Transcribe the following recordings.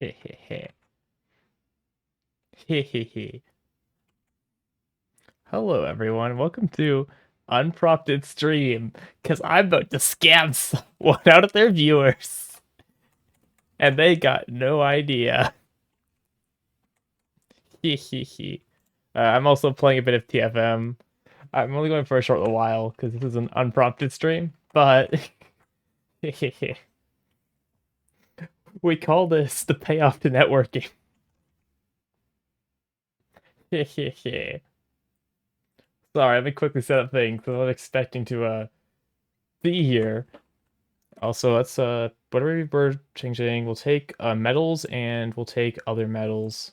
Hehehe. Hehehe. Hello, everyone. Welcome to Unprompted Stream, because I'm about to scam someone out of their viewers, and they got no idea. Hehehe. I'm also playing a bit of TFM. I'm only going for a short little while, because this is an unprompted stream, but we call this the payoff to networking. Sorry, let me quickly set up things, because I was expecting to be here. Also, let's what are we're changing? We'll take metals and we'll take other metals.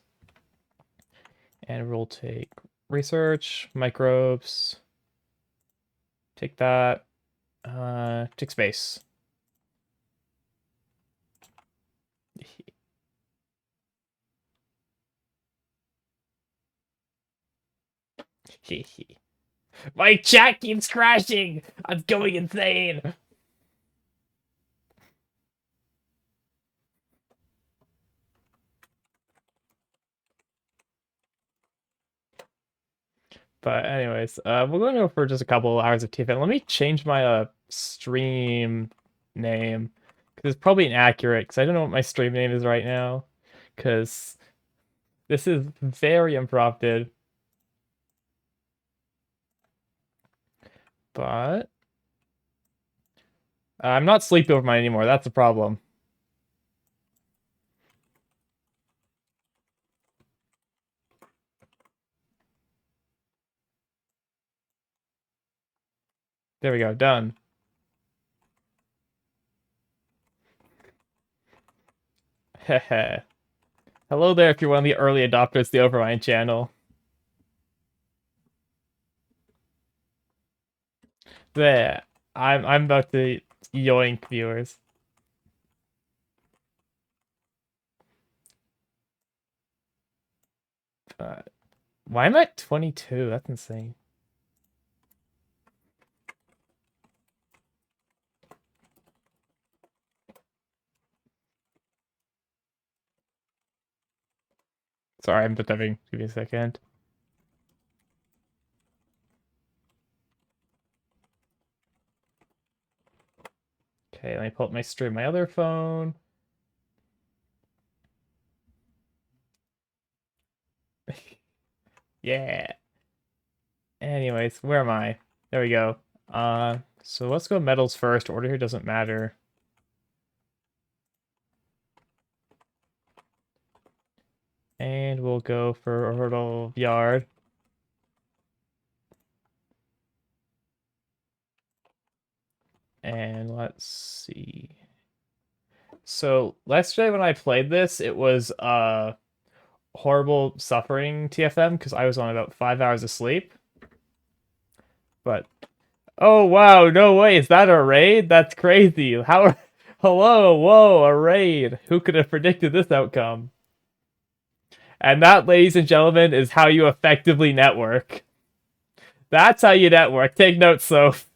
And we'll take research, microbes, take that, take space. My chat keeps crashing! I'm going insane! But anyways, we're going to go for just a couple hours of TFN. Let me change my stream name because it's probably inaccurate because I don't know what my stream name is right now because this is very impromptu. But I'm not sleeping over mine anymore. That's a problem. There we go. Done. Heh. Hello there if you're one of the early adopters of the Overmind channel. There. I'm about to yoink viewers. Why am I at 22? That's insane. Sorry, I'm just having. Give me a second. Okay, let me pull up my stream, my other phone. Yeah. Anyways, where am I? There we go. So let's go metals first. Order here doesn't matter. And we'll go for a hurdle yard. And let's see. So yesterday when I played this, it was horrible suffering TFM because I was on about 5 hours of sleep. But oh wow, no way, is that a raid? That's crazy. How hello, whoa, a raid. Who could have predicted this outcome? And that, ladies and gentlemen, is how you effectively network. That's how you network. Take notes, Soph.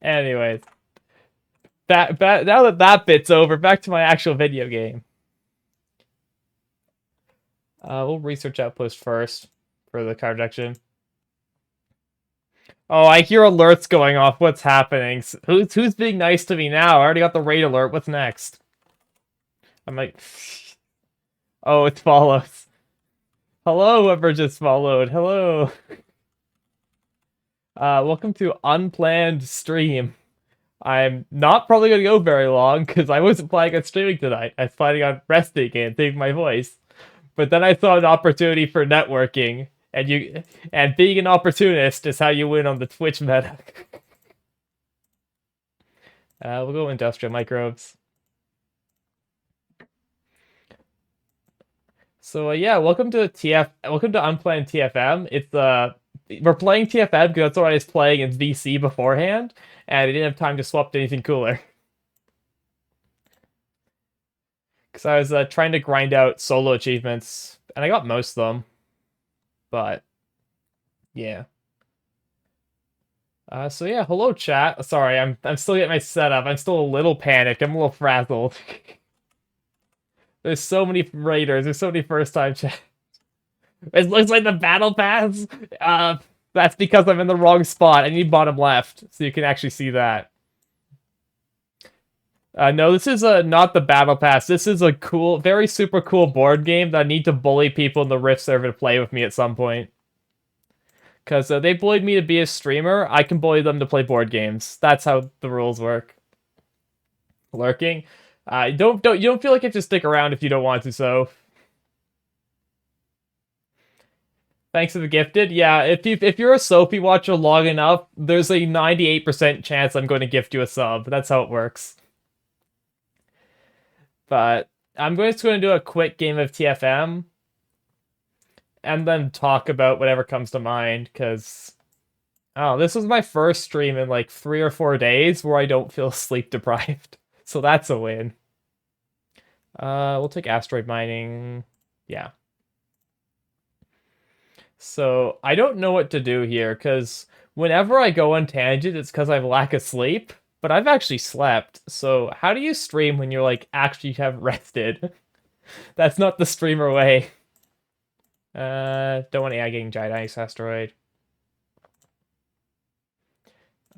Anyways, now that bit's over, back to my actual video game. We'll research outpost first for the card detection. Oh, I hear alerts going off. What's happening? Who's being nice to me now? I already got the raid alert. What's next? I'm like, oh, it follows. Hello, whoever just followed. Hello. Welcome to unplanned stream. I'm not probably gonna go very long because I wasn't planning on streaming tonight. I was planning on resting and saving my voice. But then I saw an opportunity for networking, and being an opportunist is how you win on the Twitch meta. We'll go industrial microbes. So yeah, welcome to Unplanned TFM. It's we're playing TFM because that's what I was playing in VC beforehand, and I didn't have time to swap to anything cooler. Because I was trying to grind out solo achievements, and I got most of them. But yeah. So yeah, hello chat. Sorry, I'm still getting my setup. I'm still a little panicked. I'm a little frazzled. There's so many raiders. There's so many first time chat. It looks like the battle pass. Uh, that's because I'm in the wrong spot. I need bottom left, so you can actually see that. No, this is not the battle pass. This is a cool, very super cool board game that I need to bully people in the Rift server to play with me at some point. Because they bullied me to be a streamer, I can bully them to play board games. That's how the rules work. Lurking. You don't feel like you have to stick around if you don't want to, so thanks for the gifted. Yeah, if you're a Sophie watcher long enough, there's a 98% chance I'm going to gift you a sub. That's how it works. But I'm just going to do a quick game of TFM and then talk about whatever comes to mind, because oh, this was my first stream in like 3 or 4 days where I don't feel sleep deprived. So that's a win. We'll take asteroid mining. Yeah. So I don't know what to do here, because whenever I go on tangent, it's because I have lack of sleep, but I've actually slept. So how do you stream when you're like actually have rested? That's not the streamer way. Don't want AI getting giant ice asteroid.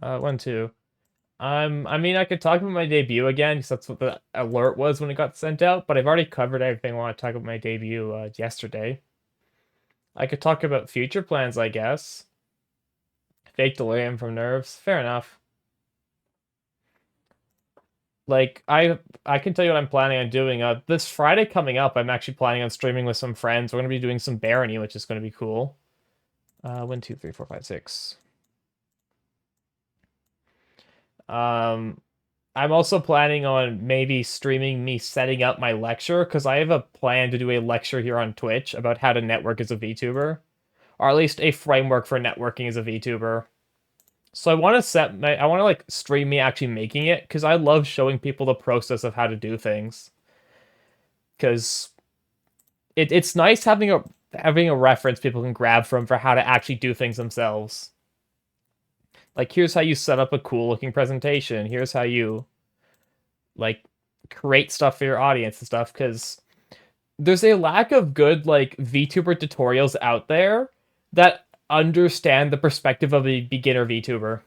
1, 2. I mean, I could talk about my debut again, because that's what the alert was when it got sent out, but I've already covered everything I want to talk about my debut yesterday. I could talk about future plans, I guess. Fake delirium from nerves. Fair enough. Like, I can tell you what I'm planning on doing. This Friday coming up, I'm actually planning on streaming with some friends. We're going to be doing some barony, which is going to be cool. 1, 2, 3, 4, 5, 6. I'm also planning on maybe streaming me setting up my lecture, because I have a plan to do a lecture here on Twitch about how to network as a VTuber, or at least a framework for networking as a VTuber. So I want to like stream me actually making it, because I love showing people the process of how to do things. Because it's nice having a reference people can grab from for how to actually do things themselves. Like, here's how you set up a cool looking presentation. Here's how you like create stuff for your audience and stuff, because there's a lack of good like VTuber tutorials out there that understand the perspective of a beginner VTuber.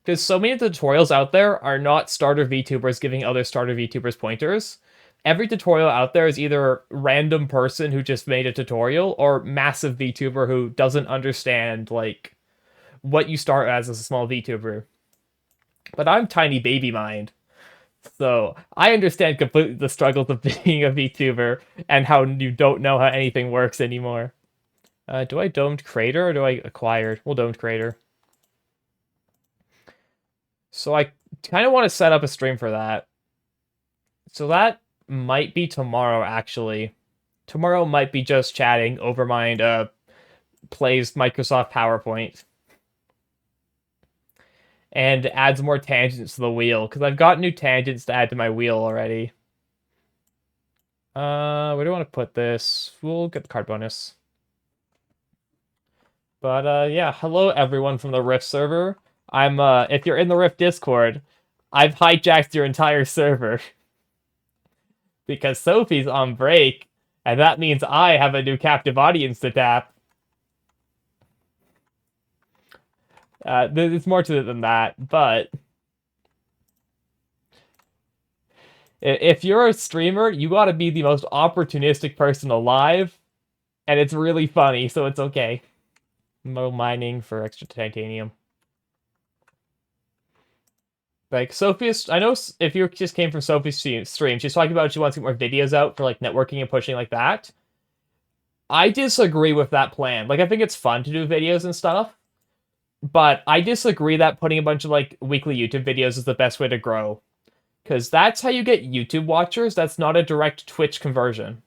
Because so many of the tutorials out there are not starter VTubers giving other starter VTubers pointers. Every tutorial out there is either random person who just made a tutorial or massive VTuber who doesn't understand like what you start as a small VTuber. But I'm tiny baby mind. So I understand completely the struggles of being a VTuber and how you don't know how anything works anymore. Do I domed crater or do I acquired? Well, domed crater. So I kind of want to set up a stream for that. So that might be tomorrow, actually. Tomorrow might be just chatting. Overmind plays Microsoft PowerPoint and adds more tangents to the wheel, because I've got new tangents to add to my wheel already. Where do I want to put this? We'll get the card bonus. But yeah, hello everyone from the Rift server. If you're in the Rift Discord, I've hijacked your entire server because Sophie's on break, and that means I have a new captive audience to tap. There's more to it than that, but if you're a streamer, you gotta be the most opportunistic person alive, and it's really funny, so it's okay. Mo mining for extra titanium. Like, Sophie's, I know if you just came from Sophie's stream, she's talking about she wants to get more videos out for, like, networking and pushing like that. I disagree with that plan. Like, I think it's fun to do videos and stuff, but I disagree that putting a bunch of, like, weekly YouTube videos is the best way to grow. Because that's how you get YouTube watchers. That's not a direct Twitch conversion.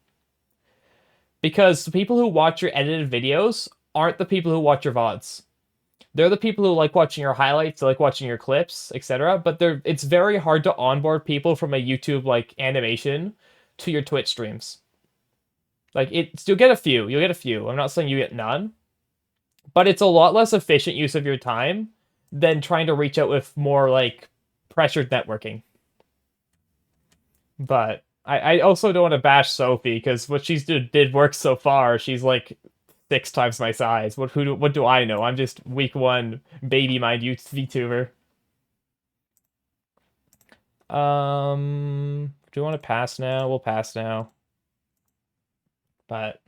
Because the people who watch your edited videos aren't the people who watch your VODs. They're the people who like watching your highlights, they like watching your clips, etc. But it's very hard to onboard people from a YouTube like animation to your Twitch streams. Like you'll get a few. You'll get a few. I'm not saying you get none, but it's a lot less efficient use of your time than trying to reach out with more like pressured networking. But I also don't want to bash Sophie because what she's did work so far. She's like 6 times my size. What do I know? I'm just week one baby mind youth VTuber. Do you want to pass now? We'll pass now. But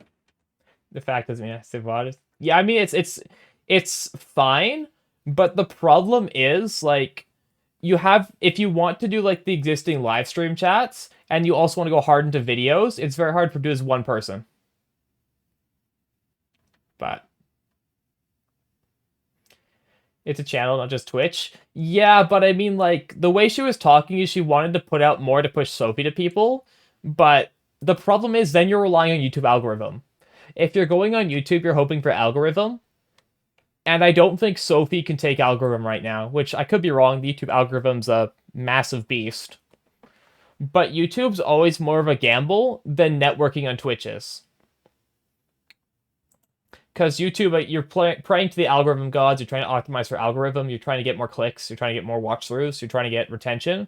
the fact doesn't mean I say VOD. Yeah, I mean it's fine, but the problem is like you have if you want to do like the existing live stream chats and you also want to go hard into videos, it's very hard to do as one person. But it's a channel, not just Twitch. Yeah, but I mean like the way she was talking is she wanted to put out more to push Sophie to people, but the problem is then you're relying on YouTube algorithm. If you're going on YouTube, you're hoping for algorithm. And I don't think Sophie can take algorithm right now, which I could be wrong. The YouTube algorithm's a massive beast. But YouTube's always more of a gamble than networking on Twitch is. Because YouTube, you're praying to the algorithm gods, you're trying to optimize for algorithm, you're trying to get more clicks, you're trying to get more watch throughs, you're trying to get retention.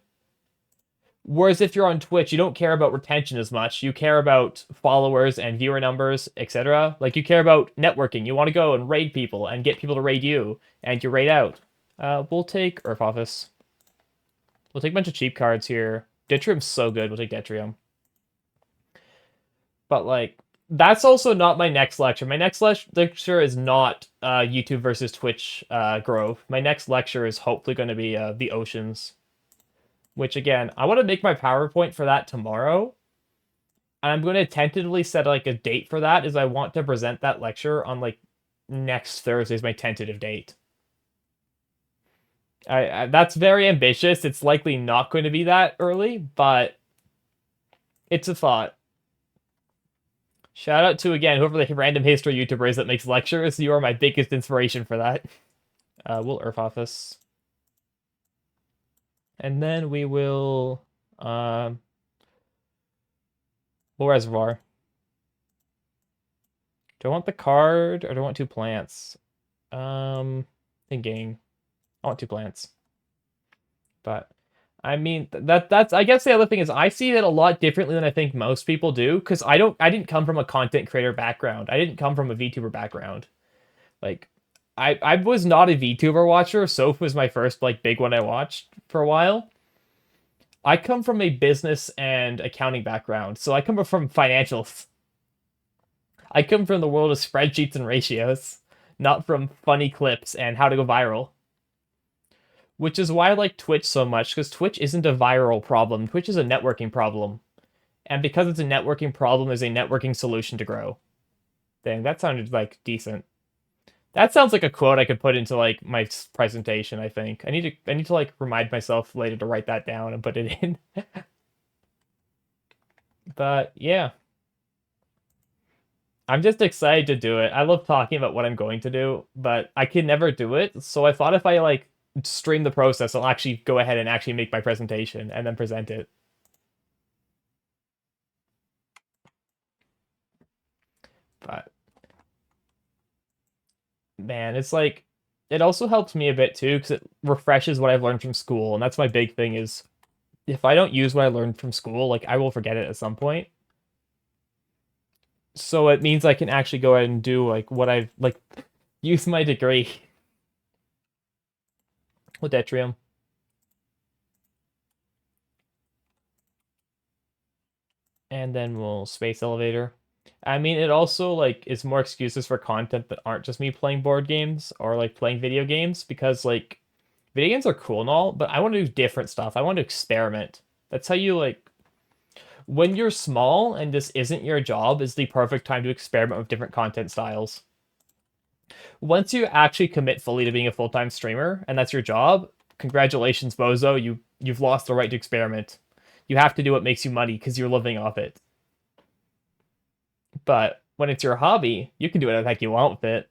Whereas if you're on Twitch, you don't care about retention as much. You care about followers and viewer numbers, etc. Like you care about networking. You want to go and raid people and get people to raid you, and you raid out. We'll take Earth Office. We'll take a bunch of cheap cards here. Detrium's so good. We'll take Detrium. But like, that's also not my next lecture. My next lecture is not YouTube versus Twitch growth. My next lecture is hopefully going to be the oceans. Which again, I want to make my PowerPoint for that tomorrow. And I'm going to tentatively set like a date for that, is I want to present that lecture on like next Thursday is my tentative date. That's very ambitious. It's likely not going to be that early, but it's a thought. Shout out to, again, whoever the random history YouTuber is that makes lectures. You are my biggest inspiration for that. We'll Earth Office. And then we will... We'll Reservoir. Do I want the card, or do I want 2 plants? Thinking. I want 2 plants. But... I mean, that's I guess the other thing is I see it a lot differently than I think most people do, because I didn't come from a content creator background. I didn't come from a VTuber background. Like, I was not a VTuber watcher. Soph was my first like big one I watched for a while. I come from a business and accounting background, so I come from financials. I come from the world of spreadsheets and ratios, not from funny clips and how to go viral. Which is why I like Twitch so much, because Twitch isn't a viral problem. Twitch is a networking problem. And because it's a networking problem, there's a networking solution to grow. Dang, that sounded, like, decent. That sounds like a quote I could put into, like, my presentation, I think. I need to like, remind myself later to write that down and put it in. But, yeah. I'm just excited to do it. I love talking about what I'm going to do, but I can never do it. So I thought if I, like, stream the process, I'll actually go ahead and actually make my presentation and then present it. But man, it's like it also helps me a bit too because it refreshes what I've learned from school, and that's my big thing is if I don't use what I learned from school, like I will forget it at some point. So it means I can actually go ahead and do like what I've like use my degree with Detrium. And then we'll space elevator. I mean, it also like is more excuses for content that aren't just me playing board games or like playing video games because like video games are cool and all, but I want to do different stuff. I want to experiment. That's how you like when you're small and this isn't your job is the perfect time to experiment with different content styles. Once you actually commit fully to being a full-time streamer and that's your job, congratulations, Bozo, you've lost the right to experiment. You have to do what makes you money because you're living off it. But when it's your hobby, you can do whatever the heck you want with it.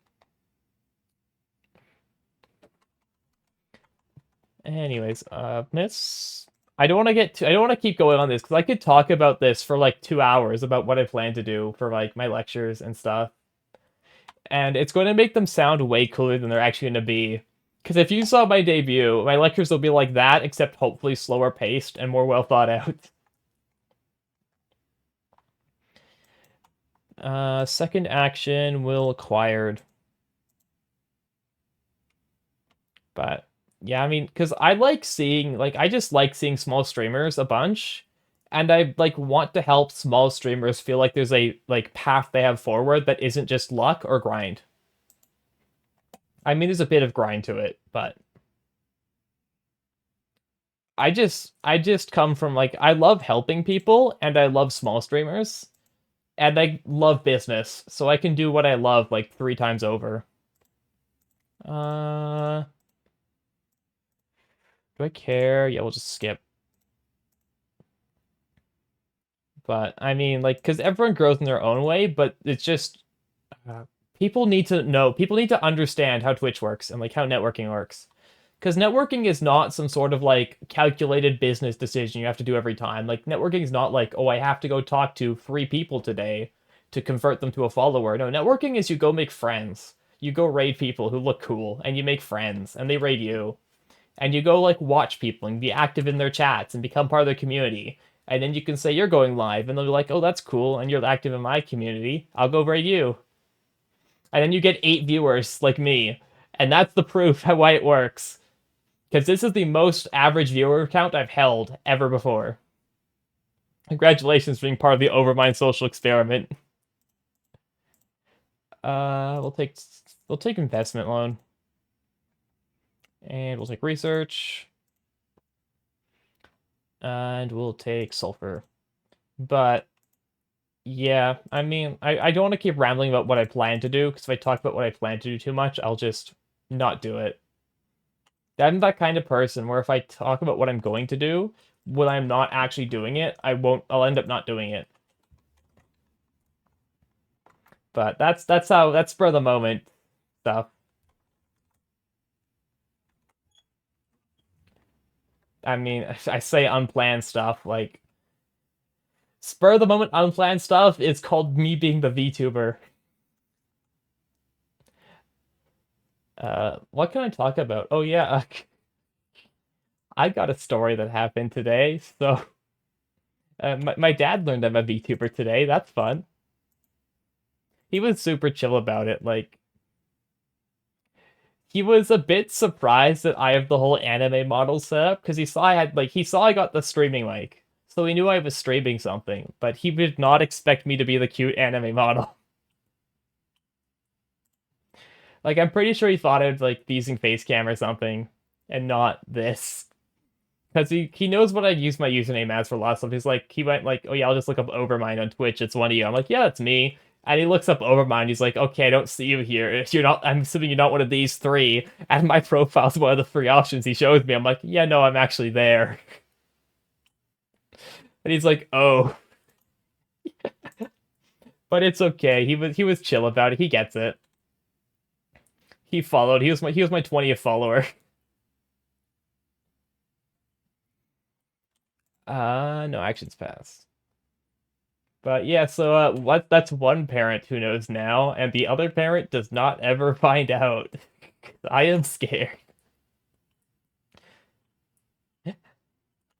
Anyways, Miss, I don't want to I don't want to keep going on this because I could talk about this for like 2 hours about what I plan to do for like my lectures and stuff. And it's going to make them sound way cooler than they're actually going to be. Because if you saw my debut, my lectures will be like that, except hopefully slower paced and more well thought out. Second action will acquired. But yeah, I mean, because I like seeing, like, I just like seeing small streamers a bunch. And I like want to help small streamers feel like there's a like path they have forward that isn't just luck or grind. I mean, there's a bit of grind to it, but I just come from like I love helping people and I love small streamers and I love business, so I can do what I love like three times over. Uh, do I care? Yeah, we'll just skip. But I mean, like, because everyone grows in their own way, but it's just people need to know, people need to understand how Twitch works and like how networking works. Because networking is not some sort of like calculated business decision you have to do every time. Like networking is not like, oh, I have to go talk to three people today to convert them to a follower. No, networking is you go make friends. You go raid people who look cool and you make friends and they raid you. And you go like watch people and be active in their chats and become part of their community. And then you can say you're going live and they'll be like, oh, that's cool. And you're active in my community. I'll go raid you. And then you get 8 viewers like me. And that's the proof of why it works. Because this is the most average viewer count I've held ever before. Congratulations for being part of the Overmind social experiment. We'll take investment loan. And we'll take research. And we'll take sulfur. But yeah, I mean, I don't want to keep rambling about what I plan to do, because if I talk about what I plan to do too much, I'll just not do it. I'm that kind of person where if I talk about what I'm going to do, when I'm not actually doing it, I'll end up not doing it. But that's spur of the moment stuff. I mean, I say unplanned stuff, like spur of the moment unplanned stuff is called me being the VTuber. What can I talk about? Oh yeah, I got a story that happened today. So, my dad learned I'm a VTuber today. That's fun. He was super chill about it. Like, he was a bit surprised that I have the whole anime model set up because he saw I got the streaming mic. So he knew I was streaming something, but he did not expect me to be the cute anime model. Like, I'm pretty sure he thought I'd like be using face cam or something and not this. Because he knows what I use my username as for lots of. He went like, oh yeah, I'll just look up Overmind on Twitch. It's one of you. I'm like, yeah, that's me. And he looks up Overmind. He's like, okay, I don't see you here. If you're not, I'm assuming you're not one of these three. And my profile's one of the three options he shows me. I'm like, yeah, no, I'm actually there. And he's like, oh, but it's okay. He was chill about it. He gets it. He followed. He was my 20th follower. No actions passed. But yeah, so that's one parent who knows now, and the other parent does not ever find out. I am scared.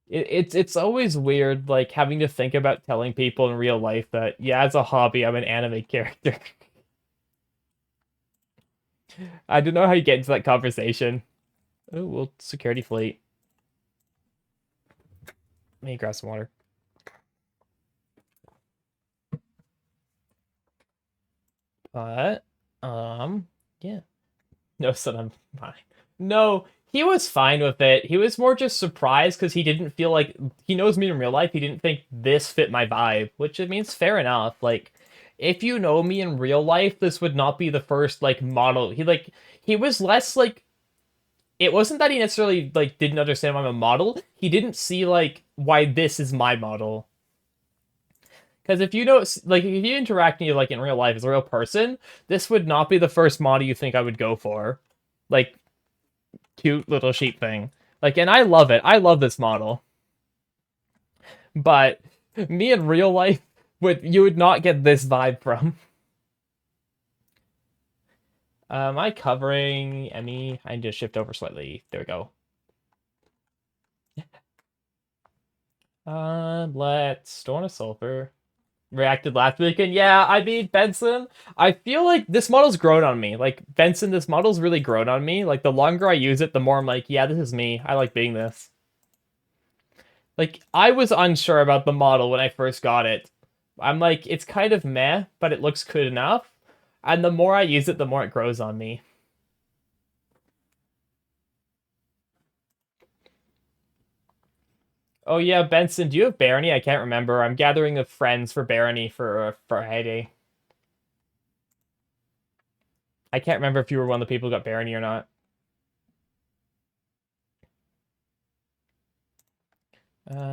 It's always weird, like having to think about telling people in real life that yeah, as a hobby, I'm an anime character. I don't know how you get into that conversation. Oh, well, security fleet. Let me grab some water. But yeah. No, son, I'm fine. No, he was fine with it. He was more just surprised because he didn't feel like he knows me in real life. He didn't think this fit my vibe, which it means fair enough. Like, if you know me in real life, this would not be the first like model. He was less like it wasn't that he necessarily like didn't understand why I'm a model. He didn't see like why this is my model. Because if you know, like, if you interact with me like in real life as a real person, this would not be the first model you think I would go for. Like, cute little sheep thing. Like, and I love it. I love this model. But me in real life, you would not get this vibe from. Am I covering Emmy? I need to shift over slightly. There we go. Let's Storm of Sulfur. Reacted last weekend. Yeah, I mean, Benson, I feel like this model's grown on me. Like, Benson, this model's really grown on me. Like, the longer I use it, the more I'm like, yeah, this is me. I like being this. Like, I was unsure about the model when I first got it. I'm like, it's kind of meh, but it looks good enough. And the more I use it, the more it grows on me. Oh yeah, Benson, do you have Barony? I can't remember. I'm gathering of friends for Barony for Friday. I can't remember if you were one of the people who got Barony or not.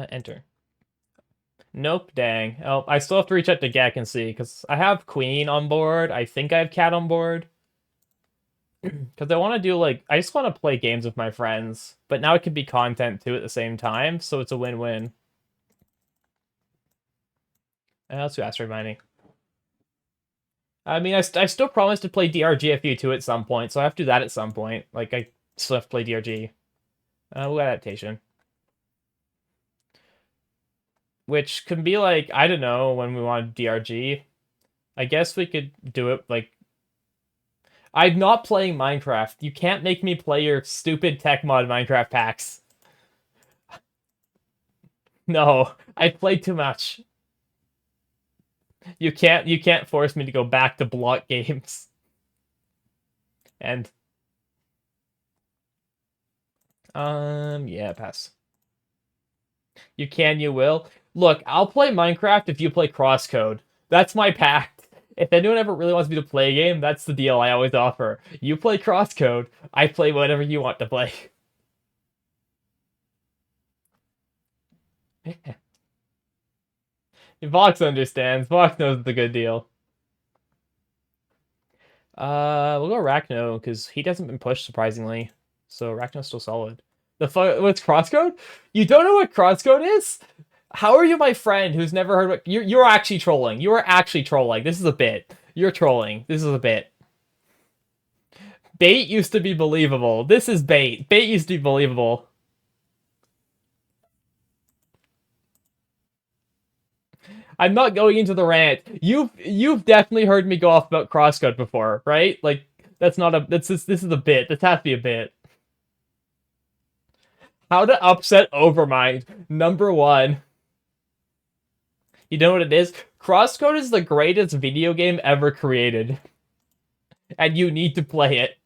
Enter. Nope, dang. Oh, I still have to reach out to Gek and see, because I have Queen on board. I think I have Cat on board. Because I want to do, like, I just want to play games with my friends. But now it could be content, too, at the same time, so it's a win-win. Let's do Asteroid Mining. I mean, I still promise to play DRGFU, too, at some point, so I have to do that at some point. Like, I still have to play DRG. We'll adaptation. Which can be like, I don't know, when we want DRG. I guess we could do it like... I'm not playing Minecraft. You can't make me play your stupid tech mod Minecraft packs. No, I played too much. You can't force me to go back to block games. And yeah, pass. You can, you will. Look, I'll play Minecraft if you play Crosscode. That's my pact. If anyone ever really wants me to play a game, that's the deal I always offer. You play Crosscode, I play whatever you want to play. Vox understands. Vox knows it's a good deal. We'll go Arachno, because he hasn't been pushed, surprisingly. So Arachno's still solid. What's Crosscode? You don't know what Crosscode is? How are you my friend who's never heard what... You're actually trolling. You are actually trolling. This is a bit. You're trolling. This is a bit. Bait used to be believable. This is bait. Bait used to be believable. I'm not going into the rant. You've definitely heard me go off about Crosscode before, right? Like, that's not a... this is a bit. This has to be a bit. How to upset Overmind. Number 1. You know what it is? Crosscode is the greatest video game ever created. And you need to play it.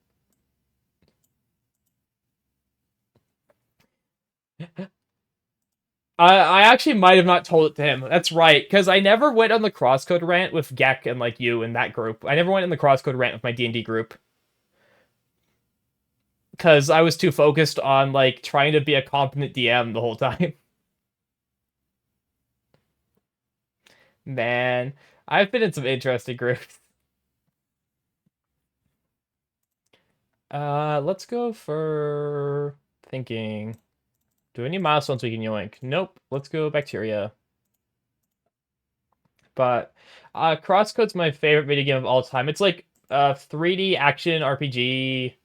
I actually might have not told it to him. That's right, because I never went on the Crosscode rant with Gek and like you and that group. I never went in the Crosscode rant with my D&D group. Because I was too focused on like trying to be a competent DM the whole time. Man, I've been in some interesting groups. Let's go for thinking. Do any milestones we can yoink? Nope. Let's go bacteria. But Crosscode's my favorite video game of all time. It's like a 3D action RPG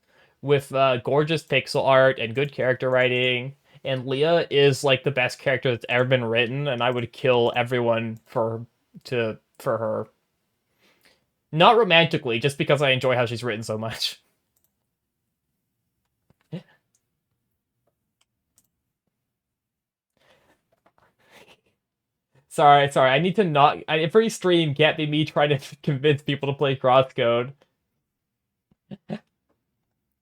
with gorgeous pixel art and good character writing. And Leah is like the best character that's ever been written, and I would kill everyone for her. Not romantically, just because I enjoy how she's written so much. Sorry. I need to not... every stream can't be me trying to convince people to play Crosscode.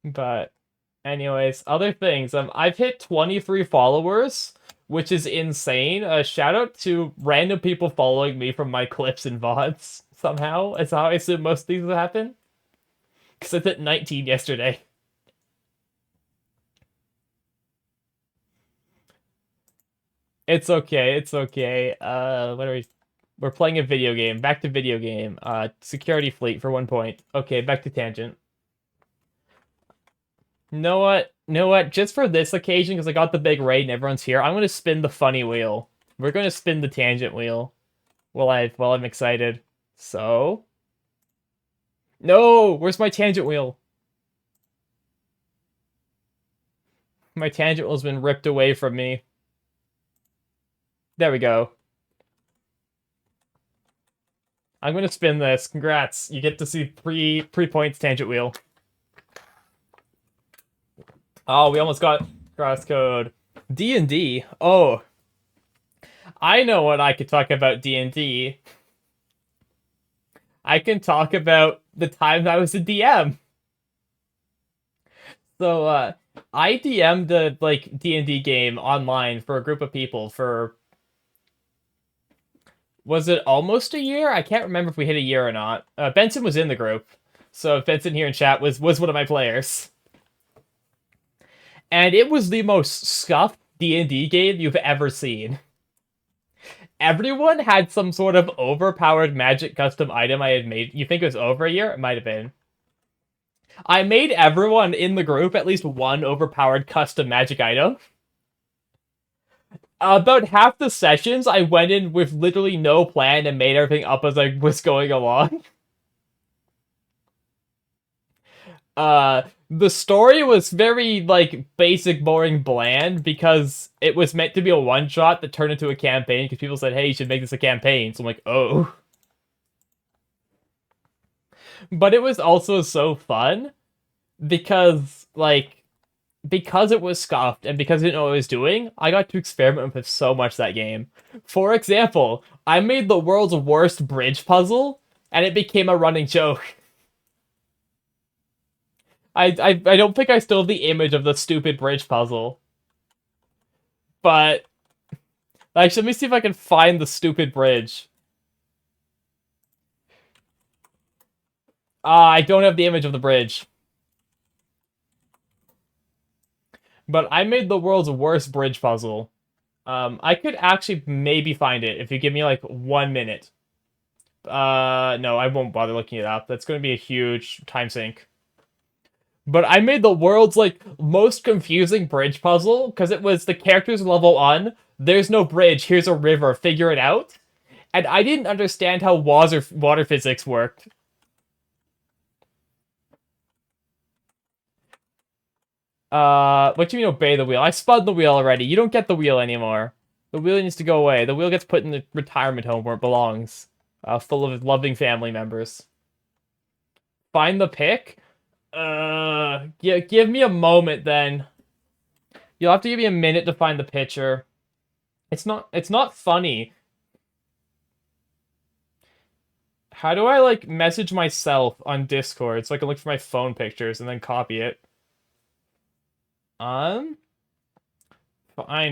But anyways, other things. I've hit 23 followers, which is insane. Shout out to random people following me from my clips and VODs somehow. That's how I assume most things will happen. Because I hit 19 yesterday. It's okay. It's okay. What are we? We're playing a video game. Back to video game. Security fleet for 1 point. Okay, back to tangent. Know what? Just for this occasion, because I got the big raid and everyone's here, I'm gonna spin the funny wheel. We're gonna spin the tangent wheel while I'm excited. So No! Where's my tangent wheel? My tangent wheel's been ripped away from me. There we go. I'm gonna spin this. Congrats. You get to see three points tangent wheel. Oh, we almost got crosscode. D&D. Oh, I know what I could talk about D&D. I can talk about the times I was a DM. So, I DM'd a like D&D game online for a group of people for was it almost a year? I can't remember if we hit a year or not. Benson was in the group, so Benson here in chat was one of my players, and it was the most scuffed D&D game you've ever seen. Everyone had some sort of overpowered magic custom item I had made. You think it was over a year? It might have been. I made everyone in the group at least one overpowered custom magic item. About half the sessions, I went in with literally no plan and made everything up as I was going along. The story was very, like, basic, boring, bland, because it was meant to be a one-shot that turned into a campaign, because people said, hey, you should make this a campaign. So I'm like, oh. But it was also so fun, because, like, because it was scuffed and because I didn't know what I was doing, I got to experiment with so much that game. For example, I made the world's worst bridge puzzle, and it became a running joke. I don't think I still have the image of the stupid bridge puzzle. But actually, let me see if I can find the stupid bridge. I don't have the image of the bridge. But I made the world's worst bridge puzzle. I could actually maybe find it if you give me like 1 minute. No, I won't bother looking it up. That's going to be a huge time sink. But I made the world's like most confusing bridge puzzle because it was the characters level 1. There's no bridge. Here's a river. Figure it out. And I didn't understand how water physics worked. What do you mean obey the wheel? I spun the wheel already. You don't get the wheel anymore. The wheel needs to go away. The wheel gets put in the retirement home where it belongs. Full of loving family members. Find the pick? Give me a moment then. You'll have to give me a minute to find the picture. It's not funny. How do I, like, message myself on Discord so I can look for my phone pictures and then copy it? Fine,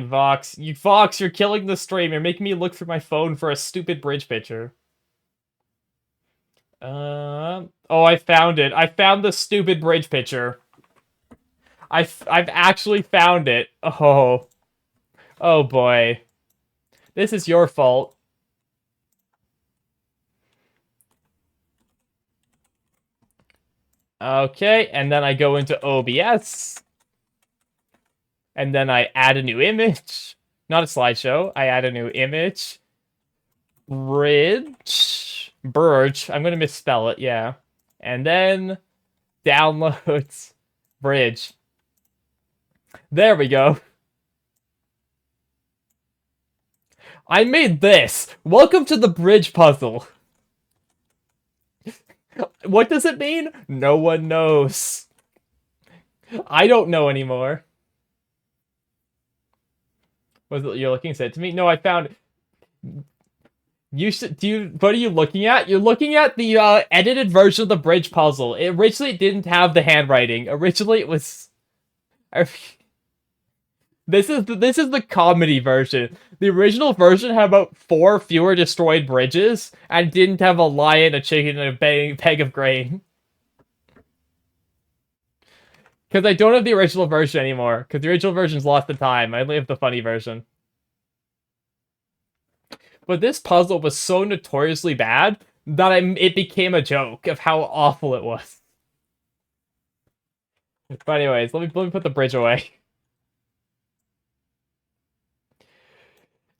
Vox. Vox, you're killing the stream. You're making me look through my phone for a stupid bridge picture. Oh, I found it. I found the stupid bridge picture. I've actually found it. Oh. Oh boy. This is your fault. Okay, and then I go into OBS. And then I add a new image. Not a slideshow. I add a new image. Bridge. Burge. I'm gonna misspell it, yeah. And then downloads bridge. There we go. I made this. Welcome to the bridge puzzle. What does it mean? No one knows. I don't know anymore. Was it you're looking said to me? No, I found it. You should what are you looking at? You're looking at the edited version of the bridge puzzle. It originally didn't have the handwriting. Originally it was This is the comedy version. The original version had about 4 fewer destroyed bridges and didn't have a lion, a chicken, and a peg of grain. Because I don't have the original version anymore. Because the original version's lost the time. I only have the funny version. But this puzzle was so notoriously bad that it became a joke of how awful it was. But anyways, let me put the bridge away.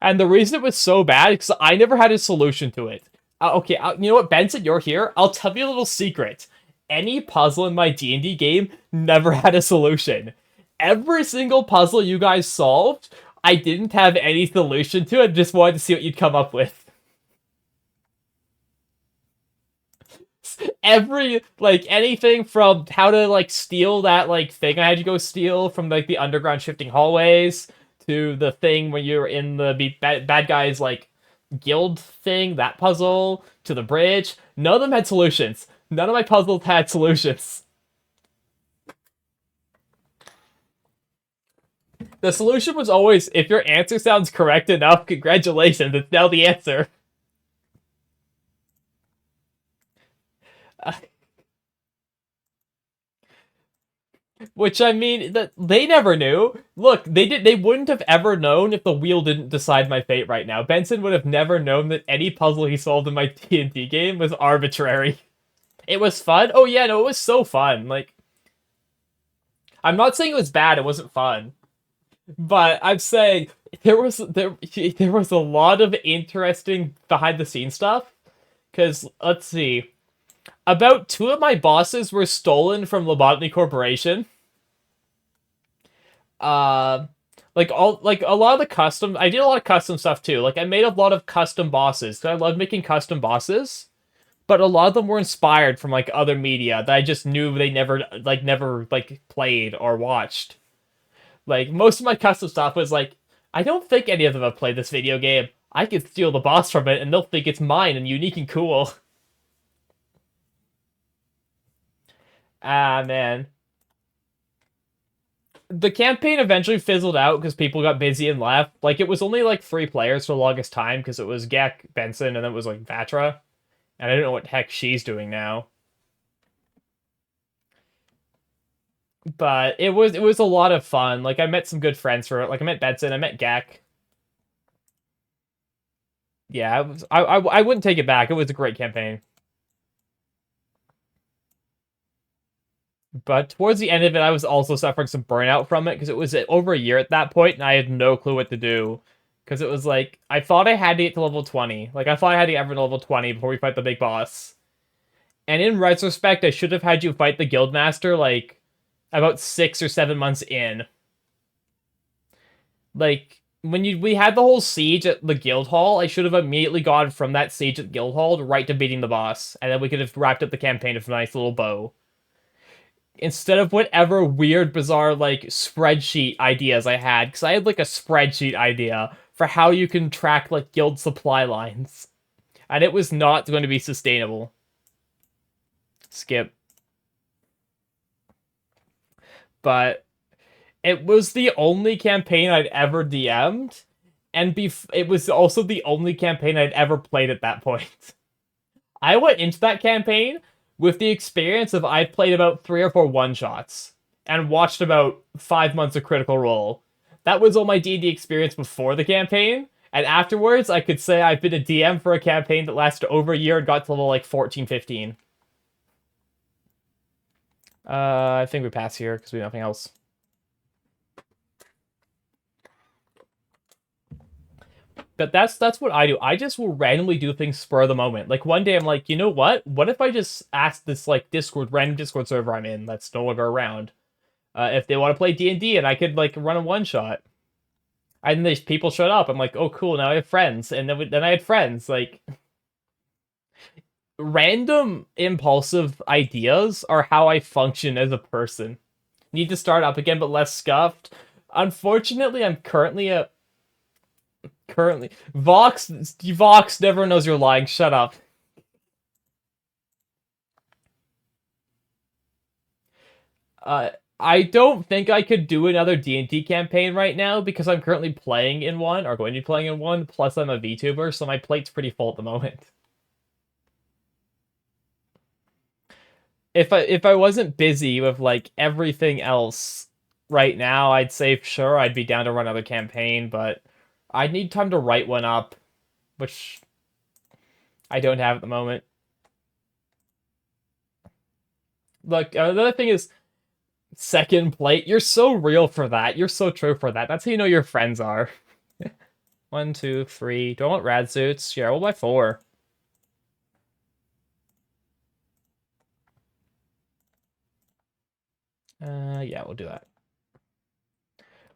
And the reason it was so bad is I never had a solution to it. Okay, you know what, Benson, you're here. I'll tell you a little secret. any puzzle in my D&D game never had a solution. Every single puzzle you guys solved, I didn't have any solution to it, just wanted to see what you'd come up with. Every, like, anything from how to, like, steal that, like, thing I had you go steal from, like, the underground shifting hallways, to the thing when you're in the bad guys, like, guild thing, that puzzle, to the bridge. None of them had solutions. None of my puzzles had solutions. The solution was always, if your answer sounds correct enough, congratulations, it's now the answer. Which, I mean, that they never knew. Look, they wouldn't have ever known if the wheel didn't decide my fate right now. Benson would have never known that any puzzle he solved in my D&D game was arbitrary. It was fun. Oh yeah, no, it was so fun. Like, I'm not saying it was bad, it wasn't fun. But I'm saying there was a lot of interesting behind the scenes stuff. Cause let's see. About two of my bosses were stolen from Lobotomy Corporation. Uh, like a lot of the custom. I did a lot of custom stuff too. Like I made a lot of custom bosses. I love making custom bosses, but a lot of them were inspired from like other media that I just knew they never like played or watched. Like most of my custom stuff was like, I don't think any of them have played this video game. I could steal the boss from it, and they'll think it's mine and unique and cool. Ah man. The campaign eventually fizzled out because people got busy and left. Like it was only like 3 players for the longest time because it was Gek, Benson, and then it was like Vatra. And I don't know what the heck she's doing now. But it was a lot of fun. Like I met some good friends for it. Like I met Benson, I met Gek. Yeah, I wouldn't take it back. It was a great campaign. But towards the end of it, I was also suffering some burnout from it because it was over a year at that point, and I had no clue what to do. Because it was like, I thought I had to get to level 20. Like, I thought I had to get to level 20 before we fight the big boss. And in retrospect, I should have had you fight the Guildmaster, like, about 6 or 7 months in. Like, we had the whole siege at the guild hall, I should have immediately gone from that siege at guild hall right to beating the boss. And then we could have wrapped up the campaign with a nice little bow. Instead of whatever weird, bizarre, like, spreadsheet ideas I had. Because I had, like, a spreadsheet idea for how you can track, like, guild supply lines. And it was not going to be sustainable. Skip. But it was the only campaign I'd ever DM'd. And it was also the only campaign I'd ever played at that point. I went into that campaign with the experience of I've played about 3 or 4 one-shots and watched about 5 months of Critical Role. That was all my D&D experience before the campaign, and afterwards I could say I've been a DM for a campaign that lasted over a year and got to level like 14, 15. I think we pass here because we have nothing else. But that's what I do. I just will randomly do things spur of the moment. Like one day I'm like, you know what? What if I just ask this like random Discord server I'm in that's no longer around, if they want to play D&D and I could like run a one shot. And these people showed up. I'm like, oh cool, now I have friends. And then I had friends. Like random impulsive ideas are how I function as a person. Need to start up again, but less scuffed. Unfortunately, I'm currently Vox never knows you're lying. Shut up. Uh, I don't think I could do another D&D campaign right now because I'm currently playing in one, or going to be playing in one, plus I'm a VTuber, so my plate's pretty full at the moment. If I wasn't busy with like everything else right now, I'd say sure I'd be down to run another campaign, but I'd need time to write one up, which I don't have at the moment. Look, another thing is second plate. You're so real for that. You're so true for that. That's how you know your friends are. 1, 2, 3. Do I want rad suits? Yeah, we'll buy 4. Yeah, we'll do that.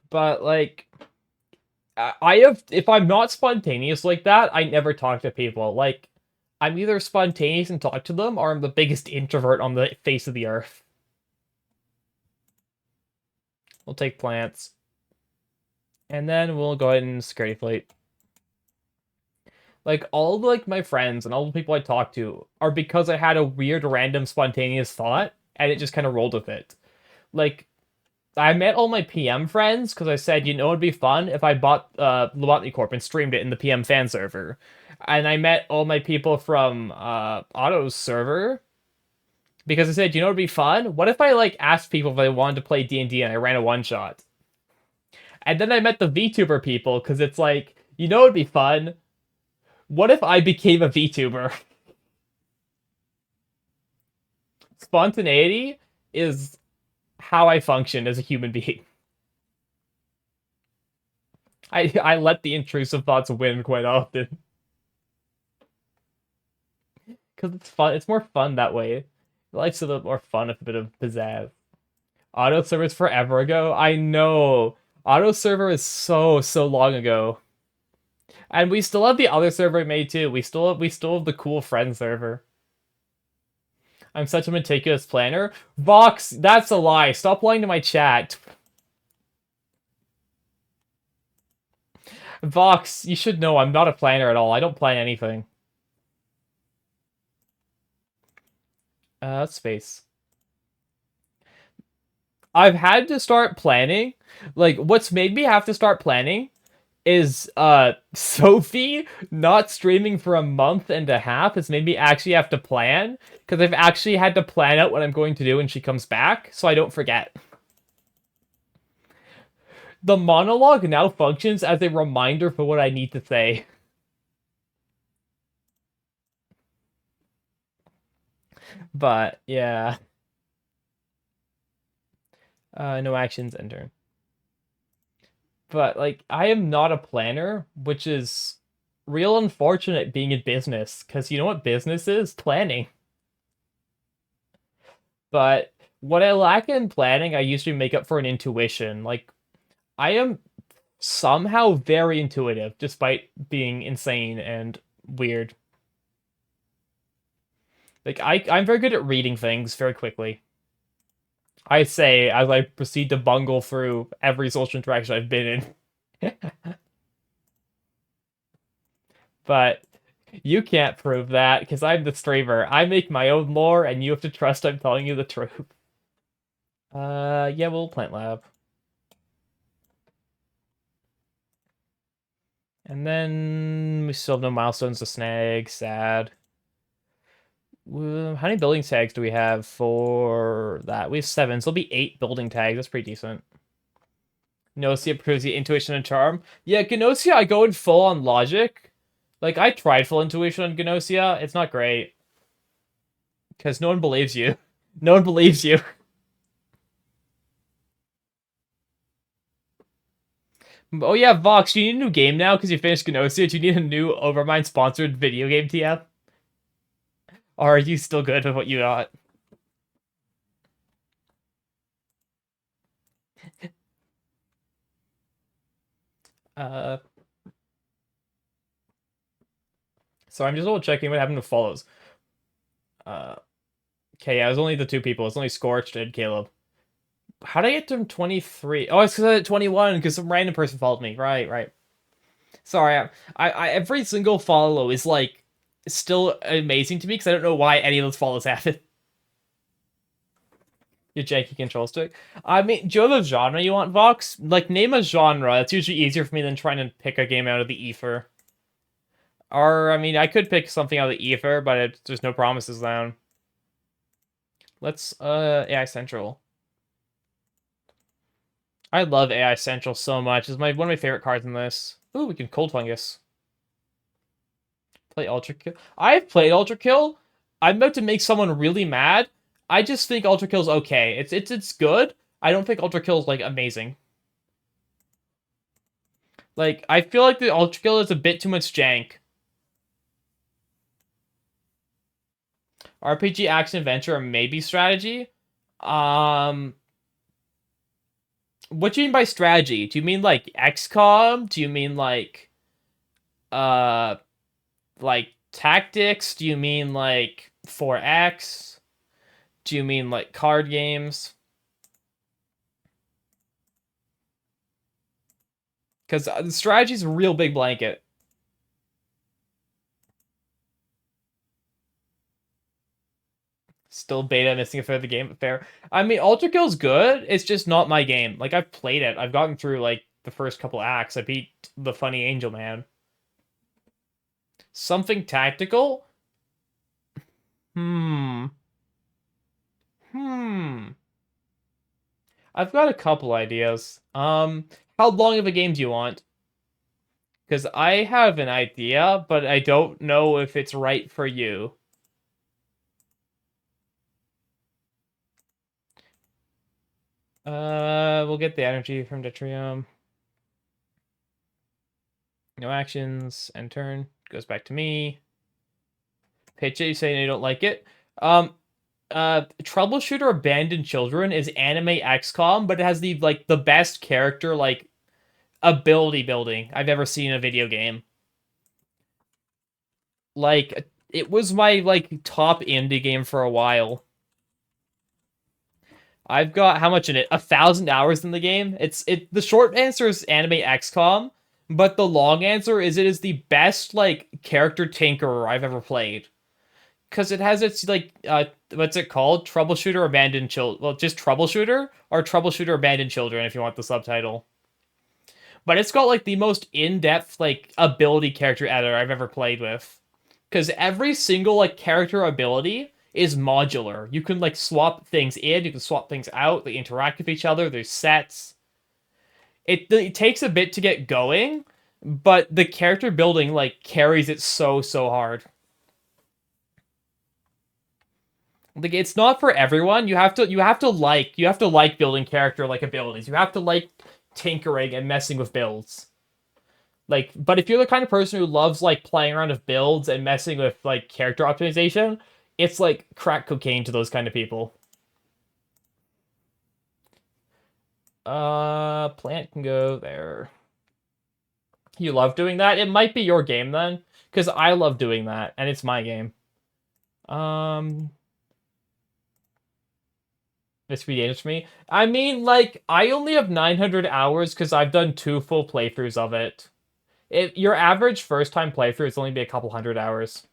But like, I have, if I'm not spontaneous like that, I never talk to people. Like, I'm either spontaneous and talk to them, or I'm the biggest introvert on the face of the earth. We'll take plants, and then we'll go ahead and security plate. Like all of, like my friends and all the people I talk to are because I had a weird, random, spontaneous thought, and it just kind of rolled with it. Like I met all my PM friends because I said, you know, it'd be fun if I bought Lobotomy Corp and streamed it in the PM fan server. And I met all my people from Otto's server because I said, you know, it'd be fun. What if I like asked people if they wanted to play D&D and I ran a one shot? And then I met the VTuber people because it's like, you know, it'd be fun. What if I became a VTuber? Spontaneity is how I function as a human being. I let the intrusive thoughts win quite often because it's fun. It's more fun that way. Life's a little more fun with a bit of pizzazz. Auto server is forever ago. I know. Auto server is so long ago, and we still have the other server made too. We still have the cool friend server. I'm such a meticulous planner. Vox, that's a lie. Stop lying to my chat. Vox, you should know I'm not a planner at all. I don't plan anything. Space. I've had to start planning. Like, what's made me have to start planning is Sophie not streaming for a month and a half has made me actually have to plan because I've actually had to plan out what I'm going to do when she comes back so I don't forget. The monologue now functions as a reminder for what I need to say. But yeah. No actions enter. But like I am not a planner, which is real unfortunate being in business, because you know what business is? Planning. But what I lack in planning, I usually make up for in intuition. Like I am somehow very intuitive, despite being insane and weird. Like I'm very good at reading things very quickly. I say as I proceed to bungle through every social interaction I've been in. But you can't prove that because I'm the streamer. I make my own lore, and you have to trust I'm telling you the truth. Yeah, we'll plant lab. And then we still have no milestones to snag. Sad. How many building tags do we have for that? We have 7, so it'll be 8 building tags. That's pretty decent. Gnosia proves the intuition and charm. Yeah, Gnosia, I go in full on logic. Like, I tried full intuition on Gnosia. It's not great. Because no one believes you. No one believes you. Oh yeah, Vox, do you need a new game now because you finished Gnosia? Do you need a new Overmind sponsored video game TF? Or are you still good with what you got? Uh, so I'm just double checking what happened to follows. Uh, okay, yeah, it was only the 2 people. It's only Scorched and Caleb. How did I get to 23? Oh, it's because I had 21 because some random person followed me. Right. Sorry, every single follow is like still amazing to me because I don't know why any of those follows happen. Your janky control stick. I mean, do you have a genre you want, Vox? Like, name a genre. That's usually easier for me than trying to pick a game out of the ether. Or, I mean, I could pick something out of the ether, but there's no promises down. Let's, AI Central. I love AI Central so much. It's one of my favorite cards in this. Ooh, we can Cold Fungus. Play Ultra Kill. I've played Ultra Kill. I'm about to make someone really mad. I just think Ultra Kill's okay. It's good. I don't think Ultra Kill's like amazing. Like I feel like the Ultra Kill is a bit too much jank. RPG action adventure or maybe strategy. Um What do you mean by strategy? Do you mean like XCOM? Do you mean uh like tactics? Do you mean like 4X? Do you mean like card games? Because the strategy's a real big blanket. Still beta missing a third of the game, but fair. I mean, Ultra Kill's good. It's just not my game. Like I've played it. I've gotten through like the first couple acts. I beat the funny angel man. Something tactical? Hmm. Hmm. I've got a couple ideas. How long of a game do you want? Because I have an idea, but I don't know if it's right for you. We'll get the energy from Detrium. No actions, end turn. Goes back to me. Pitch it, you say you don't like it. Troubleshooter Abandoned Children is anime XCOM, but it has the best character ability building I've ever seen in a video game. Like it was my top indie game for a while. I've got how much in it? 1,000 hours in the game. The short answer is anime XCOM, but the long answer is it is the best character tinkerer I've ever played. Because it has its what's it called? Troubleshooter Abandoned Children. Well, just Troubleshooter or Troubleshooter Abandoned Children if you want the subtitle. But it's got the most in-depth ability character editor I've ever played with. Because every single character ability is modular. You can swap things in, you can swap things out, they interact with each other, there's sets. It takes a bit to get going, but the character building carries it so hard. It's not for everyone. You have to like building character abilities. You have to like tinkering and messing with builds. But if you're the kind of person who loves playing around with builds and messing with character optimization, it's like crack cocaine to those kind of people. Plant can go there. You love doing that? It might be your game then, because I love doing that, and it's my game. Um, this would be dangerous for me. I mean, I only have 900 hours because I've done 2 full playthroughs of it. Your average first time playthrough is only be a couple hundred hours.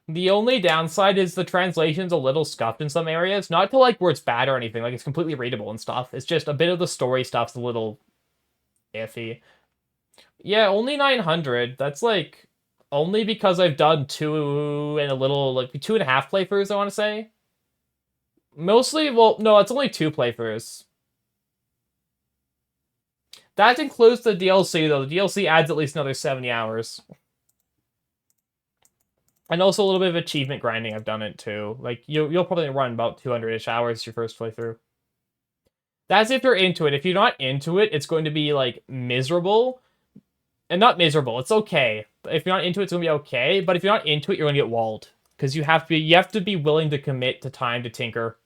The only downside is the translation's a little scuffed in some areas. Not to where it's bad or anything. It's completely readable and stuff. It's just a bit of the story stuff's a little iffy. Yeah, only 900. That's only because I've done 2.5 playthroughs, I want to say. Mostly, well, no, it's only 2 playthroughs. That includes the DLC, though. The DLC adds at least another 70 hours. And also a little bit of achievement grinding. I've done it too. You'll probably run about 200-ish hours your first playthrough. That's if you're into it. If you're not into it, it's going to be miserable. And not miserable. It's okay. If you're not into it, it's gonna be okay. But if you're not into it, you're gonna get walled because you have to be willing to commit to time to tinker.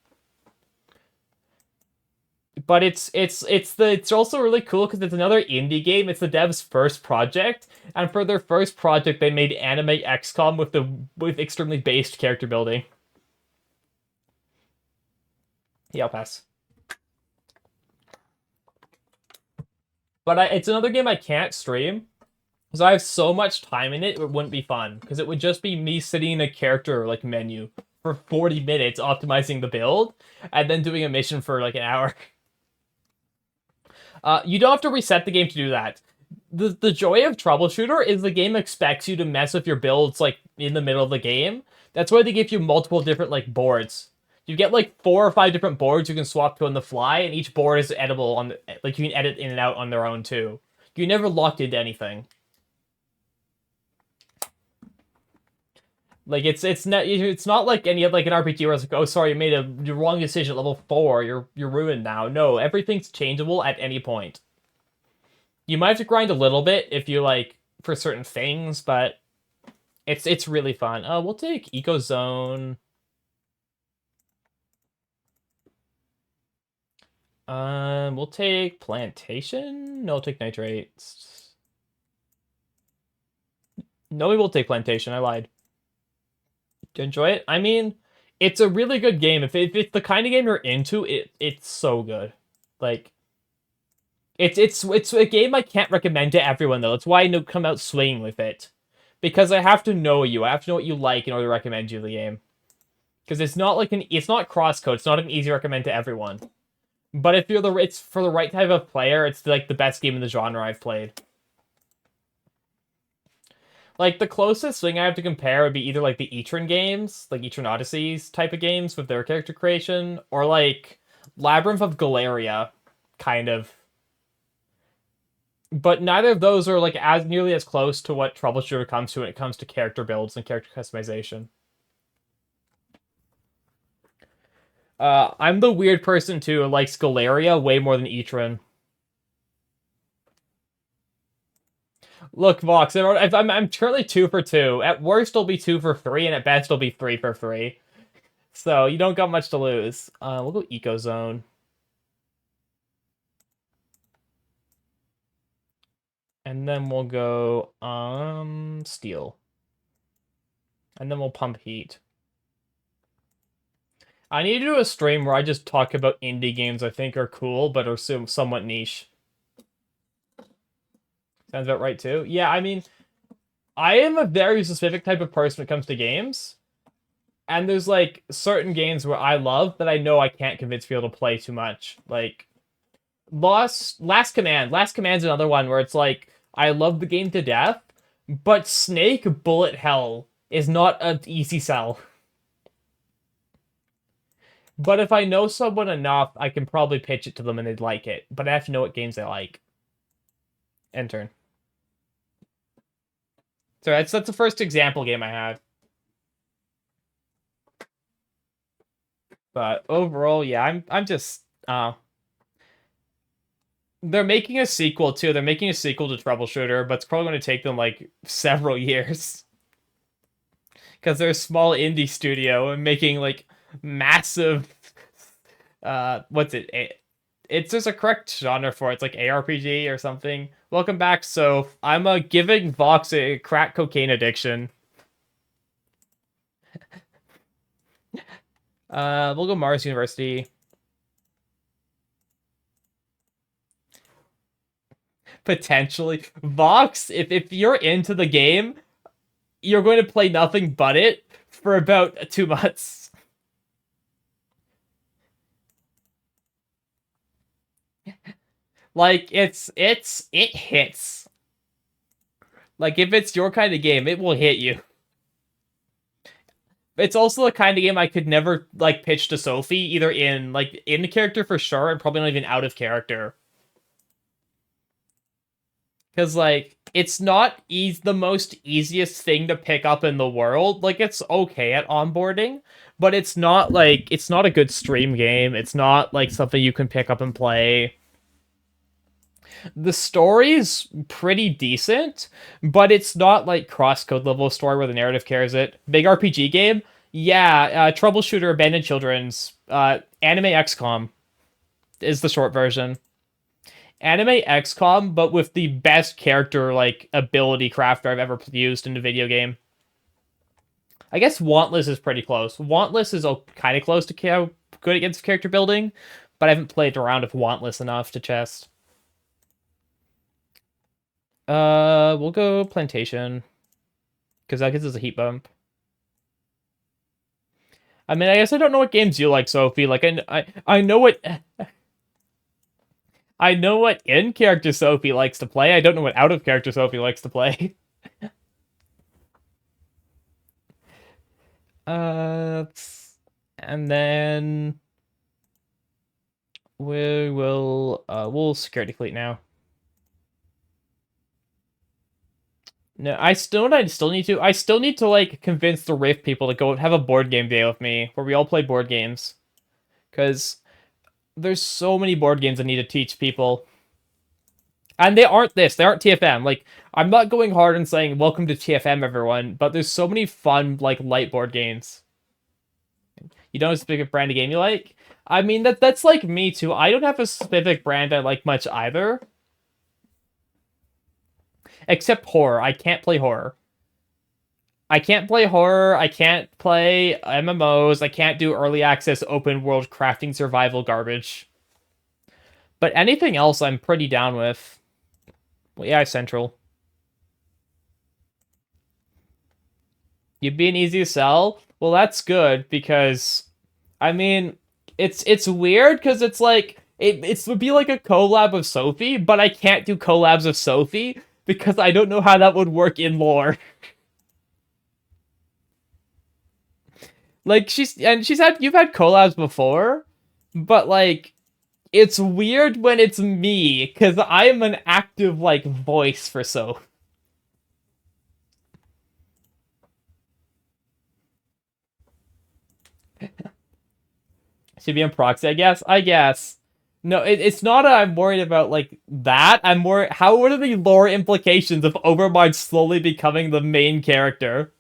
But it's also really cool because it's another indie game. It's the dev's first project, and for their first project, they made anime XCOM with extremely based character building. Yeah, I'll pass. But it's another game I can't stream because I have so much time in it. It wouldn't be fun because it would just be me sitting in a character menu for 40 minutes optimizing the build, and then doing a mission for an hour. You don't have to reset the game to do that. The joy of Troubleshooter is the game expects you to mess with your builds in the middle of the game. That's why they give you multiple different boards. You get 4 or 5 different boards you can swap to on the fly, and each board is editable on you can edit in and out on their own too. You're never locked into anything. It's not like any of an RPG where it's oh sorry, you made a wrong decision at level 4, you're ruined now. No, everything's changeable at any point. You might have to grind a little bit if you for certain things, but it's really fun. We'll take Eco Zone. We'll take plantation. No, we'll take nitrates. No, we will take plantation. I lied. Do you enjoy it? I mean, it's a really good game. If it's the kind of game you're into, it's so good. Like, it's a game I can't recommend to everyone though. That's why I don't come out swinging with it, because I have to know you. I have to know what you like in order to recommend you the game. Because it's not crosscode. It's not an easy recommend to everyone. But if it's for the right type of player, it's like the best game in the genre I've played. Like the closest thing I have to compare would be either like the Etran games, like Etran Odysseys type of games with their character creation, or like Labyrinth of Galeria, kind of. But neither of those are like as nearly as close to what Troubleshooter comes to when it comes to character builds and character customization. I'm the weird person too who likes Galeria way more than Etran. Look, Vox, I'm currently 2 for 2. At worst, I'll be 2 for 3, and at best, I'll be 3 for 3. So you don't got much to lose. We'll go Eco Zone. And then we'll go Steel. And then we'll pump Heat. I need to do a stream where I just talk about indie games I think are cool, but are somewhat niche. Sounds about right, too. Yeah, I mean, I am a very specific type of person when it comes to games. And there's, like, certain games where I love that I know I can't convince people to play too much. Like, Last Command. Last Command's another one where it's like, I love the game to death, but Snake Bullet Hell is not an easy sell. But if I know someone enough, I can probably pitch it to them and they'd like it. But I have to know what games they like. End turn. So that's the first example game I had. But overall, yeah, I'm just they're making a sequel too. They're making a sequel to Troubleshooter, but it's probably going to take them like several years. Because they're a small indie studio and making like massive what's it? It's there's a correct genre for it. It's like ARPG or something. Welcome back. So I'm giving Vox a crack cocaine addiction. We'll go Mars University. Potentially. Vox, if you're into the game, you're going to play nothing but it for about 2 months. Like it hits. Like if it's your kind of game, it will hit you. It's also the kind of game I could never like pitch to Sophie, either in the character for sure, and probably not even out of character. Because like it's not the most easiest thing to pick up in the world. Like it's okay at onboarding, but it's not a good stream game. It's not like something you can pick up and play. The story's pretty decent, but it's not like crosscode level story where the narrative carries it. Big RPG game, yeah. Troubleshooter, Abandoned Children's, Anime XCOM is the short version. Anime XCOM, but with the best character like ability crafter I've ever used in a video game. I guess Wantless is pretty close. Wantless is kind of close to good against character building, but I haven't played around with Wantless enough to chest. We'll go Plantation. Because that gives us a heat bump. I mean, I guess I don't know what games you like, Sophie. Like, I know what... I know what in-character Sophie likes to play. I don't know what out-of-character Sophie likes to play. And then... we'll Security Fleet now. No, I still need to like convince the Rift people to go have a board game day with me where we all play board games. Cause there's so many board games I need to teach people. And they aren't TFM. Like, I'm not going hard and saying welcome to TFM everyone, but there's so many fun like light board games. You don't speak of brand of game you like? I mean, that's like me too. I don't have a specific brand I like much either, except horror. I can't play horror. I can't play horror. I can't play MMOs. I can't do early access open world crafting survival garbage. But anything else, I'm pretty down with. Well, yeah, Central. You being easy to sell? Well, that's good because, I mean, it's weird because it's like it would be like a collab of Sophie, but I can't do collabs of Sophie because I don't know how that would work in lore. Like she's had you've had collabs before, but like it's weird when it's me because I am an active like voice for Soph. Should be in proxy, I guess. I guess. No, it's not. I'm worried about like that. I'm more. What are the lore implications of Overmind slowly becoming the main character?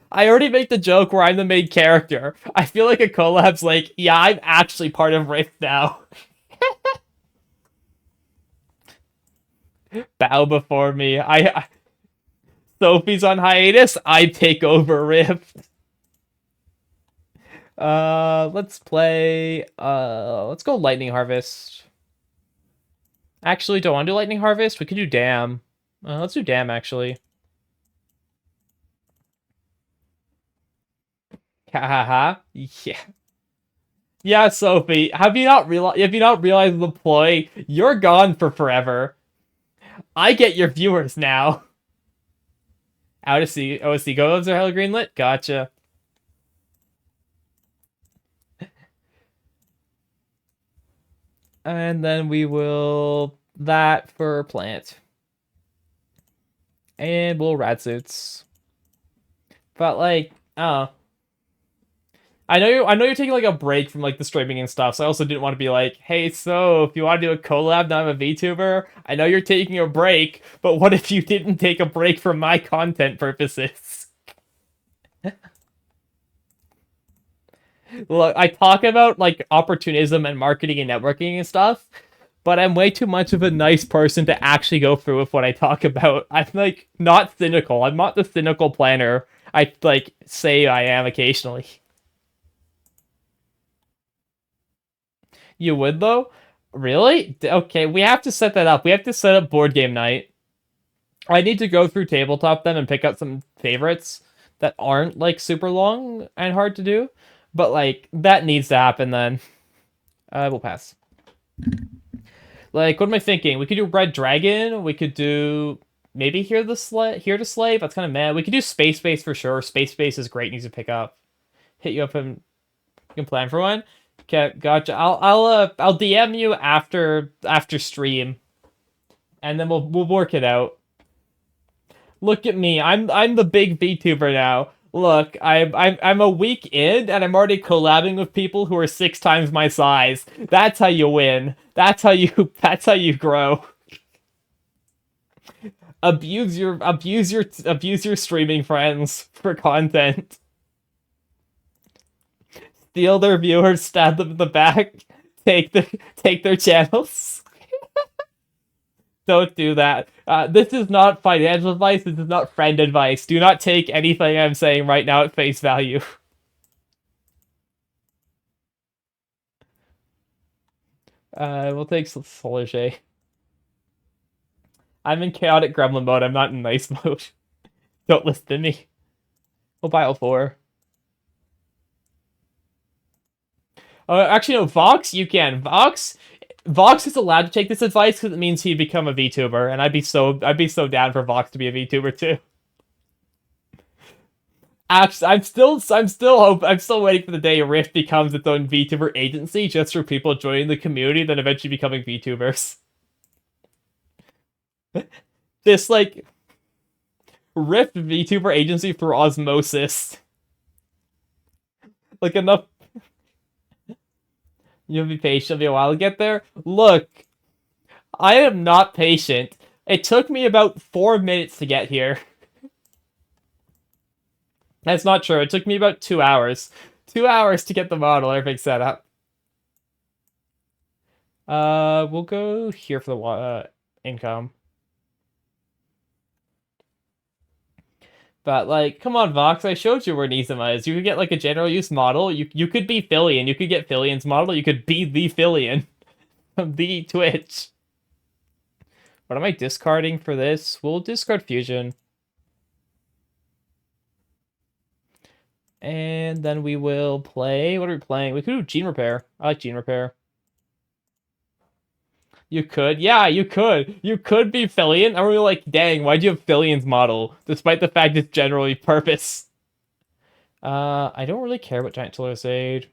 I already make the joke where I'm the main character. I feel like a collab's like, yeah, I'm actually part of Rift now. Bow before me. Sophie's on hiatus. I take over Rift. Let's play. Let's go Lightning Harvest. Actually, don't want to do Lightning Harvest. We could do Dam. Let's do Dam actually. Ha ha ha. Yeah. Yeah, Sophie. Have you not realized the ploy? You're gone for forever. I get your viewers now. Out of sea. OSC goes are hella greenlit? Gotcha. And then we will that for plant. And we'll rad suits. But like, oh. I know you're taking like a break from like the streaming and stuff, so I also didn't want to be like, hey, so if you want to do a collab, now I'm a VTuber. I know you're taking a break, but what if you didn't take a break for my content purposes? Look, I talk about like opportunism and marketing and networking and stuff, but I'm way too much of a nice person to actually go through with what I talk about. I'm like not cynical. I'm not the cynical planner I like say I am occasionally. You would though? Really? Okay, we have to set that up. We have to set up board game night. I need to go through tabletop then and pick up some favorites that aren't like super long and hard to do. But like that needs to happen then. We'll pass. Like, what am I thinking? We could do Red Dragon. We could do maybe Here to Slave. That's kind of mad. We could do Space Base for sure. Space Base is great. Needs to pick up. Hit you up and you can plan for one. Okay, gotcha. I'll DM you after stream, and then we'll work it out. Look at me. I'm the big VTuber now. Look, I'm a week in, and I'm already collabing with people who are 6 times my size. That's how you win. That's how you grow. Abuse your streaming friends for content. Steal their viewers, stab them in the back, take their channels. Don't do that. This is not financial advice. This is not friend advice. Do not take anything I'm saying right now at face value. We'll take Solar J. I'm in chaotic gremlin mode. I'm not in nice mode. Don't listen to me. We'll buy all 4. Actually, no, Vox, you can. Vox is allowed to take this advice because it means he'd become a VTuber, and I'd be so down for Vox to be a VTuber too. Actually, I'm still waiting for the day Rift becomes its own VTuber agency just for people joining the community, then eventually becoming VTubers. This like Rift VTuber agency for osmosis. Like enough. You'll be patient. It'll be a while to get there. Look, I am not patient. It took me about 4 minutes to get here. That's not true. It took me about 2 hours. 2 hours to get the model, everything set up. We'll go here for the income. But like, come on, Vox, I showed you where Nizama is. You could get like a general use model. You could be Fillion. You could get Fillion's model. You could be the Fillion from the Twitch. What am I discarding for this? We'll discard Fusion. And then we will play. What are we playing? We could do Gene Repair. I like Gene Repair. You could. Yeah, you could. You could be Fillion. And we're like, dang, why'd you have Fillion's model? Despite the fact it's generally purpose. I don't really care about Giant Solar Aid.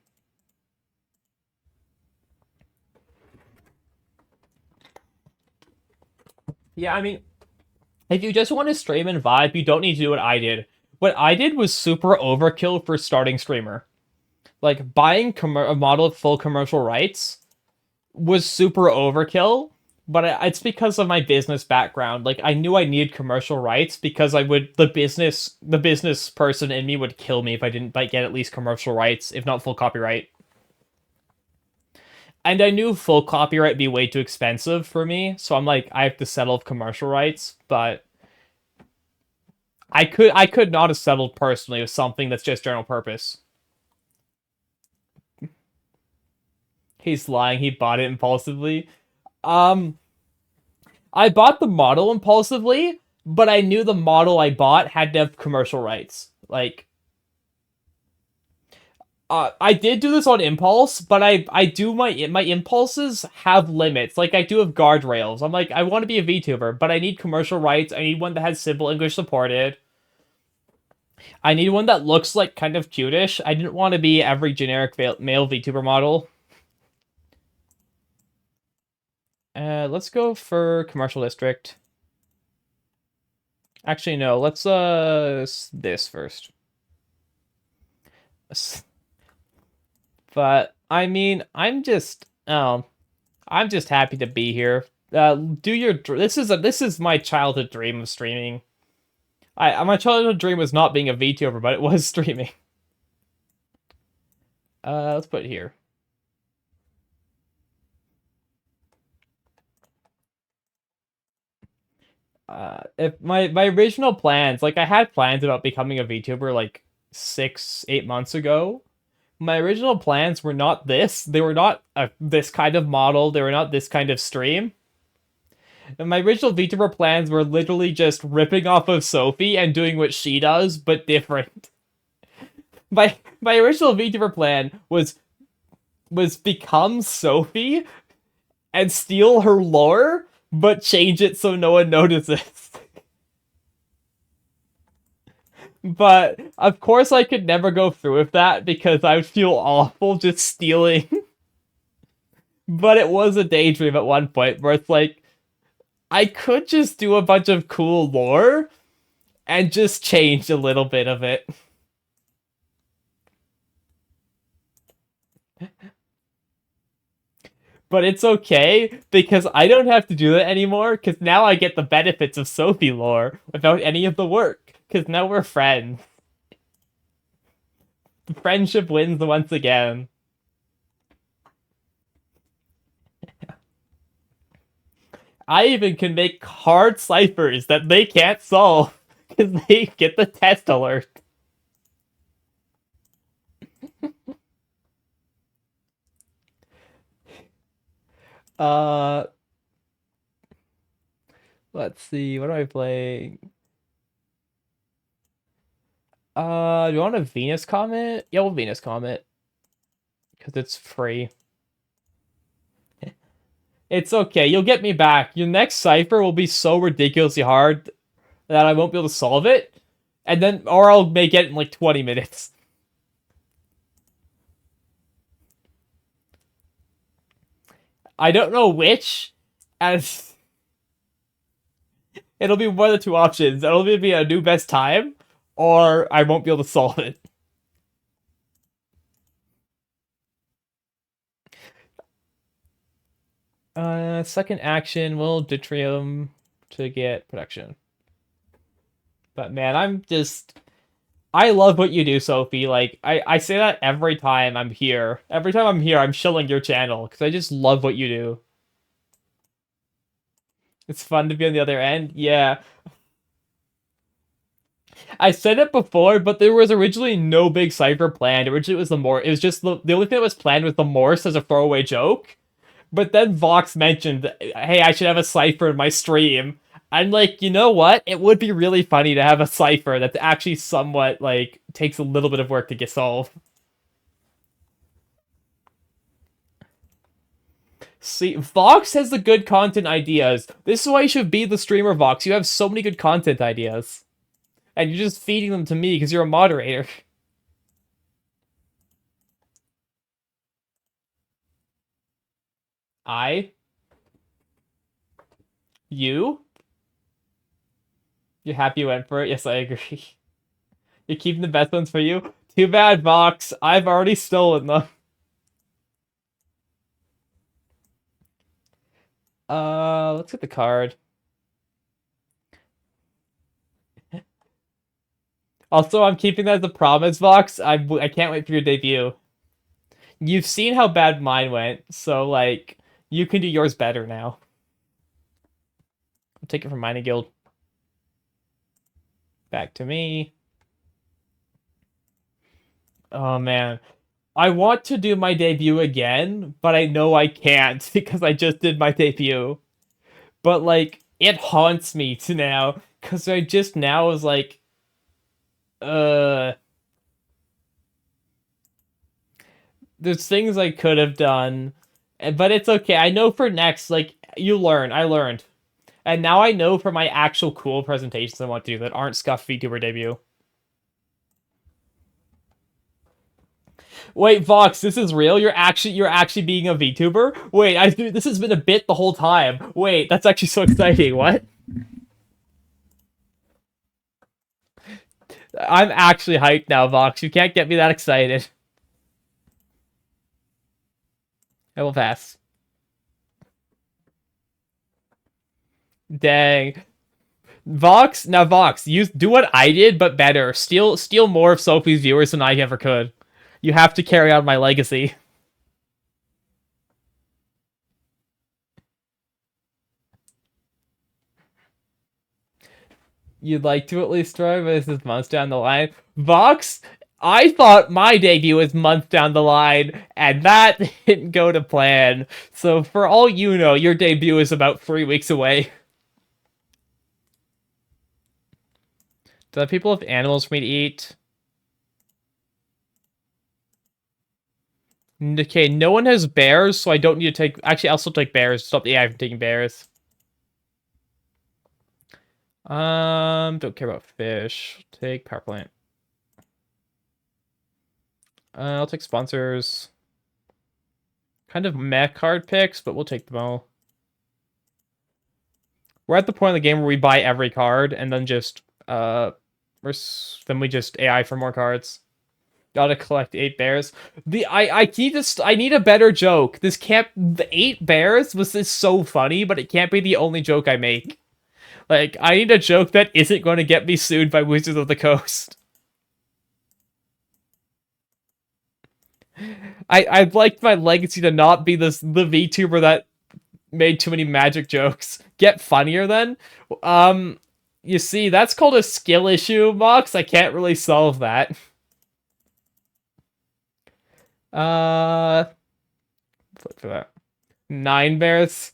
Yeah, I mean, if you just want to stream and vibe, you don't need to do what I did. What I did was super overkill for starting streamer. Like, buying a model with full commercial rights was super overkill, but it's because of my business background. Like, I knew I needed commercial rights because the business person in me would kill me if I didn't like get at least commercial rights, if not full copyright. And I knew full copyright would be way too expensive for me, so I'm like, I have to settle for commercial rights, but I could not have settled personally with something that's just general purpose. He's lying, he bought it impulsively. Um, I bought the model impulsively, but I knew the model I bought had to have commercial rights. Like, I did do this on impulse, but I do my impulses have limits. Like I do have guardrails. I'm like I want to be a VTuber, but I need commercial rights. I need one that has simple English supported. I need one that looks like kind of cutish. I didn't want to be every generic male VTuber model. Let's go for commercial district. Actually, no. Let's this first. But I mean, I'm just happy to be here. Do your this is my childhood dream of streaming. My childhood dream was not being a VTuber, but it was streaming. Let's put it here. If my original plans, like I had plans about becoming a VTuber like 6-8 months ago. My original plans were not this. They were not this kind of model. They were not this kind of stream. And my original VTuber plans were literally just ripping off of Sophie and doing what she does, but different. My original VTuber plan was become Sophie and steal her lore, but change it so no one notices. But of course I could never go through with that because I would feel awful just stealing. But it was a daydream at one point where it's like I could just do a bunch of cool lore and just change a little bit of it. But it's okay because I don't have to do that anymore because now I get the benefits of Sophie lore without any of the work because now we're friends. Friendship wins once again. I even can make hard ciphers that they can't solve because they get the test alert. Uh, let's see. What am I playing? Do you want a Venus Comet? Yeah, we'll Venus Comet because it's free. It's okay. You'll get me back. Your next cipher will be so ridiculously hard that I won't be able to solve it, and then or I'll make it in like 20 minutes. I don't know which, as it'll be one of the two options. It'll either be a new best time, or I won't be able to solve it. Second action will Deuterium to get protection. But man, I love what you do, Sophie. Like, I say that every time I'm here. Every time I'm here, I'm shilling your channel because I just love what you do. It's fun to be on the other end. Yeah. I said it before, but there was originally no big cipher planned. Originally, it was the Morse. It was just the only thing that was planned was the Morse as a throwaway joke. But then Vox mentioned, hey, I should have a cipher in my stream. I'm like, you know what? It would be really funny to have a cipher that's actually somewhat, like, takes a little bit of work to get solved. See, Vox has the good content ideas. This is why you should be the streamer, Vox. You have so many good content ideas. And you're just feeding them to me because you're a moderator. I? You? You're happy you went for it? Yes, I agree. You're keeping the best ones for you? Too bad, Vox. I've already stolen them. Let's get the card. Also, I'm keeping that as a promise, Vox. I can't wait for your debut. You've seen how bad mine went, so, like, you can do yours better now. I'll take it from Mining Guild. Back to me. Oh, man. I want to do my debut again, but I know I can't because I just did my debut. But, like, it haunts me to now because I just now was like, uh, there's things I could have done, but it's okay. I know for next, like, you learn. I learned. And now I know for my actual cool presentations I want to do that aren't scuffed VTuber debut. Wait, Vox, this is real? You're actually being a VTuber? Wait, this has been a bit the whole time. Wait, that's actually so exciting. What? I'm actually hyped now, Vox. You can't get me that excited. I will pass. Dang. Vox, now Vox, you do what I did, but better. Steal more of Sophie's viewers than I ever could. You have to carry on my legacy. You'd like to at least try, but this is months down the line. Vox, I thought my debut was months down the line, and that didn't go to plan. So for all you know, your debut is about 3 weeks away. Do people have animals for me to eat? Okay, no one has bears, so I don't need to take... Actually, I'll still take bears. Stop the AI from taking bears. Don't care about fish. Take power plant. I'll take sponsors. Kind of meh card picks, but we'll take them all. We're at the point in the game where we buy every card and then just then we just AI for more cards. Gotta collect 8 bears. I need a better joke. This can't the 8 bears was this so funny, but it can't be the only joke I make. Like, I need a joke that isn't going to get me sued by Wizards of the Coast. I'd like my legacy to not be the VTuber that made too many magic jokes. Get funnier then. You see, that's called a skill issue, Mox. I can't really solve that. Look for that. 9 bears.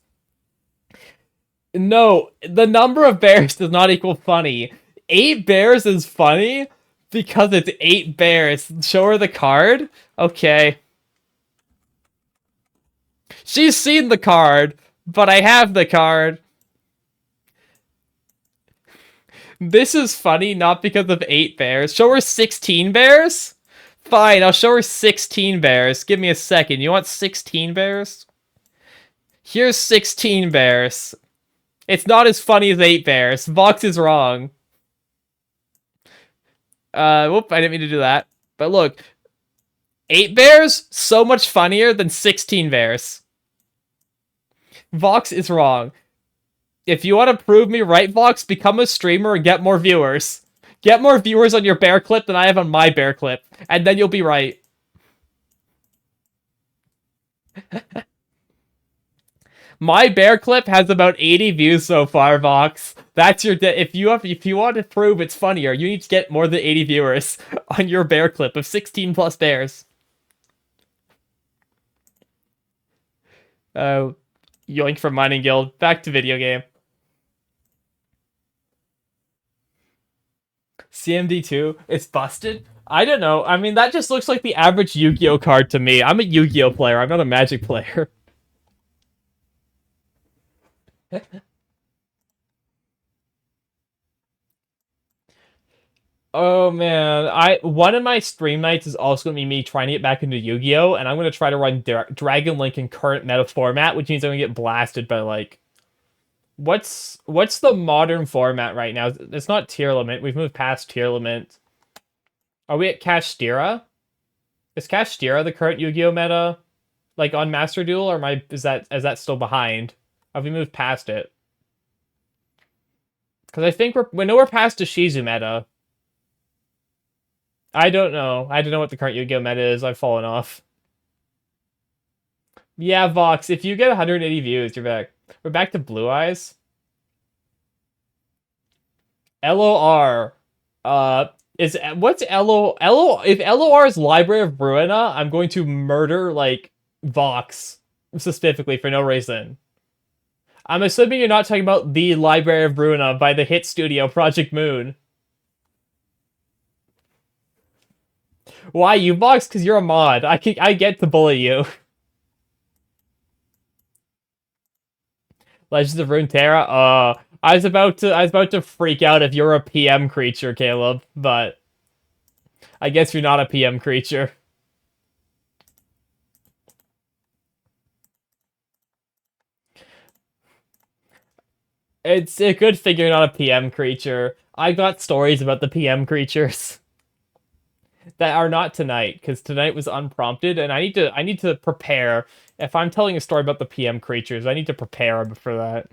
No, the number of bears does not equal funny. 8 bears is funny because it's 8 bears. Show her the card. Okay. She's seen the card, but I have the card. This is funny not because of 8 bears. Show her 16 bears? Fine, I'll show her 16 bears. Give me a second. You want 16 bears? Here's 16 bears. It's not as funny as 8 bears. Vox is wrong. Whoop, I didn't mean to do that. But look, 8 bears, so much funnier than 16 bears. Vox is wrong. If you want to prove me right, Vox, become a streamer and get more viewers. Get more viewers on your bear clip than I have on my bear clip, and then you'll be right. My bear clip has about 80 views so far, Vox. That's your if you want to prove it's funnier, you need to get more than 80 viewers on your bear clip of 16 plus bears. Uh, yoink from Mining Guild. Back to video game. CMD2, it's busted. I don't know. I mean, that just looks like the average Yu-Gi-Oh card to me. I'm a Yu-Gi-Oh player. I'm not a Magic player. Oh man, I one of my stream nights is also gonna be me trying to get back into Yu-Gi-Oh, and I'm gonna try to run Dragon Link in current meta format, which means I'm gonna get blasted by like what's the modern format right now? It's not tier limit. We've moved past tier limit. Are we at Kashtira? Is Kashtira the current Yu-Gi-Oh meta, like on Master Duel, or is that still behind? Have we moved past it? Because I think we know we're past the Shizu meta. I don't know. I don't know what the current Yu-Gi-Oh meta is. I've fallen off. Yeah, Vox, if you get 180 views, you're back. We're back to Blue Eyes. LOR. Is what's LO if LOR is Library of Ruina, I'm going to murder like Vox specifically for no reason. I'm assuming you're not talking about the Library of Ruina by the hit studio Project Moon. Why you Vox? Because you're a mod. I get to bully you. Legends of Runeterra. I was about to freak out if you're a PM creature, Caleb, but I guess you're not a PM creature. It's a good thing you're not a PM creature. I got stories about the PM creatures that are not tonight, because tonight was unprompted, and I need to prepare. If I'm telling a story about the PM creatures, I need to prepare for that.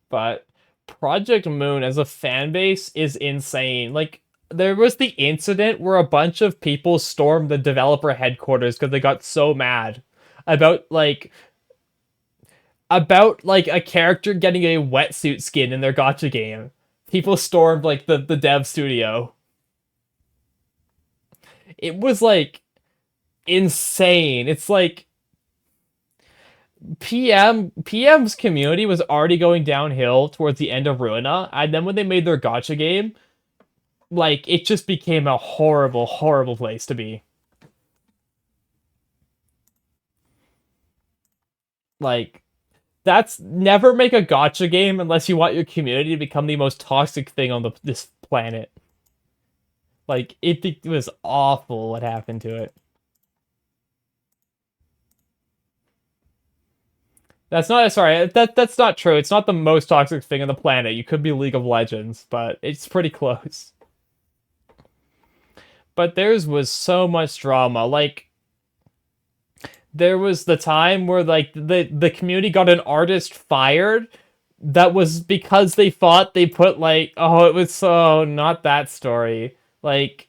But Project Moon as a fan base is insane. Like, there was the incident where a bunch of people stormed the developer headquarters because they got so mad about like a character getting a wetsuit skin in their gotcha game. People stormed like the dev studio. It was like insane. It's like PM's community was already going downhill towards the end of Ruina, and then when they made their gotcha game, like it just became a horrible, horrible place to be. Like that's never make a gotcha game unless you want your community to become the most toxic thing on this planet. Like it was awful what happened to it. That's not sorry. That's not true. It's not the most toxic thing on the planet. You could be League of Legends, but it's pretty close. But theirs was so much drama. Like there was the time where like the community got an artist fired. That was because they thought they put like it was so not that story. Like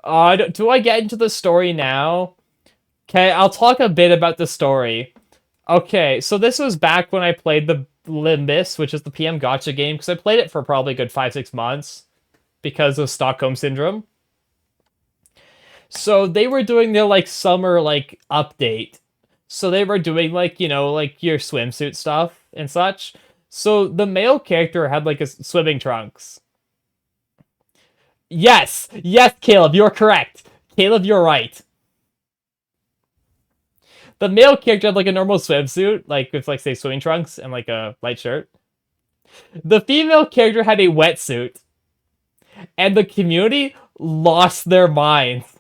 do I get into the story now? Okay, I'll talk a bit about the story. Okay, so this was back when I played the Limbus, which is the PM Gotcha game, because I played it for probably a good 5-6 months because of Stockholm Syndrome. So they were doing their like summer like update. So they were doing like, like your swimsuit stuff and such. So the male character had like a swimming trunks. Yes, yes, Caleb, you're correct. Caleb, you're right. The male character had like a normal swimsuit, like with like say swimming trunks and like a light shirt. The female character had a wetsuit, and the community lost their minds.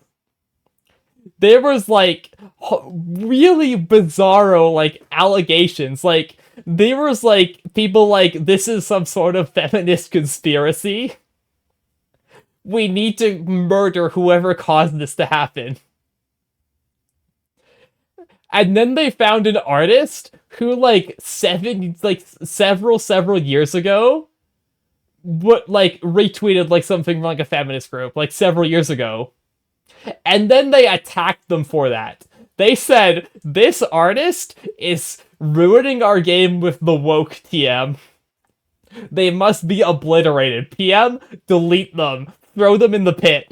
There was like really bizarro like allegations. Like there was like people like this is some sort of feminist conspiracy. We need to murder whoever caused this to happen. And then they found an artist who, like, several years ago, what, like, retweeted, like, something from, like, a feminist group, like, several years ago. And then they attacked them for that. They said, this artist is ruining our game with the woke TM. They must be obliterated. PM, delete them. Throw them in the pit.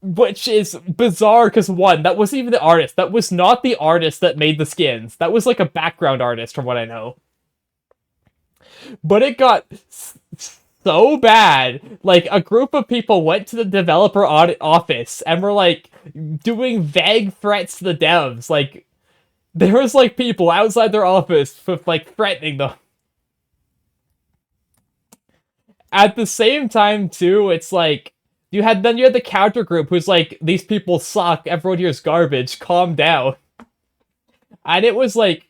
Which is bizarre, because one, that wasn't even the artist. That was not the artist that made the skins. That was like a background artist, from what I know. But it got so bad. Like, a group of people went to the developer office and were, like, doing vague threats to the devs. Like, there was, like, people outside their office with, like, threatening them. At the same time, too, it's like, you had the counter group who's like, these people suck, everyone here's garbage, calm down. And it was like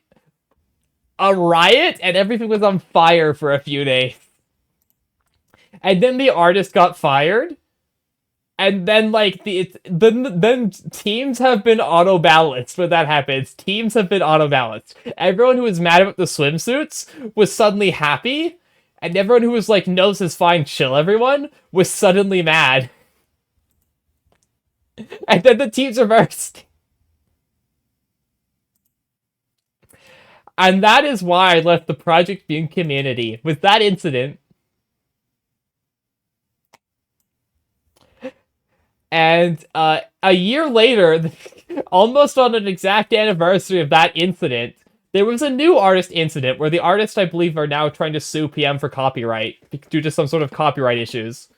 a riot, and everything was on fire for a few days. And then the artist got fired, and then like then teams have been auto balanced when that happens. Teams have been auto balanced. Everyone who was mad about the swimsuits was suddenly happy, and everyone who was like, no, this is fine, chill everyone, was suddenly mad. And then the teams reversed. And that is why I left the project being community. With that incident. And a year later, almost on an exact anniversary of that incident, there was a new artist incident where the artists, I believe, are now trying to sue PM for copyright due to some sort of copyright issues.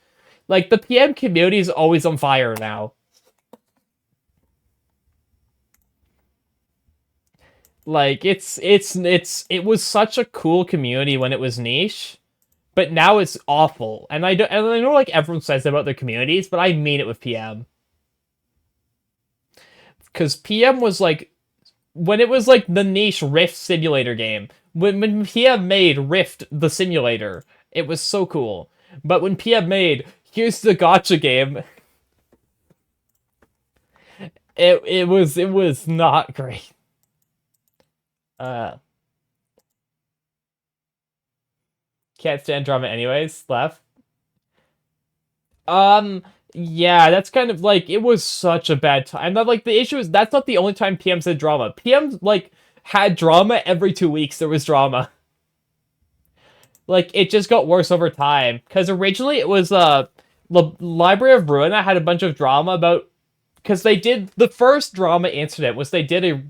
Like, the PM community is always on fire now. Like, it was such a cool community when it was niche, but now it's awful. And I know like everyone says about their communities, but I mean it with PM. Because PM was like, when it was like the niche Rift simulator game, when PM made Rift the simulator, it was so cool. But when PM made, here's the gacha game, it was not great. Can't stand drama anyways, left. Yeah, that's kind of like, it was such a bad time. That, like, the issue is, that's not the only time PM said drama. PM, like, had drama every 2 weeks, there was drama. Like, it just got worse over time. Because originally it was, the Library of Ruina had a bunch of drama about, because they did, the first drama incident was they did a,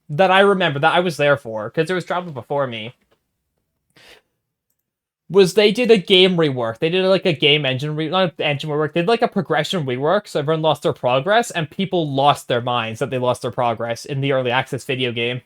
that I remember, that I was there for, because there was drama before me, was they did a game rework. They did like a game engine, not engine rework, they did like a progression rework, so everyone lost their progress, and people lost their minds that they lost their progress in the early access video game.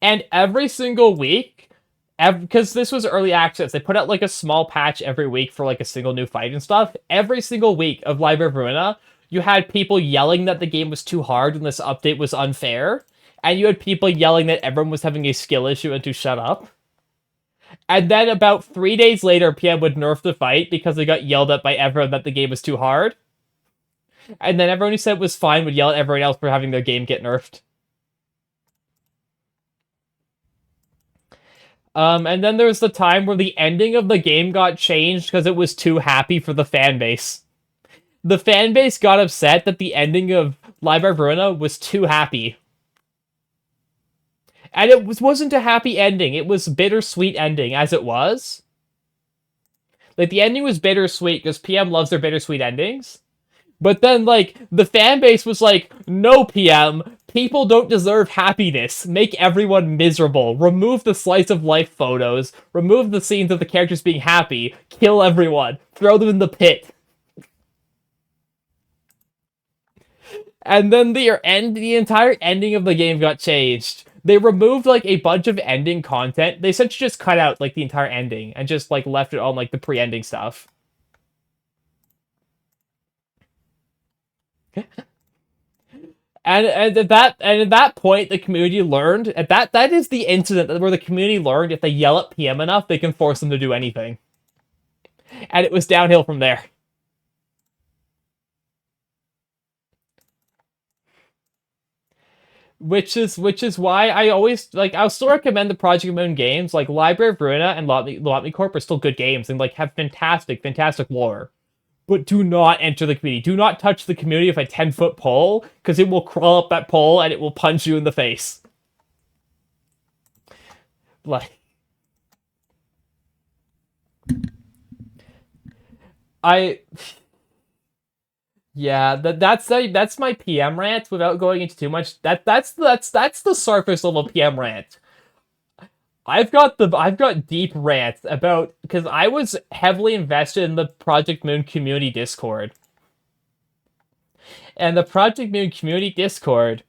And every single week, because this was early access, they put out like a small patch every week for like a single new fight and stuff. Every single week of Library of Ruina, you had people yelling that the game was too hard and this update was unfair. And you had people yelling that everyone was having a skill issue and to shut up. And then about 3 days later, PM would nerf the fight because they got yelled at by everyone that the game was too hard. And then everyone who said it was fine would yell at everyone else for having their game get nerfed. And then there was the time where the ending of the game got changed because it was too happy for the fanbase. The fanbase got upset that the ending of Library of Ruina was too happy. And it wasn't a happy ending, it was bittersweet ending, as it was. Like, the ending was bittersweet, because PM loves their bittersweet endings. But then, like, the fan base was like, no, PM, people don't deserve happiness. Make everyone miserable. Remove the slice of life photos. Remove the scenes of the characters being happy. Kill everyone. Throw them in the pit. And then the entire ending of the game got changed. They removed, like, a bunch of ending content. They essentially just cut out, like, the entire ending and just, like, left it on, like, the pre-ending stuff. And at that point, the community learned, that is the incident where the community learned if they yell at PM enough, they can force them to do anything. And it was downhill from there. which is why I always like I'll still recommend the Project Moon games. Like Library of Ruina and Lot Me Corp are still good games and like have fantastic lore. But do not enter the community. Do not touch the community with a 10-foot pole, because it will crawl up that pole and it will punch you in the face. Like I yeah, that's my PM rant without going into too much. That's the surface level PM rant. I've got deep rants about because I was heavily invested in the Project Moon community Discord. And the Project Moon community Discord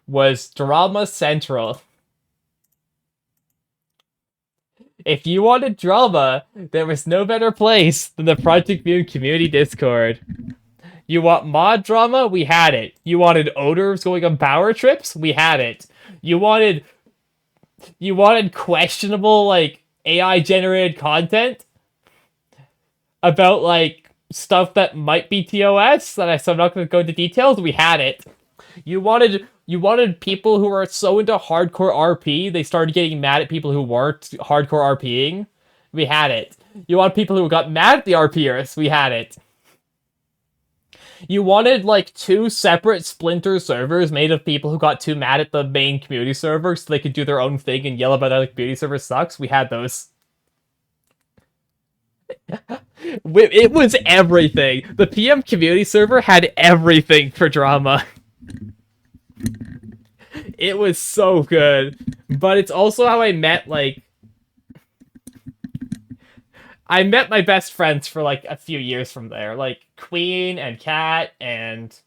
was drama central. If you wanted drama, there was no better place than the Project Moon community Discord. You want mod drama? We had it. You wanted odors going on power trips? We had it. You wanted questionable like AI generated content about like stuff that might be TOS so I'm not going to go into details. We had it. You wanted people who are so into hardcore RP they started getting mad at people who weren't hardcore RPing. We had it. You want people who got mad at the RPers. We had it. You wanted like two separate splinter servers made of people who got too mad at the main community server so they could do their own thing and yell about how the community server sucks. We had those. It was everything. The PM community server had everything for drama. It was so good. But it's also how I met my best friends for like a few years from there. Like Queen and Kat and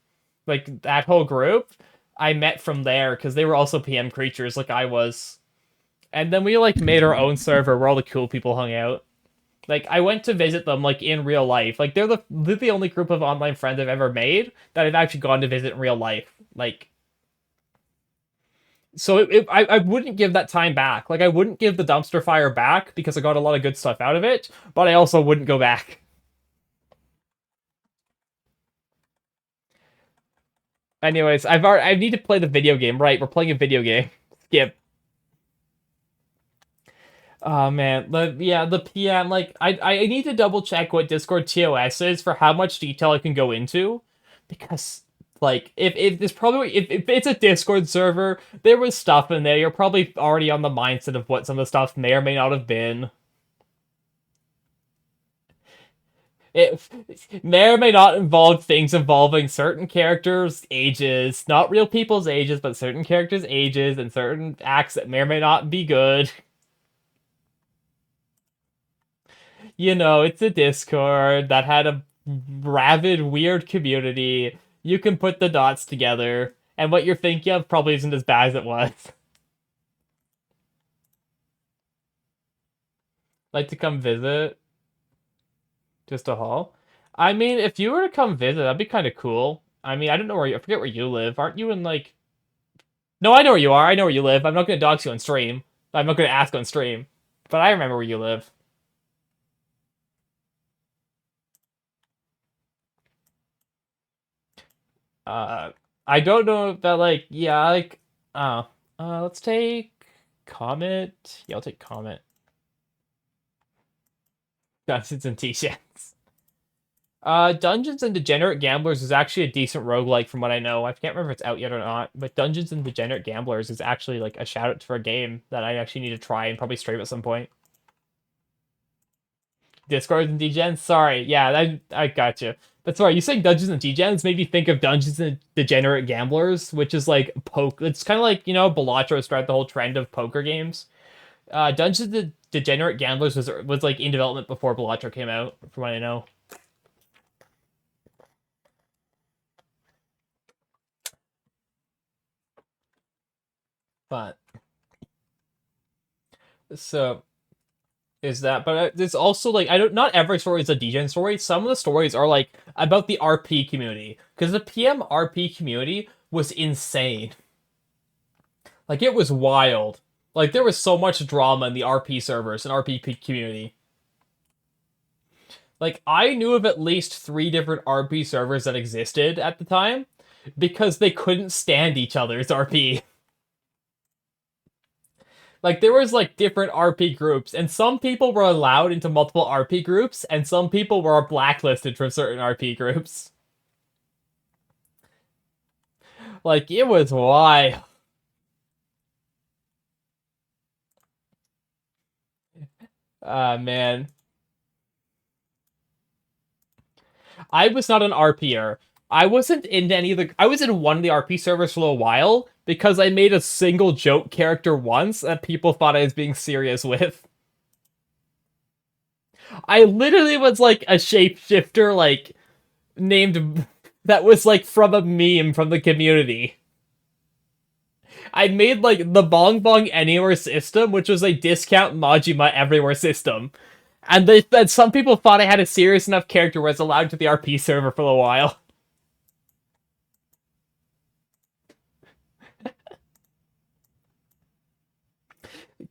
like that whole group I met from there because they were also PM creatures like I was. And then we like made our own server where all the cool people hung out. Like I went to visit them like in real life. Like they're the only group of online friends I've ever made that I've actually gone to visit in real life. Like so I wouldn't give that time back. Like I wouldn't give the dumpster fire back because I got a lot of good stuff out of it, but I also wouldn't go back. Anyways, I need to play the video game, right? We're playing a video game. Skip. Oh man, the PM like I need to double check what Discord TOS is for how much detail I can go into, because like if there's probably if it's a Discord server, there was stuff in there. You're probably already on the mindset of what some of the stuff may or may not have been. It may or may not involve things involving certain characters' ages, not real people's ages, but certain characters' ages and certain acts that may or may not be good. It's a Discord that had a rabid, weird community. You can put the dots together, and what you're thinking of probably isn't as bad as it was. Like to come visit, just a haul. I mean, if you were to come visit, that'd be kind of cool. I mean, I don't know I forget where you live. Aren't you in like? No, I know where you are. I know where you live. I'm not gonna dox you on stream. I'm not gonna ask on stream, but I remember where you live. Uh, I don't know if that like yeah like let's take Comet. Yeah, I'll take Comet. Dungeons and T-Shans. Dungeons and Degenerate Gamblers is actually a decent roguelike from what I know. I can't remember if it's out yet or not, but Dungeons and Degenerate Gamblers is actually like a shout out for a game that I actually need to try and probably stream at some point. Discord and Degens? Sorry, yeah, I got you. That's right. You saying Dungeons and Degens made me think of Dungeons and Degenerate Gamblers, which is like poke. It's kind of like Balatro started the whole trend of poker games. Dungeons and Degenerate Gamblers was like in development before Balatro came out, from what I know. But so is that, but it's also like I don't. Not every story is a degen story. Some of the stories are like about the RP community because the PM RP community was insane. Like it was wild. Like there was so much drama in the RP servers and RP community. Like I knew of at least 3 different RP servers that existed at the time, because they couldn't stand each other's RP. Like there was like different RP groups, and some people were allowed into multiple RP groups, and some people were blacklisted from certain RP groups. Like it was wild. Man, I was not an RPer. I wasn't in any of the. I was in one of the RP servers for a little while because I made a single joke character once that people thought I was being serious with. I literally was like a shapeshifter, like named that was like from a meme from the community. I made like the Bong Bong Anywhere system, which was a discount Majima everywhere system. And some people thought I had a serious enough character where I was allowed to the RP server for a while.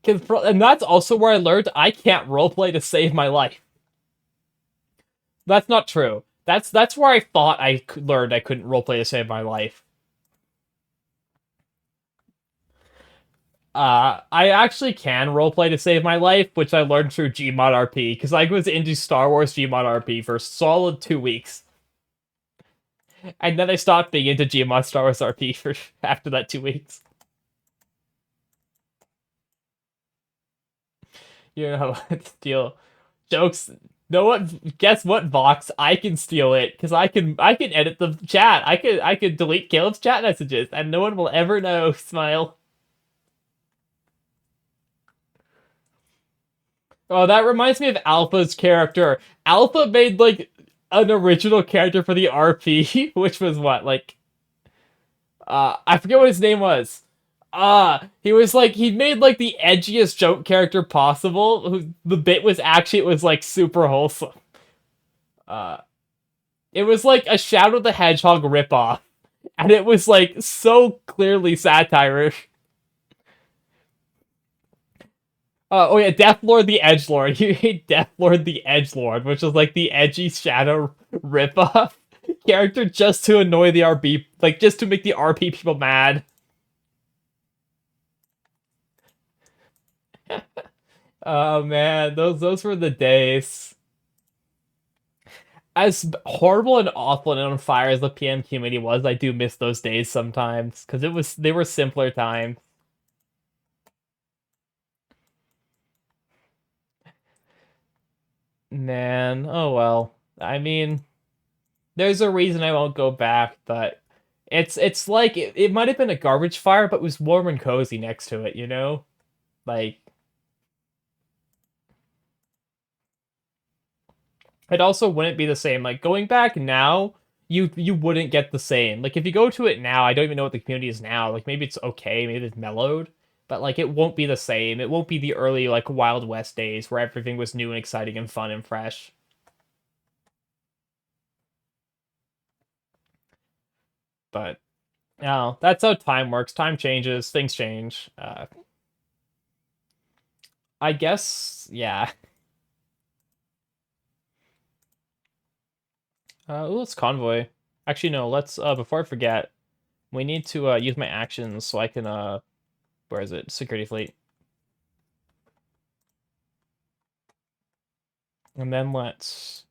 And that's also where I learned I can't roleplay to save my life. That's not true. That's where I thought I learned I couldn't roleplay to save my life. I actually can roleplay to save my life, which I learned through Gmod RP, because I was into Star Wars Gmod RP for a solid 2 weeks. And then I stopped being into Gmod Star Wars RP for after that 2 weeks. You know how to steal jokes. No one guess what, Vox? I can steal it because I can edit the chat. I could delete Caleb's chat messages and no one will ever know. Smile. Oh, that reminds me of Alpha's character. Alpha made like an original character for the RP, which was what, like I forget what his name was. He was like he made like the edgiest joke character possible. The bit was actually it was like super wholesome. Uh it was like a Shadow the Hedgehog ripoff. And it was like so clearly satire. Oh yeah, Deathlord the Edgelord. He made Deathlord the Edgelord, which is like the edgy Shadow ripoff character just to annoy the RP, like just to make the RP people mad. Oh man, those were the days. As horrible and awful and on fire as the PM community was, I do miss those days sometimes because they were simpler times. Man, oh well. I mean, there's a reason I won't go back, but it's like it might have been a garbage fire, but it was warm and cozy next to it, you know? Like it also wouldn't be the same. Like going back now, you wouldn't get the same. Like if you go to it now, I don't even know what the community is now. Like maybe it's okay, maybe it's mellowed, but like it won't be the same. It won't be the early like Wild West days where everything was new and exciting and fun and fresh. But no, that's how time works. Time changes, things change. I guess yeah. Ooh, let's convoy. Actually, no. Let's before I forget, we need to use my actions so I can where is it? Security fleet. And then let's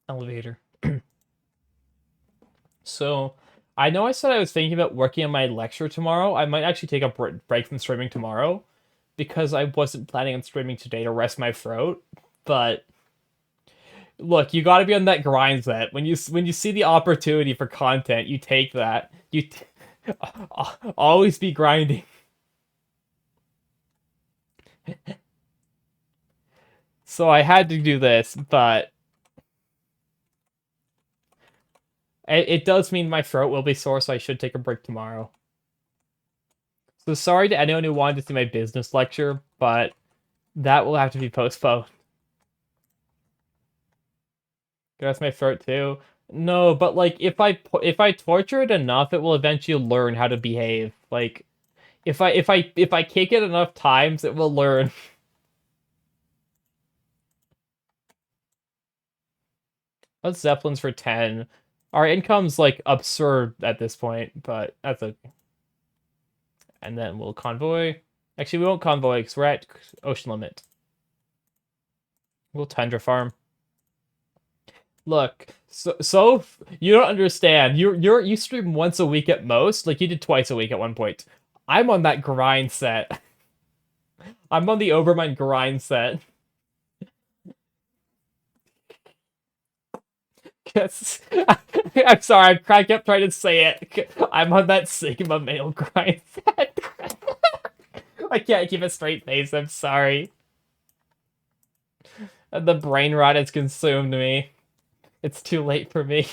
elevator. So, I know I said I was thinking about working on my lecture tomorrow. I might actually take a break from streaming tomorrow because I wasn't planning on streaming today to rest my throat. But look, you got to be on that grind set. When you see the opportunity for content, you take that. Always be grinding. So I had to do this, but it does mean my throat will be sore, so I should take a break tomorrow. So sorry to anyone who wanted to see my business lecture, but that will have to be postponed. That's my throat too. No, but like if I torture it enough, it will eventually learn how to behave. Like if I kick it enough times, it will learn. What's Zeppelin's for 10? Our income's like absurd at this point, but that's okay. And then we'll convoy. Actually, we won't convoy because we're at ocean limit. We'll tundra farm. Look, so you don't understand. You stream once a week at most. Like you did twice a week at one point. I'm on that grind set. I'm on the Overmind grind set. Yes. I'm sorry. I kept trying to say it. I'm on that Sigma male grind set. I can't keep a straight face. I'm sorry. The brain rot has consumed me. It's too late for me.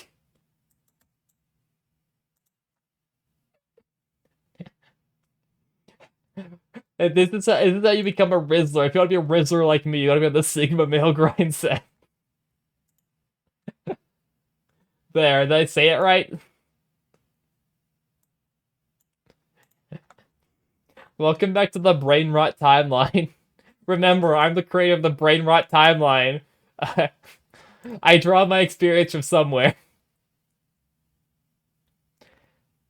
This is how you become a Rizzler. If you want to be a Rizzler like me, you gotta be on the Sigma male grind set. There, did I say it right? Welcome back to the brain rot timeline. Remember, I'm the creator of the brain rot timeline. I draw my experience from somewhere.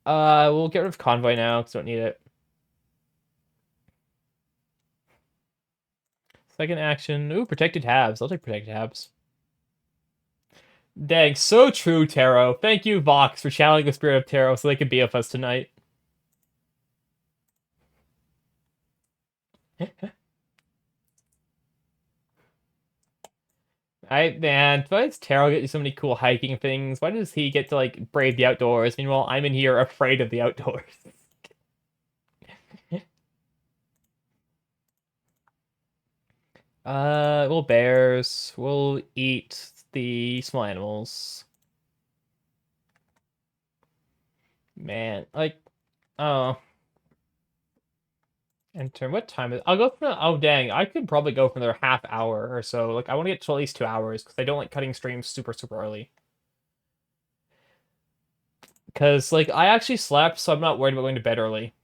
We'll get rid of convoy now because don't need it. Second action. Ooh, protected tabs. I'll take protected tabs. Dang, so true, Taro. Thank you, Vox, for channeling the spirit of Taro so they can be with us tonight. Man, why does Taro get so many cool hiking things? Why does he get to like brave the outdoors? Meanwhile, I'm in here afraid of the outdoors. We'll bears. We'll eat the small animals. Man, like, oh. Enter. What time is? I'll go for. Oh dang! I could probably go for another half hour or so. Like I want to get to at least 2 hours because I don't like cutting streams super early. Because like I actually slept, so I'm not worried about going to bed early.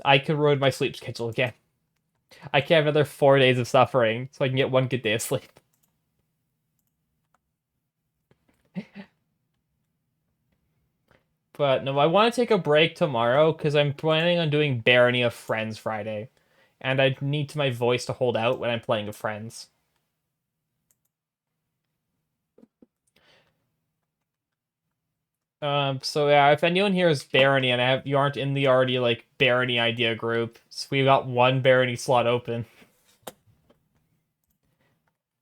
I could ruin my sleep schedule again. I can't have another 4 days of suffering, so I can get one good day of sleep. But no, I want to take a break tomorrow because I'm planning on doing Barony of Friends Friday, and I need my voice to hold out when I'm playing with friends. So yeah, if anyone here is Barony and you aren't in the already like Barony idea group, so we got one Barony slot open.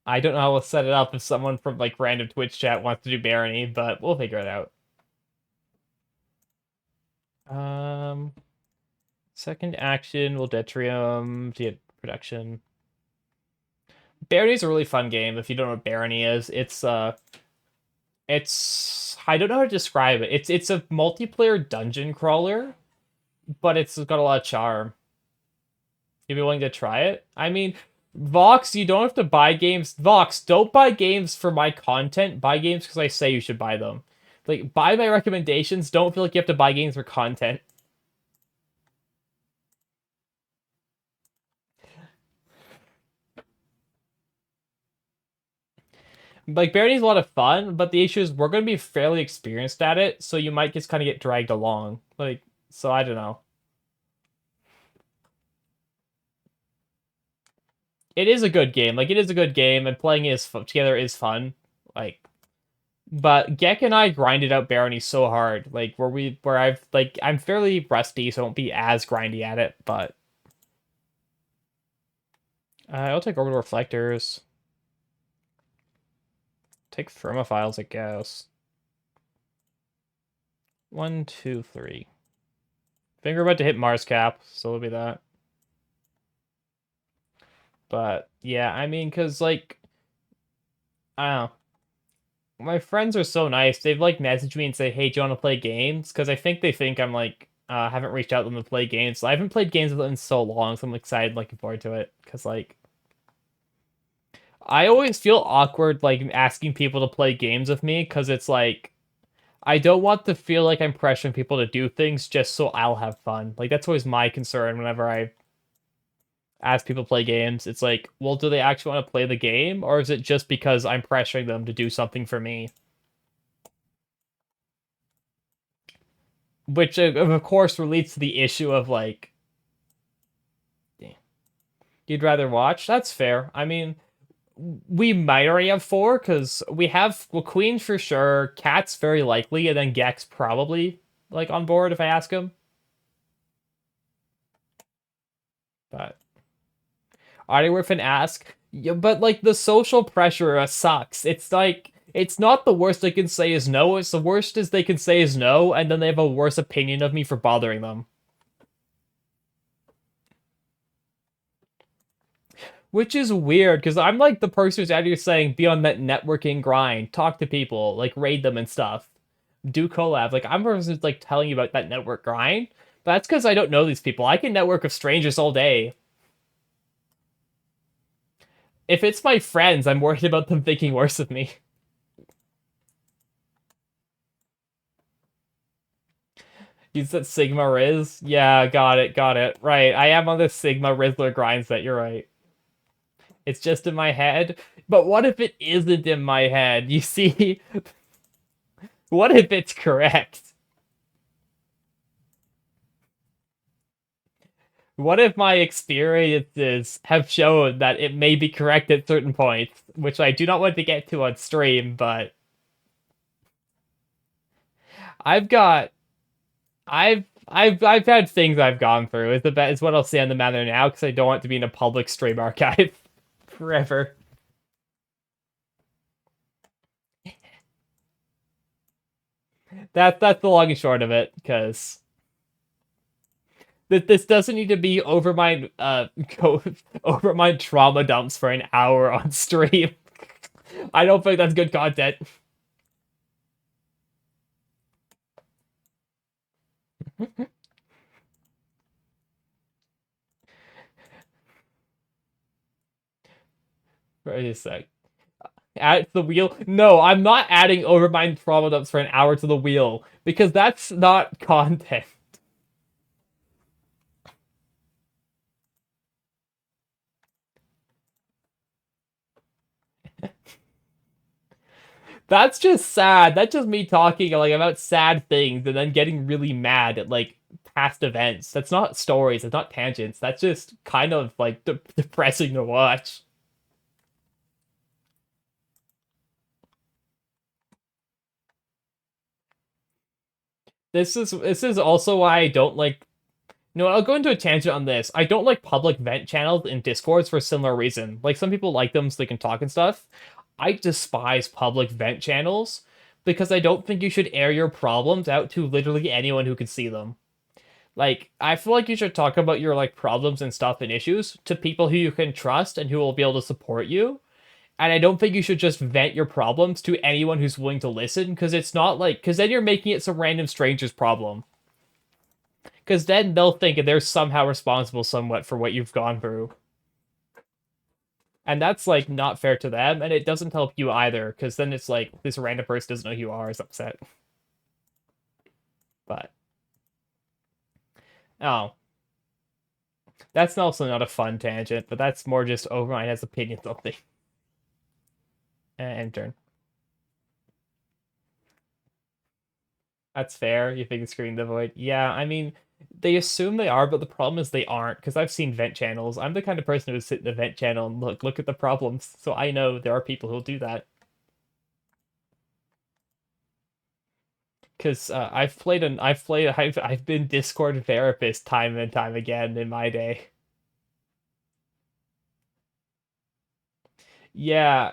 I don't know how we'll set it up if someone from like random Twitch chat wants to do Barony, but we'll figure it out. Um, Second action will Detrium to get production. Barony is a really fun game if you don't know what Barony is. It's I don't know how to describe it. It's a multiplayer dungeon crawler, but it's got a lot of charm. You'd be willing to try it? I mean, Vox, you don't have to buy games. Vox, don't buy games for my content. Buy games because I say you should buy them. Like, buy my recommendations. Don't feel like you have to buy games for content. Like, Barony's a lot of fun, but the issue is we're going to be fairly experienced at it, so you might just kind of get dragged along. Like, so I don't know. It is a good game. Like, it is a good game, and playing it together is fun. Like, but Gek and I grinded out Barony so hard, like where I've like I'm fairly rusty, so I won't be as grindy at it. But I'll take orbital reflectors, take thermophiles, I guess. 1, 2, 3. I think we're about to hit Mars cap, so it'll be that. But yeah, I mean, cause like I don't know. My friends are so nice. They've like messaged me and say, "Hey, do you want to play games?" Because I think they think I'm like haven't reached out to them to play games. So I haven't played games with them in so long, so I'm excited, looking forward to it. Because like I always feel awkward like asking people to play games with me because it's like I don't want to feel like I'm pressuring people to do things just so I'll have fun. Like that's always my concern whenever I ask people to play games. It's like, well, do they actually want to play the game, or is it just because I'm pressuring them to do something for me? which of course relates to the issue of like you'd rather watch. That's fair. I mean, we might already have four because we have well, Queen for sure, Cat's very likely, and then Gex probably like on board if I ask him. But Artie Worth and ask, yeah, but like the social pressure sucks. It's like it's not the worst they can say is no. It's the worst is they can say is no, and then they have a worse opinion of me for bothering them. Which is weird because I'm like the person who's out here saying be on that networking grind, talk to people, like raid them and stuff, do collab. Like I'm the person who's like telling you about that network grind. But that's because I don't know these people. I can network with strangers all day. If it's my friends, I'm worried about them thinking worse of me. You said Sigma Riz? Yeah, got it, got it. Right, I am on this Sigma Rizzler grind set, you're right. It's just in my head. But what if it isn't in my head? You see? What if it's correct? What if my experiences have shown that it may be correct at certain points, which I do not want to get to on stream, but I've got I've had things I've gone through. Is what I'll say on the matter now because I don't want to be in a public stream archive forever. That's the long and short of it. Because this doesn't need to be over my over my trauma dumps for an hour on stream. I don't think that's good content. Wait a sec. Add it to the wheel? No, I'm not adding over my trauma dumps for an hour to the wheel because that's not content. That's just sad. That's just me talking like about sad things and then getting really mad at like past events. That's not stories. It's not tangents. That's just kind of like depressing to watch. This is also why I don't like. No, I'll go into a tangent on this. I don't like public vent channels in Discords for a similar reason. Like some people like them so they can talk and stuff. I despise public vent channels because I don't think you should air your problems out to literally anyone who can see them. Like, I feel like you should talk about your like problems and stuff and issues to people who you can trust and who will be able to support you. And I don't think you should just vent your problems to anyone who's willing to listen because it's not like because then you're making it some random stranger's problem. Because then they'll think they're somehow responsible somewhat for what you've gone through. And that's like not fair to them, and it doesn't help you either, because then it's like this random person doesn't know who you are is upset. But oh, that's also not a fun tangent, but that's more just Overmind has opinions on things. And turn. That's fair. You think it's screen the void? Yeah, I mean, they assume they are, but the problem is they aren't. Because I've seen vent channels. I'm the kind of person who would sit in a vent channel and look at the problems. So I know there are people who'll do that. Because I've been Discord therapist time and time again in my day. Yeah,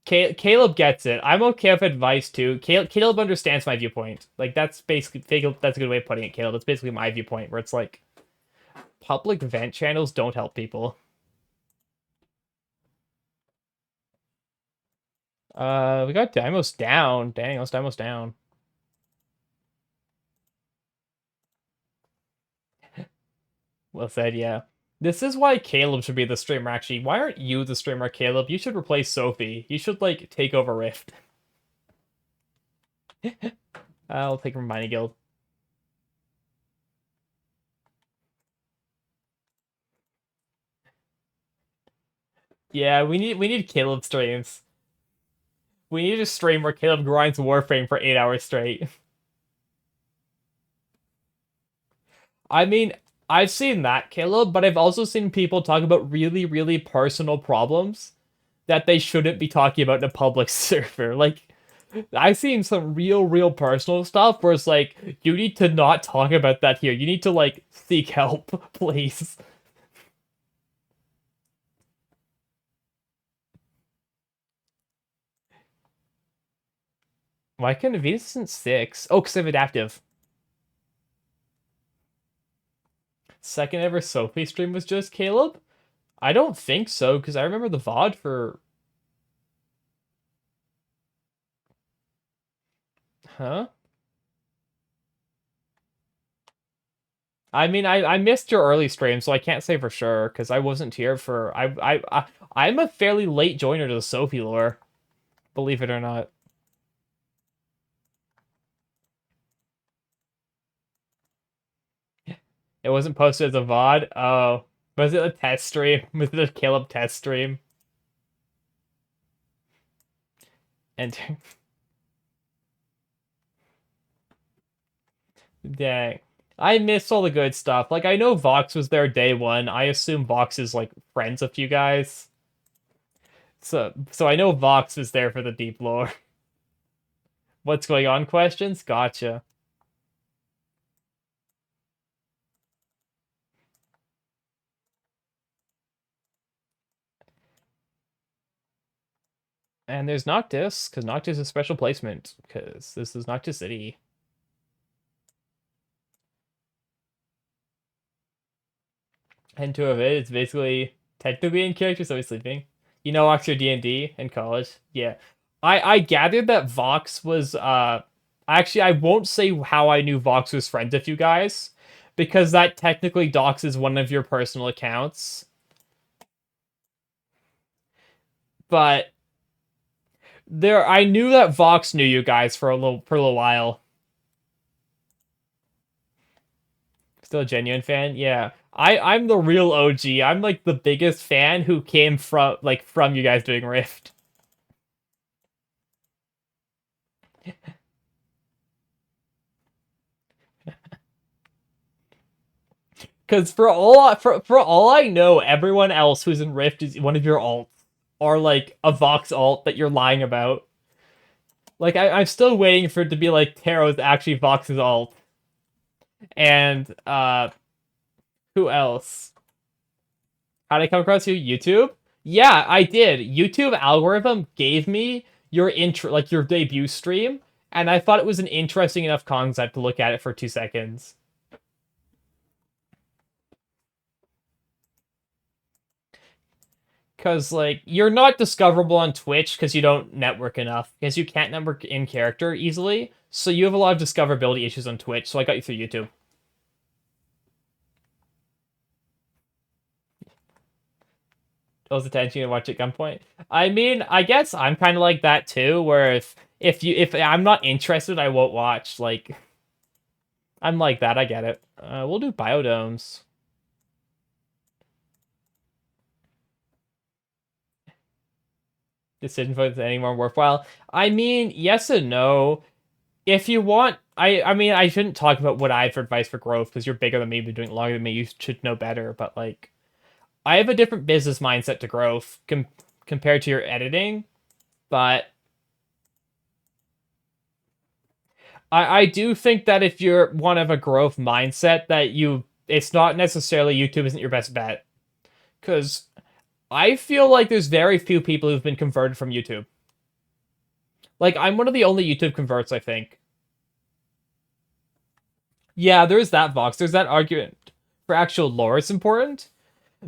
Caleb gets it. I'm okay with advice too. Caleb understands my viewpoint. Like that's basically that's a good way of putting it, Caleb. That's basically my viewpoint, where it's like public vent channels don't help people. We got Deimos down. Dang, let's Deimos down. Well said, yeah. This is why Caleb should be the streamer, actually. Why aren't you the streamer, Caleb? You should replace Sophie. You should, like, take over Rift. I'll take from Mining Guild. Yeah, we need Caleb streams. We need a stream where Caleb grinds Warframe for 8 hours straight. I mean, I've seen that, Caleb, but I've also seen people talk about really, really personal problems that they shouldn't be talking about in a public server. Like, I've seen some real, real personal stuff where it's like, you need to not talk about that here. You need to, like, seek help, please. Why couldn't it be since 6? Oh, because I'm adaptive. Second ever Sophie stream was just Caleb? I don't think so, because I remember the VOD for. Huh? I mean, I missed your early stream, so I can't say for sure because I wasn't here for I'm a fairly late joiner to the Sophie lore, believe it or not. It wasn't posted as a VOD. Oh, was it a test stream? Was it a Caleb test stream? And dang, I missed all the good stuff. Like I know Vox was there day one. I assume Vox is like friends with you guys. So I know Vox was there for the deep lore. What's going on questions? Gotcha. And there's Noctis, because Noctis is special placement, because this is Noctis City. And two of it, it's basically technically in character, so he's sleeping. You know Oxford D&D in college? Yeah. I gathered that Vox was actually I won't say how I knew Vox was friends with you guys, because that technically doxes one of your personal accounts. But there I knew that Vox knew you guys for a little while. Still a genuine fan? Yeah. I'm the real OG. I'm like the biggest fan who came from you guys doing Rift. Cause for all I know, everyone else who's in Rift is one of your alts. Or like a Vox alt that you're lying about. Like I'm still waiting for it to be like Tarot's actually Vox's alt. And who else? How did I come across you? YouTube? Yeah, I did. YouTube algorithm gave me your intro, like your debut stream, and I thought it was an interesting enough concept to look at it for 2 seconds. Cause like you're not discoverable on Twitch because you don't network enough, because you can't network in character easily. So you have a lot of discoverability issues on Twitch. So I got you through YouTube. I was attention and watch at gunpoint. I mean, I guess I'm kind of like that too. Where if I'm not interested, I won't watch. Like I'm like that. I get it. We'll do biodomes. Decision for any more worthwhile. I mean, yes and no. If you want, I mean, I shouldn't talk about what I have for advice for growth because you're bigger than me, been doing it longer than me. You should know better. But like, I have a different business mindset to growth compared to your editing. But I do think that if you're one of a growth mindset, that it's not necessarily YouTube isn't your best bet. Because I feel like there's very few people who've been converted from YouTube. Like, I'm one of the only YouTube converts, I think. Yeah, there's that Vox. There's that argument for actual lore is important.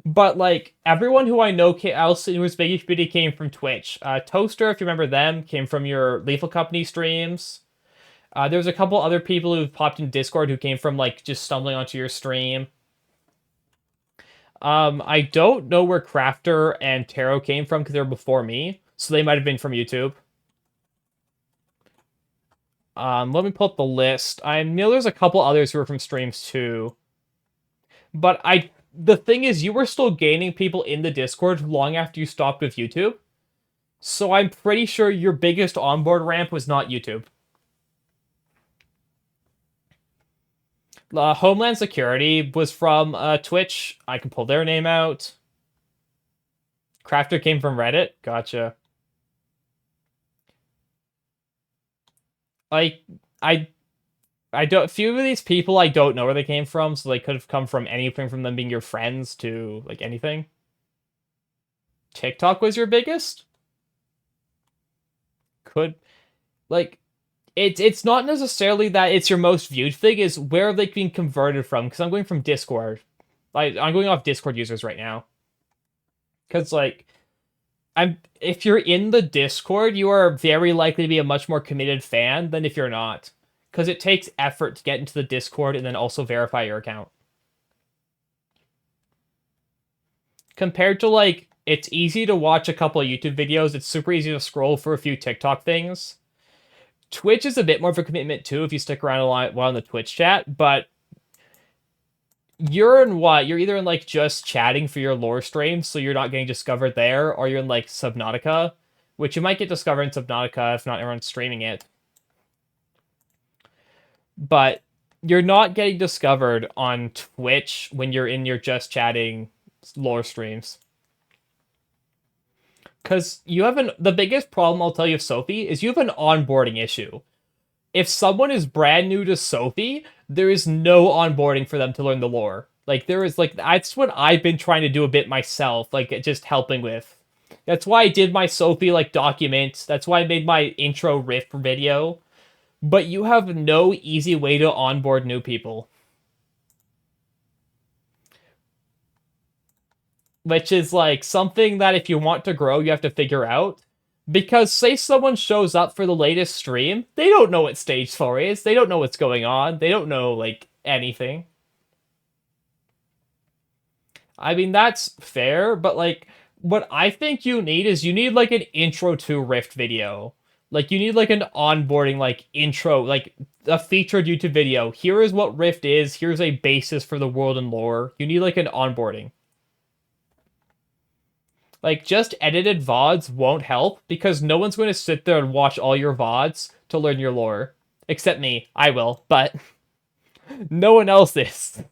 But, like, everyone who I know else who was Biggie Beauty came from Twitch. Toaster, if you remember them, came from your Lethal Company streams. There's a couple other people who popped in Discord who came from, like, just stumbling onto your stream. I don't know where Crafter and Tarot came from because they were before me. So they might have been from YouTube. Let me pull up the list. I know there's a couple others who are from streams too. But the thing is, you were still gaining people in the Discord long after you stopped with YouTube. So I'm pretty sure your biggest onboard ramp was not YouTube. Homeland Security was from Twitch. I can pull their name out. Crafter came from Reddit. Gotcha. Like I I don't. Few of these people I don't know where they came from, so they could have come from anything from them being your friends to like anything. TikTok was your biggest? Could like it's not necessarily that it's your most viewed thing. Is where are they being converted from? Because I'm going from Discord. Like I'm going off Discord users right now. Because like I'm if you're in the Discord, you are very likely to be a much more committed fan than if you're not. Because it takes effort to get into the Discord and then also verify your account. Compared to like, it's easy to watch a couple of YouTube videos, it's super easy to scroll for a few TikTok things. Twitch is a bit more of a commitment too if you stick around a lot while in the Twitch chat, but you're in what? You're either in like just chatting for your lore streams, so you're not getting discovered there, or you're in like Subnautica, which you might get discovered in Subnautica if not everyone's streaming it. But you're not getting discovered on Twitch when you're in your just chatting lore streams. Because you have the biggest problem I'll tell you of Sophie is you have an onboarding issue. If someone is brand new to Sophie, there is no onboarding for them to learn the lore. Like there is like that's what I've been trying to do a bit myself, like just helping with. That's why I did my Sophie like document. That's why I made my intro riff video. But you have no easy way to onboard new people. Which is like something that if you want to grow, you have to figure out. Because say someone shows up for the latest stream, they don't know what stage 4 is, they don't know what's going on, they don't know like anything. I mean that's fair, but like what I think you need is you need like an intro to Rift video. Like you need like an onboarding like intro, like a featured YouTube video. Here is what Rift is, here's a basis for the world and lore. You need like an onboarding. Like, just edited VODs won't help because no one's going to sit there and watch all your VODs to learn your lore. Except me. I will, but no one else is.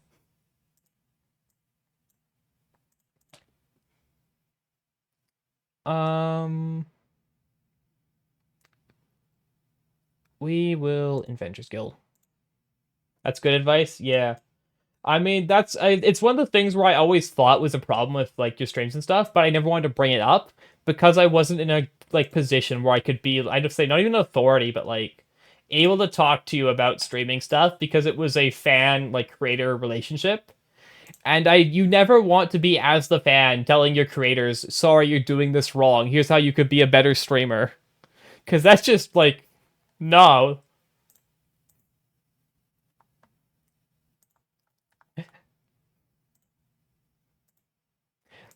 Um, we will Inventors Guild. That's good advice. Yeah. I mean, it's one of the things where I always thought was a problem with like your streams and stuff, but I never wanted to bring it up because I wasn't in a like position where I could be, I'd say not even an authority, but like able to talk to you about streaming stuff because it was a fan like creator relationship. And you never want to be as the fan telling your creators, sorry, you're doing this wrong. Here's how you could be a better streamer. Because that's just like, no.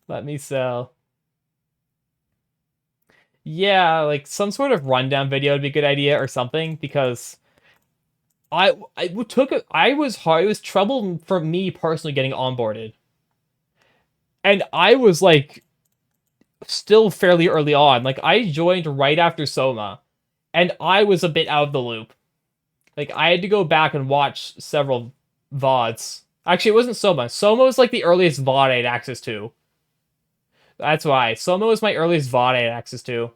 Let me sell. Yeah, like some sort of rundown video would be a good idea or something because I took it. I was hard. It was trouble for me personally getting onboarded, and I was like still fairly early on. Like I joined right after Soma, and I was a bit out of the loop. Like I had to go back and watch several VODs. Actually, it wasn't Soma. Soma was like the earliest VOD I had access to. That's why Soma was my earliest VOD I had access to.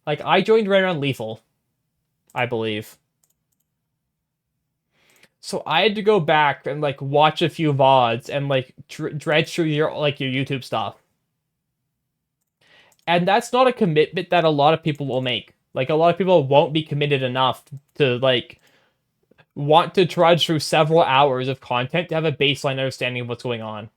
Like I joined right around Lethal, I believe. So I had to go back and like watch a few VODs and like dredge through your YouTube stuff. And that's not a commitment that a lot of people will make. Like a lot of people won't be committed enough to like want to trudge through several hours of content to have a baseline understanding of what's going on.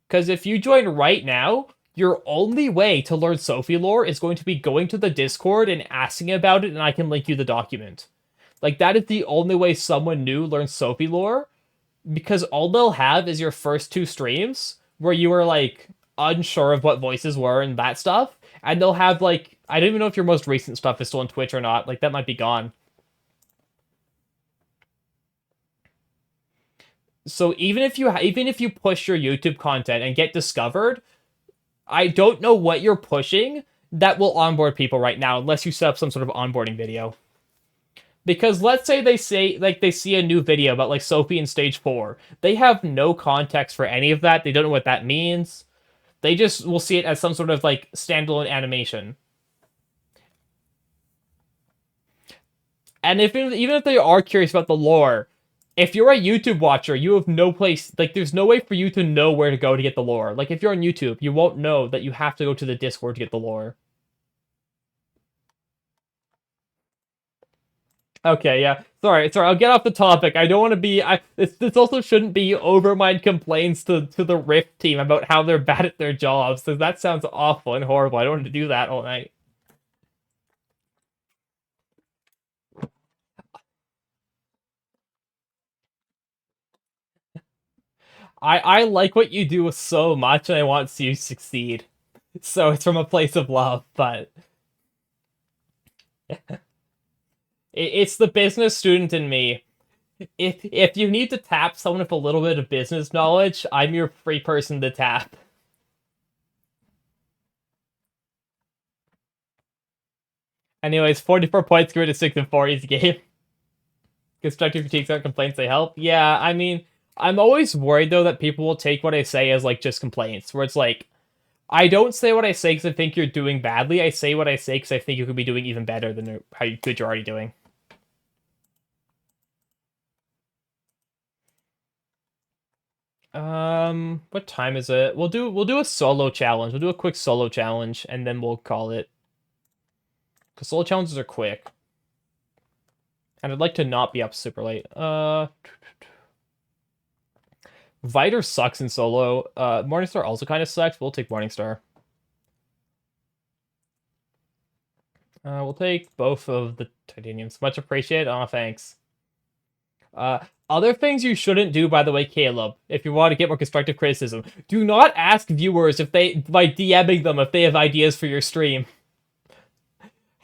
Because if you join right now, your only way to learn Sophie lore is going to be going to the Discord and asking about it, and I can link you the document. Like, that is the only way someone new learns Sophie lore, because all they'll have is your first two streams, where you were, like, unsure of what voices were and that stuff, and they'll have, like, I don't even know if your most recent stuff is still on Twitch or not, like, that might be gone. So even if you push your YouTube content and get discovered, I don't know what you're pushing that will onboard people right now, unless you set up some sort of onboarding video. Because let's say like they see a new video about like Sophie in stage 4. They have no context for any of that. They don't know what that means. They just will see it as some sort of like standalone animation. And if even if they are curious about the lore, if you're a YouTube watcher, you have no place, like there's no way for you to know where to go to get the lore. Like if you're on YouTube, you won't know that you have to go to the Discord to get the lore. Okay, yeah. Sorry. I'll get off the topic. I don't want to be. This also shouldn't be overmind complaints to the Rift team about how they're bad at their jobs. So that sounds awful and horrible. I don't want to do that all night. I like what you do so much, and I want to see you succeed. So it's from a place of love, but it's the business student in me. If you need to tap someone with a little bit of business knowledge, I'm your free person to tap. Anyways, 44 points compared to 6 and 4 easy game. Constructive critiques aren't complaints, they help. Yeah, I mean, I'm always worried though that people will take what I say as like just complaints, where it's like, I don't say what I say because I think you're doing badly. I say what I say because I think you could be doing even better than how good you're already doing. What time is it? We'll do a solo challenge. We'll do a quick solo challenge, and then we'll call it. Because solo challenges are quick. And I'd like to not be up super late. Viter sucks in solo. Morningstar also kind of sucks. We'll take Morningstar. We'll take both of the titaniums. Much appreciated. Oh, thanks. Other things you shouldn't do, by the way, Caleb, if you want to get more constructive criticism, do not ask viewers if they, by DMing them, if they have ideas for your stream.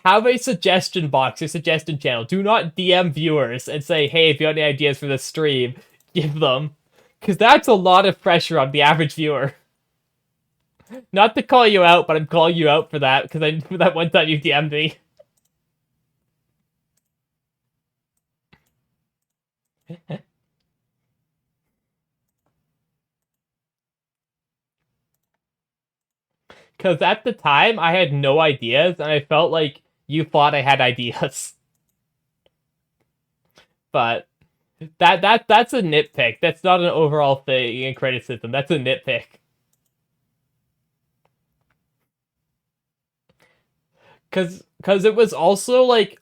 Have a suggestion box or suggestion channel. Do not DM viewers and say, hey, if you have any ideas for this stream, give them. Because that's a lot of pressure on the average viewer. Not to call you out, but I'm calling you out for that, because for that one time you DM'd me. Because at the time, I had no ideas, and I felt like you thought I had ideas. But that's a nitpick. That's not an overall thing in criticism. That's a nitpick. Because it was also like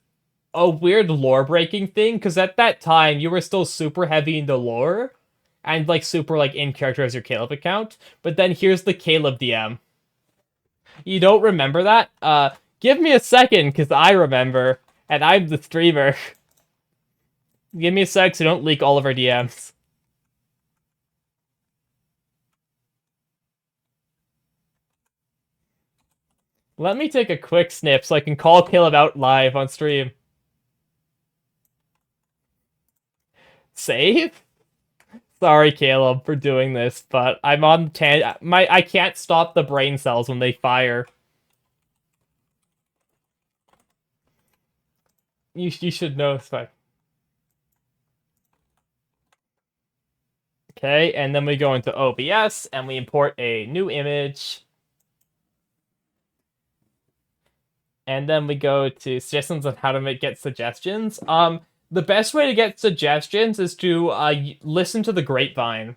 a weird lore breaking thing. Because at that time you were still super heavy into lore, and like super like in character as your Caleb account. But then here's the Caleb DM. You don't remember that? Give me a second, because I remember, and I'm the streamer. Give me a sec so don't leak all of our DMs. Let me take a quick snip so I can call Caleb out live on stream. Save? Sorry, Caleb, for doing this, but I'm on I can't stop the brain cells when they fire. You should know. Fine. Okay, and then we go into OBS and we import a new image. And then we go to suggestions on how to get suggestions. The best way to get suggestions is to listen to the grapevine,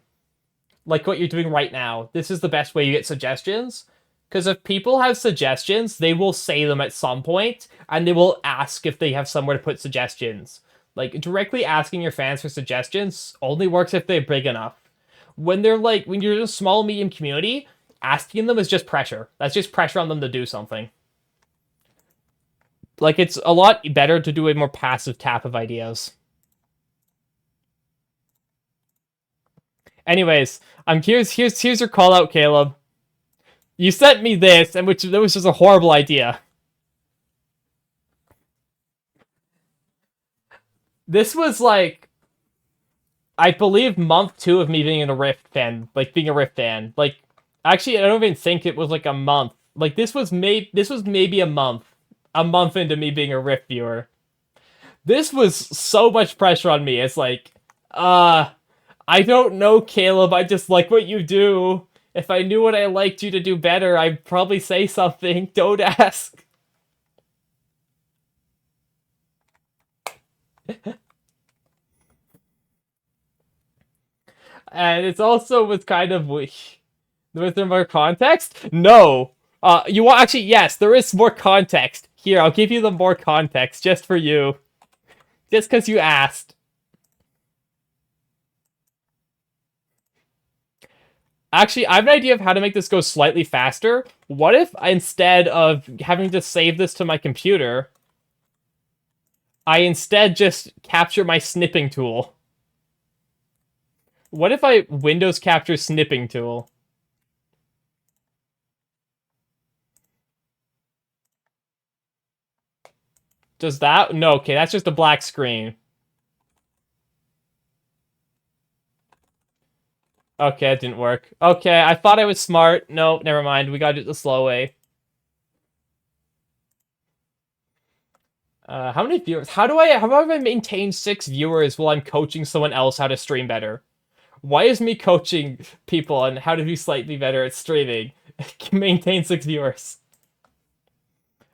like what you're doing right now. This is the best way you get suggestions, because if people have suggestions, they will say them at some point, and they will ask if they have somewhere to put suggestions. Like directly asking your fans for suggestions only works if they're big enough. When you're in a small medium community, asking them is just pressure. That's just pressure on them to do something. Like, it's a lot better to do a more passive tap of ideas. Anyways, I'm curious. Here's your call out, Caleb. You sent me this, and which that was just a horrible idea. This was like, I believe, month 2 of me being a Rift fan, like being a Rift fan. Like, actually, I don't even think it was like a month. Like, this was maybe a month into me being a Rift viewer. This was so much pressure on me. It's like, uh, I don't know, Caleb. I just like what you do. If I knew what I liked you to do better, I'd probably say something. Don't ask. And it's also with kind of was there more context? No. You want actually yes, there is more context. Here, I'll give you the more context just for you, just because you asked. Actually, I have an idea of how to make this go slightly faster. What if instead of having to save this to my computer, I instead just capture my snipping tool? What if I Windows capture snipping tool? Does that? No, okay, that's just a black screen. Okay, it didn't work. Okay, I thought I was smart. No, never mind. We gotta do it the slow way. How many viewers? How do I maintain 6 viewers while I'm coaching someone else how to stream better? Why is me coaching people on how to be slightly better at streaming maintain 6 viewers?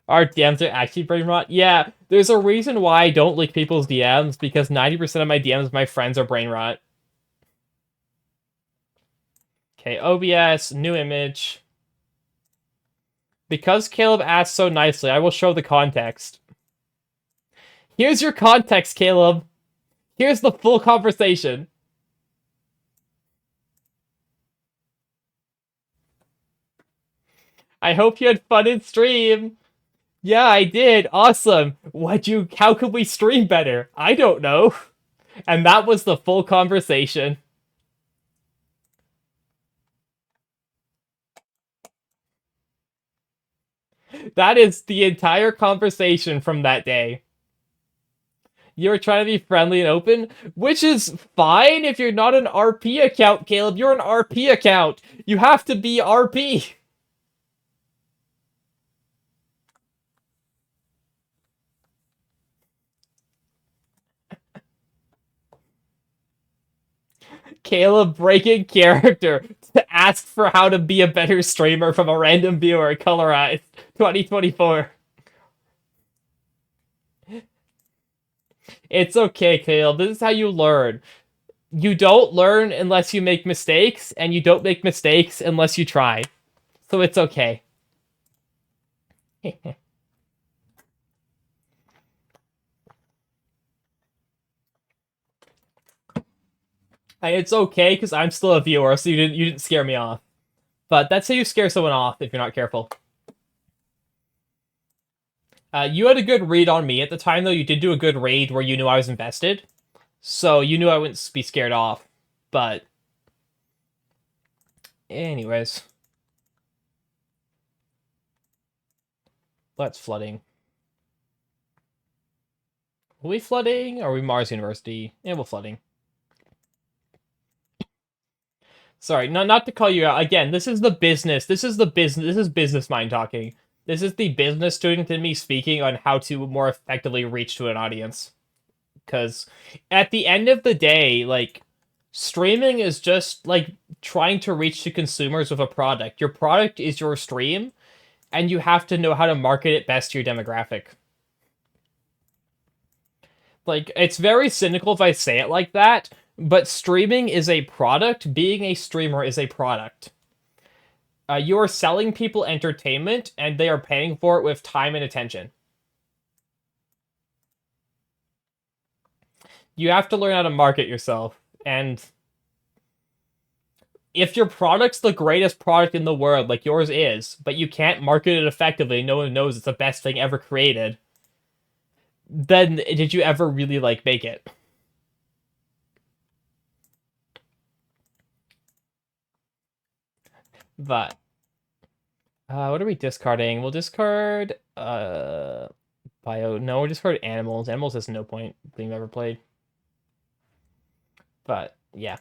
Our DMs are actually brain rot? Yeah, there's a reason why I don't like people's DMs, because 90% of my DMs, my friends are brain rot. Okay, OBS, new image. Because Caleb asked so nicely, I will show the context. Here's your context, Caleb. Here's the full conversation. I hope you had fun in stream. Yeah, I did. Awesome. How could we stream better? I don't know. And that was the full conversation. That is the entire conversation from that day. You were trying to be friendly and open, which is fine if you're not an RP account, Caleb. You're an RP account. You have to be RP. Caleb breaking character to ask for how to be a better streamer from a random viewer, colorized 2024. It's okay, Caleb. This is how you learn. You don't learn unless you make mistakes, and you don't make mistakes unless you try. So it's okay. And it's okay because I'm still a viewer, so you didn't scare me off. But that's how you scare someone off if you're not careful. You had a good read on me at the time, though. You did do a good raid where you knew I was invested, so you knew I wouldn't be scared off. But anyways, let's flooding. Are we flooding? Or are we Mars University? Yeah, we're flooding. Sorry, not to call you out. Again, this is the business. This is business mind talking. This is the business student in me speaking on how to more effectively reach to an audience. Because at the end of the day, like, streaming is just like trying to reach to consumers with a product. Your product is your stream, and you have to know how to market it best to your demographic. Like, it's very cynical if I say it like that, but streaming is a product. Being a streamer is a product. You are selling people entertainment, and they are paying for it with time and attention. You have to learn how to market yourself, and if your product's the greatest product in the world, like yours is, but you can't market it effectively, no one knows it's the best thing ever created, then did you ever really, like, make it? But what are we discarding? We'll discard bio. No, we'll discard animals. Animals has no point being ever played. But yeah.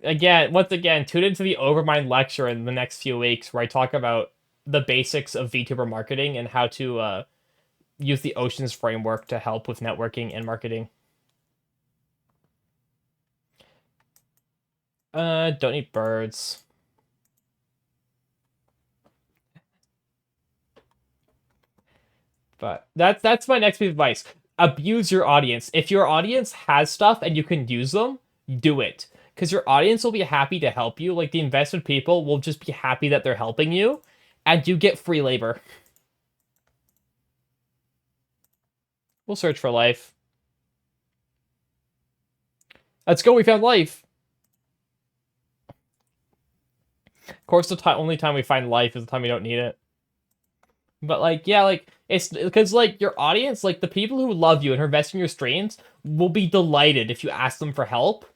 Once again, tune into the Overmind lecture in the next few weeks where I talk about the basics of VTuber marketing and how to use the Oceans framework to help with networking and marketing. Don't eat birds. But that's my next piece of advice. Abuse your audience. If your audience has stuff and you can use them, do it. Because your audience will be happy to help you. Like the invested people will just be happy that they're helping you, and you get free labor. We'll search for life. Let's go. We found life. Of course, the only time we find life is the time we don't need it. But like, yeah, like it's because like your audience, like the people who love you and are investing in your streams, will be delighted if you ask them for help,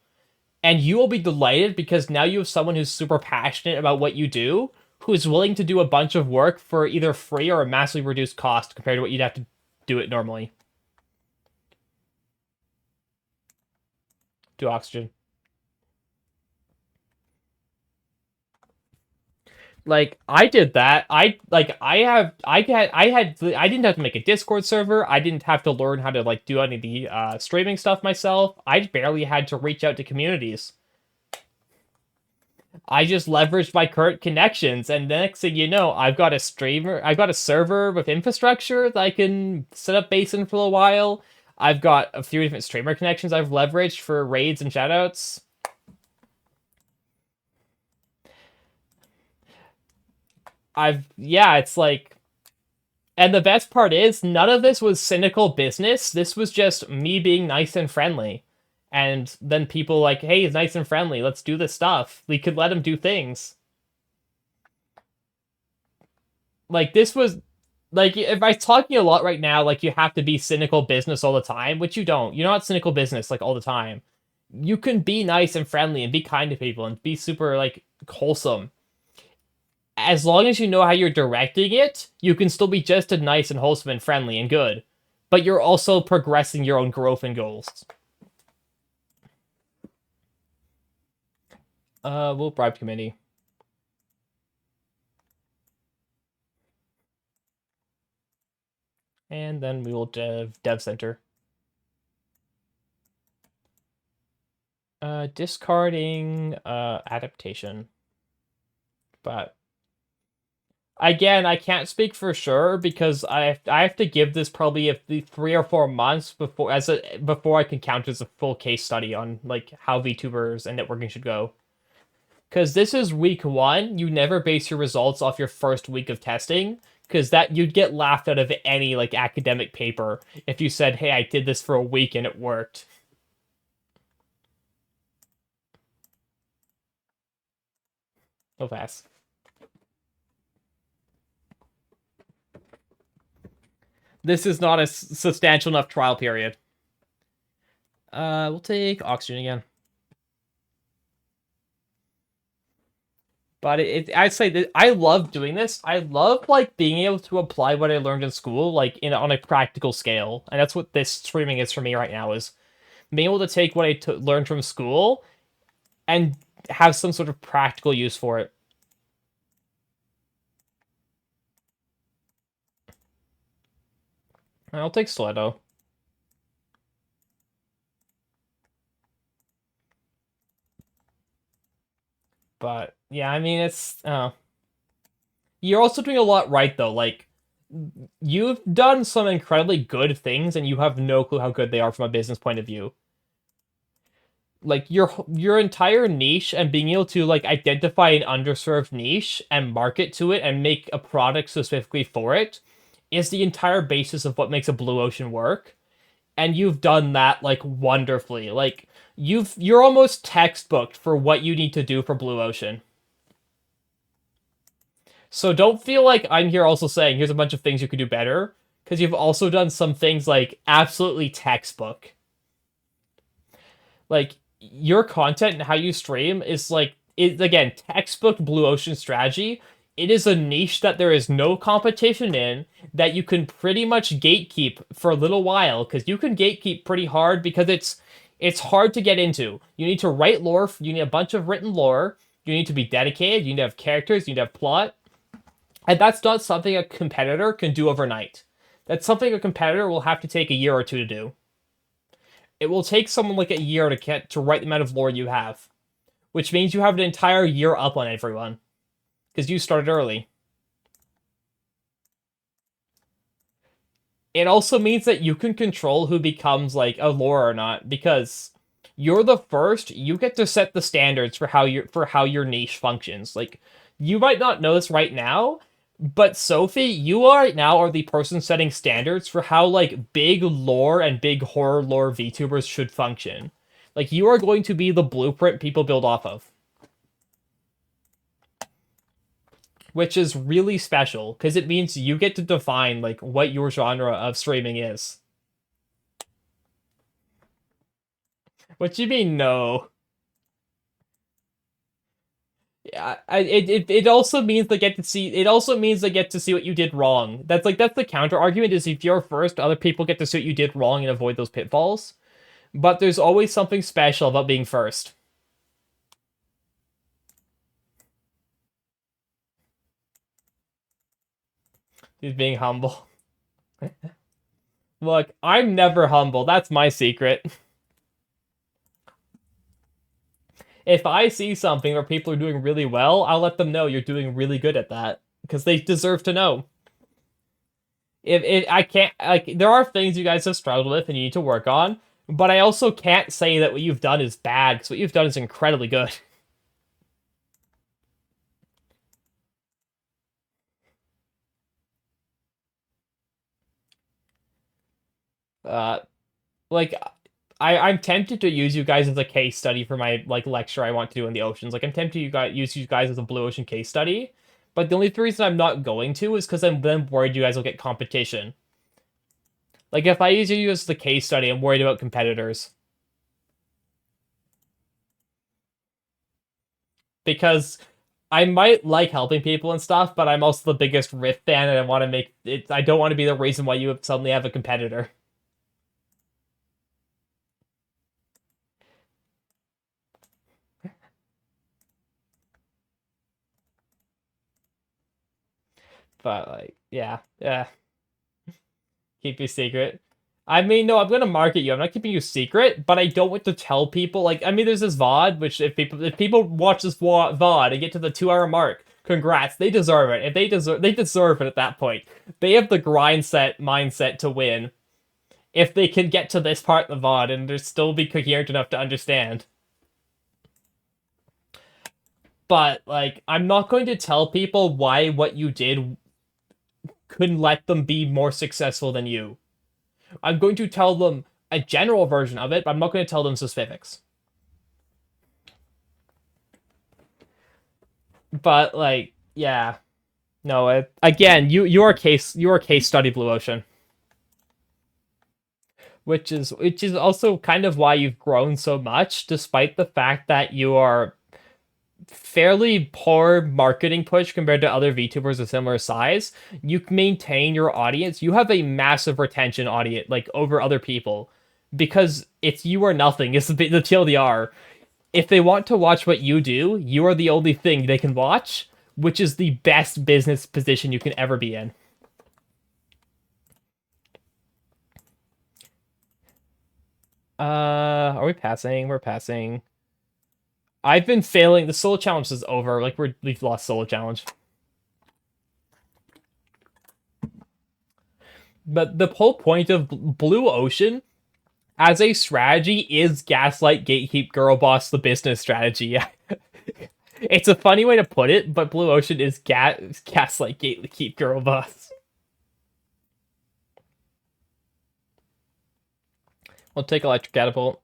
and you will be delighted because now you have someone who's super passionate about what you do, who is willing to do a bunch of work for either free or a massively reduced cost compared to what you'd have to do it normally. Do oxygen. Like I did that. I didn't have to make a Discord server. I didn't have to learn how to like do any of the streaming stuff myself. I barely had to reach out to communities. I just leveraged my current connections, and the next thing you know, I've got a server with infrastructure that I can set up base in for a while. I've got a few different streamer connections I've leveraged for raids and shoutouts. Yeah, it's like, and the best part is, none of this was cynical business. This was just me being nice and friendly. And then people like, hey, he's nice and friendly. Let's do this stuff. We could let him do things. Like, this was, like, if I'm talking a lot right now, like, you have to be cynical business all the time, which you don't. You're not cynical business, like, all the time. You can be nice and friendly and be kind to people and be super, like, wholesome. As long as you know how you're directing it, you can still be just as nice and wholesome and friendly and good. But you're also progressing your own growth and goals. We'll bribe committee. And then we will dev center. Discarding adaptation. But again, I can't speak for sure because I have to give this probably 3 or 4 months before I can count as a full case study on like how VTubers and networking should go. Because this is week 1, you never base your results off your first week of testing, because that you'd get laughed out of any like academic paper if you said, "Hey, I did this for a week and it worked." No pass. This is not a substantial enough trial period. We'll take oxygen again. But I'd say that I love doing this. I love like being able to apply what I learned in school, like on a practical scale, and that's what this streaming is for me right now. Is being able to take what I learned from school and have some sort of practical use for it. I'll take stiletto. But yeah, I mean it's you're also doing a lot right though. Like you've done some incredibly good things and you have no clue how good they are from a business point of view. Like your entire niche and being able to like identify an underserved niche and market to it and make a product specifically for it is the entire basis of what makes a blue ocean work. And you've done that like wonderfully. Like you're almost textbooked for what you need to do for blue ocean. So don't feel like I'm here also saying here's a bunch of things you could do better, because you've also done some things like absolutely textbook. Like your content and how you stream is like it again textbook blue ocean strategy. It is a niche that there is no competition in, that you can pretty much gatekeep for a little while, because you can gatekeep pretty hard because it's hard to get into. You need to write lore, you need a bunch of written lore, you need to be dedicated, you need to have characters, you need to have plot. And that's not something a competitor can do overnight. That's something a competitor will have to take a year or two to do. It will take someone like a year to get to write the amount of lore you have, which means you have an entire year up on everyone because you started early. It also means that you can control who becomes like a lore or not because you're the first. You get to set the standards for how your niche functions. Like you might not know this right now, but Sophie, you right now are the person setting standards for how like big lore and big horror lore VTubers should function. Like you are going to be the blueprint people build off of, which is really special because it means you get to define like what your genre of streaming is. What do you mean no? Yeah, it also means they get to see. It also means they get to see what you did wrong. That's the counter argument. Is if you're first, other people get to see what you did wrong and avoid those pitfalls. But there's always something special about being first. He's being humble. Look, I'm never humble. That's my secret. If I see something where people are doing really well, I'll let them know you're doing really good at that because they deserve to know. If I can't like, there are things you guys have struggled with and you need to work on, but I also can't say that what you've done is bad because what you've done is incredibly good. Uh, like I'm tempted to use you guys as a case study for my like lecture I want to do in the oceans. Like I'm tempted to use you guys as a blue ocean case study, but the only reason I'm not going to is because I'm then worried you guys will get competition. Like if I use you as the case study, I'm worried about competitors because I might like helping people and stuff, but I'm also the biggest Rift fan, and I want to make it. I don't want to be the reason why you suddenly have a competitor. But like, yeah, yeah. Keep your secret. I mean, no, I'm gonna market you. I'm not keeping you secret, but I don't want to tell people. Like, I mean, there's this VOD, which if people watch this VOD and get to the 2 hour mark, congrats, they deserve it. If they deserve it at that point. They have the grind set mindset to win. If they can get to this part of the VOD and they're still be coherent enough to understand. But like, I'm not going to tell people why what you did couldn't let them be more successful than you. I'm going to tell them a general version of it, but I'm not going to tell them specifics. But like, yeah, no. Again, you are case study Blue Ocean, which is also kind of why you've grown so much, despite the fact that you are fairly poor marketing push compared to other VTubers of similar size. You maintain your audience. You have a massive retention audience, like over other people, because it's you or nothing. It's the TLDR. If they want to watch what you do, you are the only thing they can watch, which is the best business position you can ever be in. Are we passing? We're passing. I've been failing. The solo challenge is over. Like we've lost solo challenge. But the whole point of Blue Ocean as a strategy is gaslight, gatekeep, girl boss the business strategy. It's a funny way to put it, but Blue Ocean is gaslight, gatekeep, girl boss. We'll take electric catapult.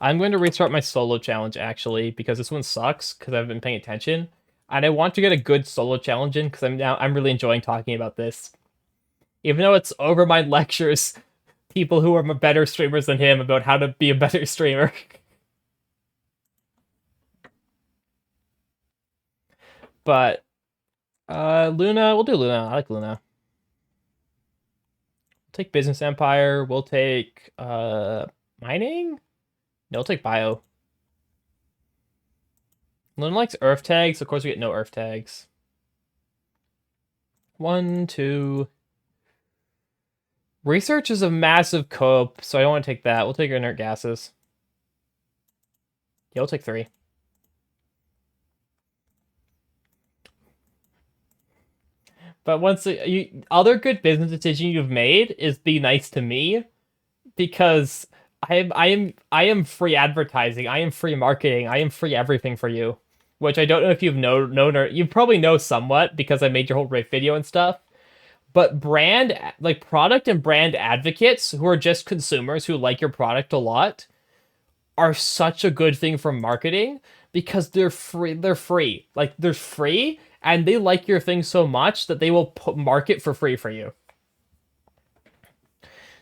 I'm going to restart my solo challenge actually because this one sucks because I've been paying attention, and I want to get a good solo challenge in because I'm really enjoying talking about this, even though it's over my lectures. People who are better streamers than him about how to be a better streamer. But Luna, we'll do Luna. I like Luna. We'll take Business Empire. We'll take mining. No, we'll take bio. Luna likes Earth tags. Of course, we get no Earth tags. One, two. Research is a massive cope, so I don't want to take that. We'll take inert gases. Yeah, we'll take three. But other good business decision you've made is be nice to me because I am free advertising, I am free marketing, I am free everything for you. Which I don't know if you've known or you probably know somewhat because I made your whole rate video and stuff. But product and brand advocates who are just consumers who like your product a lot are such a good thing for marketing because they're free. They're free. Like they're free and they like your thing so much that they will market for free for you.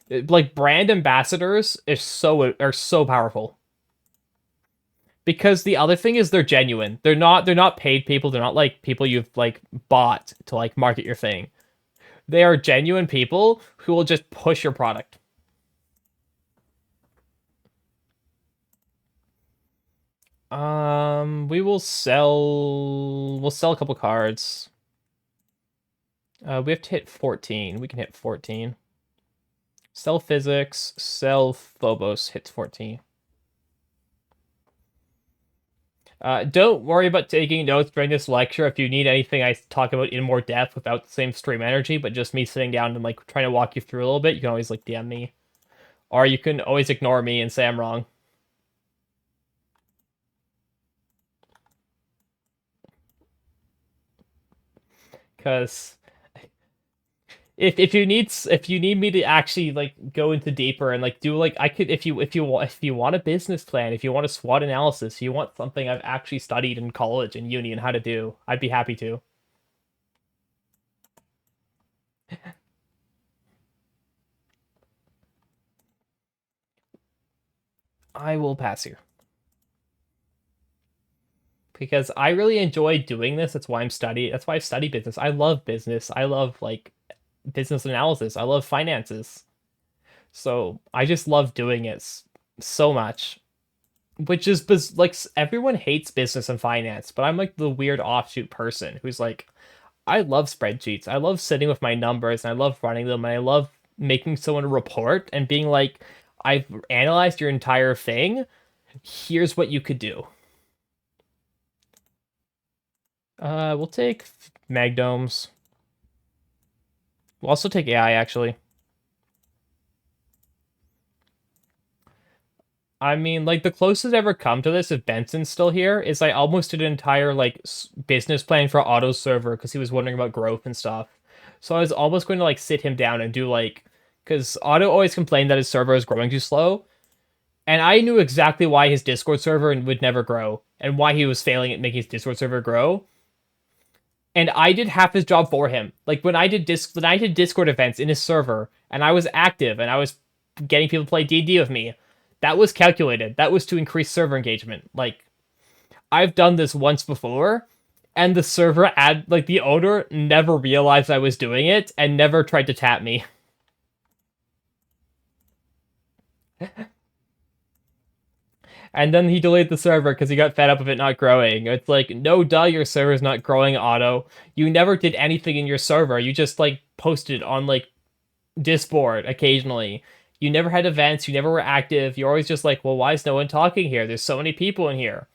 Like brand ambassadors are so powerful because the other thing is they're genuine. They're not paid people. They're not like people you've like bought to like market your thing. They are genuine people who will just push your product. We'll sell a couple cards. We have to hit 14. We can hit 14. Sell physics, sell Phobos hits 14. Don't worry about taking notes during this lecture if you need anything I talk about in more depth without the same stream energy, but just me sitting down and like trying to walk you through a little bit. You can always like DM me. Or you can always ignore me and say I'm wrong. Because if you need me to actually like go into deeper and like do like I could if you want a business plan, if you want a SWOT analysis, if you want something I've actually studied in college and uni and how to do, I'd be happy to. I will pass you because I really enjoy doing this. That's why I'm studying. That's why I study business. I love business. I love like business analysis. I love finances. So I just love doing it so much. Which is like everyone hates business and finance, but I'm like the weird offshoot person who's like, I love spreadsheets. I love sitting with my numbers and I love running them and I love making someone a report and being like, I've analyzed your entire thing. Here's what you could do. We'll take magdomes. We'll also take AI actually. I mean, like the closest I've ever come to this, if Benson's still here, is I almost did an entire like business plan for Otto's server because he was wondering about growth and stuff. So I was almost going to like sit him down and do like, because Otto always complained that his server is growing too slow, and I knew exactly why his Discord server would never grow and why he was failing at making his Discord server grow. And I did half his job for him. Like when I did Discord events in his server, and I was active and I was getting people to play D&D with me. That was calculated. That was to increase server engagement. Like I've done this once before, and the owner never realized I was doing it and never tried to tap me. And then he deleted the server because he got fed up of it not growing. It's like, no duh, your server's not growing, Otto. You never did anything in your server. You just like posted on like Discord occasionally. You never had events, you never were active. You're always just like, well, why is no one talking here? There's so many people in here.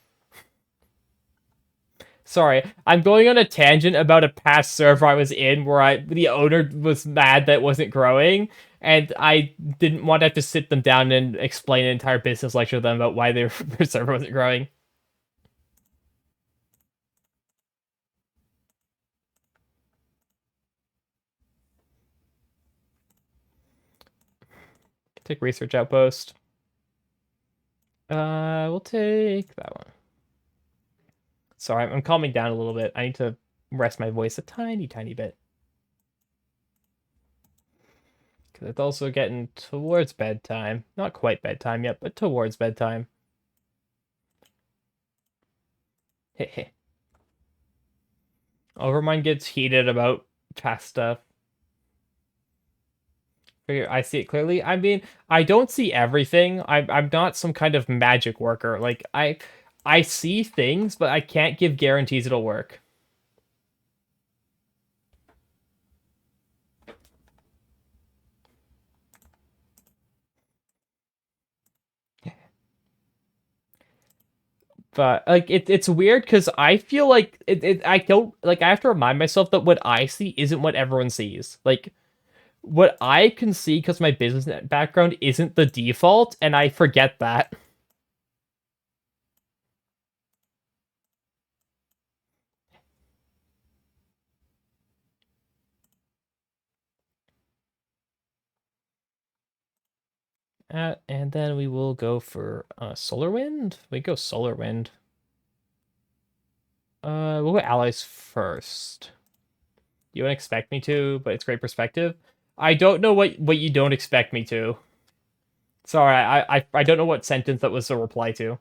Sorry, I'm going on a tangent about a past server I was in where the owner was mad that it wasn't growing, and I didn't want to have to sit them down and explain an entire business lecture to them about why their server wasn't growing. Take research outpost. We'll take that one. Sorry, I'm calming down a little bit. I need to rest my voice a tiny, tiny bit. Because it's also getting towards bedtime. Not quite bedtime yet, but towards bedtime. Heh. Overmind gets heated about past stuff. I see it clearly. I mean, I don't see everything. I'm not some kind of magic worker. Like I see things, but I can't give guarantees it'll work. But like it's weird because I feel like I don't like I have to remind myself that what I see isn't what everyone sees. Like what I can see because my business background isn't the default, and I forget that. And then we will go for solar wind. We go solar wind. We'll go allies first. You don't expect me to, but it's great perspective. I don't know what you don't expect me to. Sorry, I don't know what sentence that was a reply to.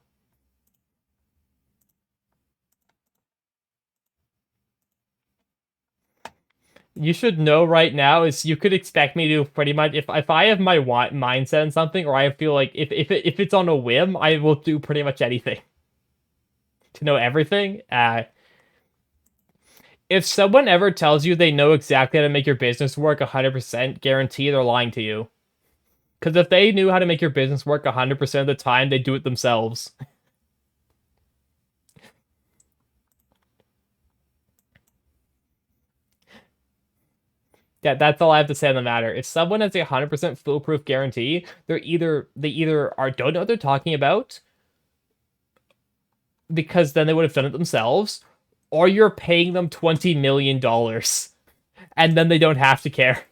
You should know right now is you could expect me to pretty much if I have my mindset on something or I feel like if it's on a whim, I will do pretty much anything to know everything. If someone ever tells you they know exactly how to make your business work 100%, guarantee they're lying to you. Because if they knew how to make your business work 100% of the time, they'd do it themselves. That's all I have to say on the matter. If someone has a 100% foolproof guarantee, they either are don't know what they're talking about because then they would have done it themselves, or you're paying them $20 million and then they don't have to care.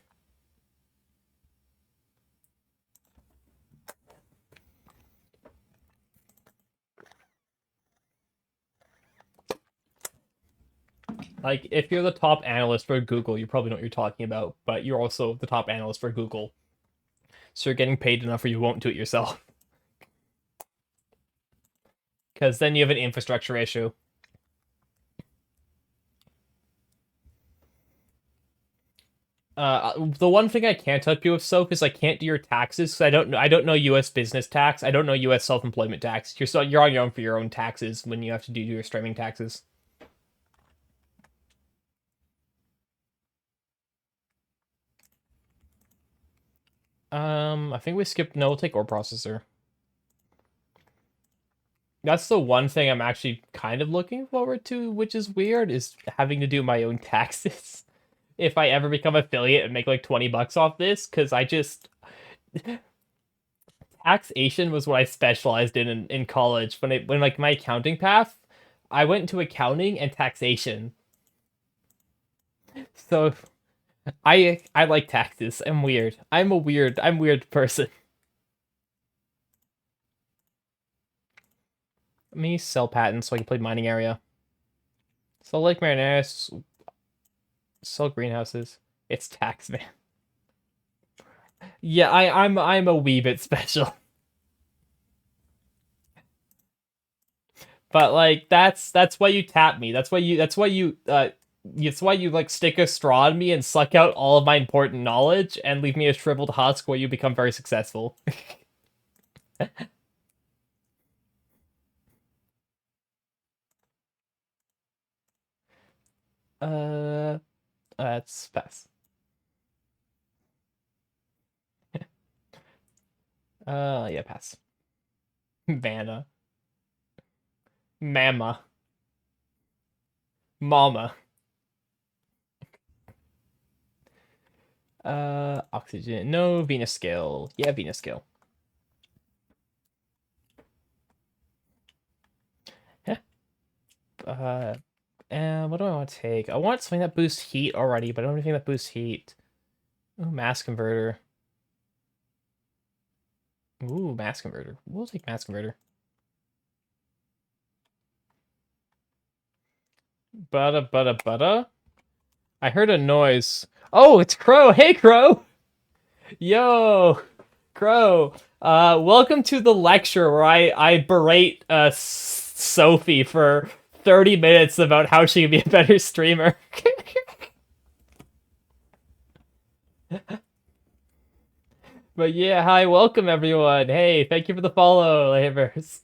Like if you're the top analyst for Google, you probably know what you're talking about, but you're also the top analyst for Google. So you're getting paid enough or you won't do it yourself. Because then you have an infrastructure issue. The one thing I can't help you with, Soap, is I can't do your taxes because I don't know U.S. business tax. I don't know U.S. self-employment tax. You're on your own for your own taxes when you have to do your streaming taxes. I think we skipped. No, we'll take ore processor. That's the one thing I'm actually kind of looking forward to, which is weird, is having to do my own taxes if I ever become affiliate and make like 20 bucks off this, because I just taxation was what I specialized in college. When like my accounting path, I went to accounting and taxation. So I like taxes. I'm weird. I'm weird person. Let me sell patents so I can play mining area. Sell Lake Marineris, sell greenhouses. It's tax man. Yeah, I'm a wee bit special. But like that's why you tap me. That's why you like stick a straw in me and suck out all of my important knowledge and leave me a shriveled husk where you become very successful. uh that's pass. Yeah, pass. Vanna. Mama. Mama. Oxygen. No, Venus scale. Yeah, Venus scale. Yeah. Uh and what do I want to take? I want something that boosts heat already, but I don't have anything that boosts heat. Ooh, mass converter. Ooh, mass converter. We'll take mass converter. Butta. I heard a noise. Oh, it's Crow. Hey, Crow. Yo, Crow. Welcome to the lecture where I berate Sophie for 30 minutes about how she can be a better streamer. But yeah, hi, welcome everyone. Hey, thank you for the follow, Lavers.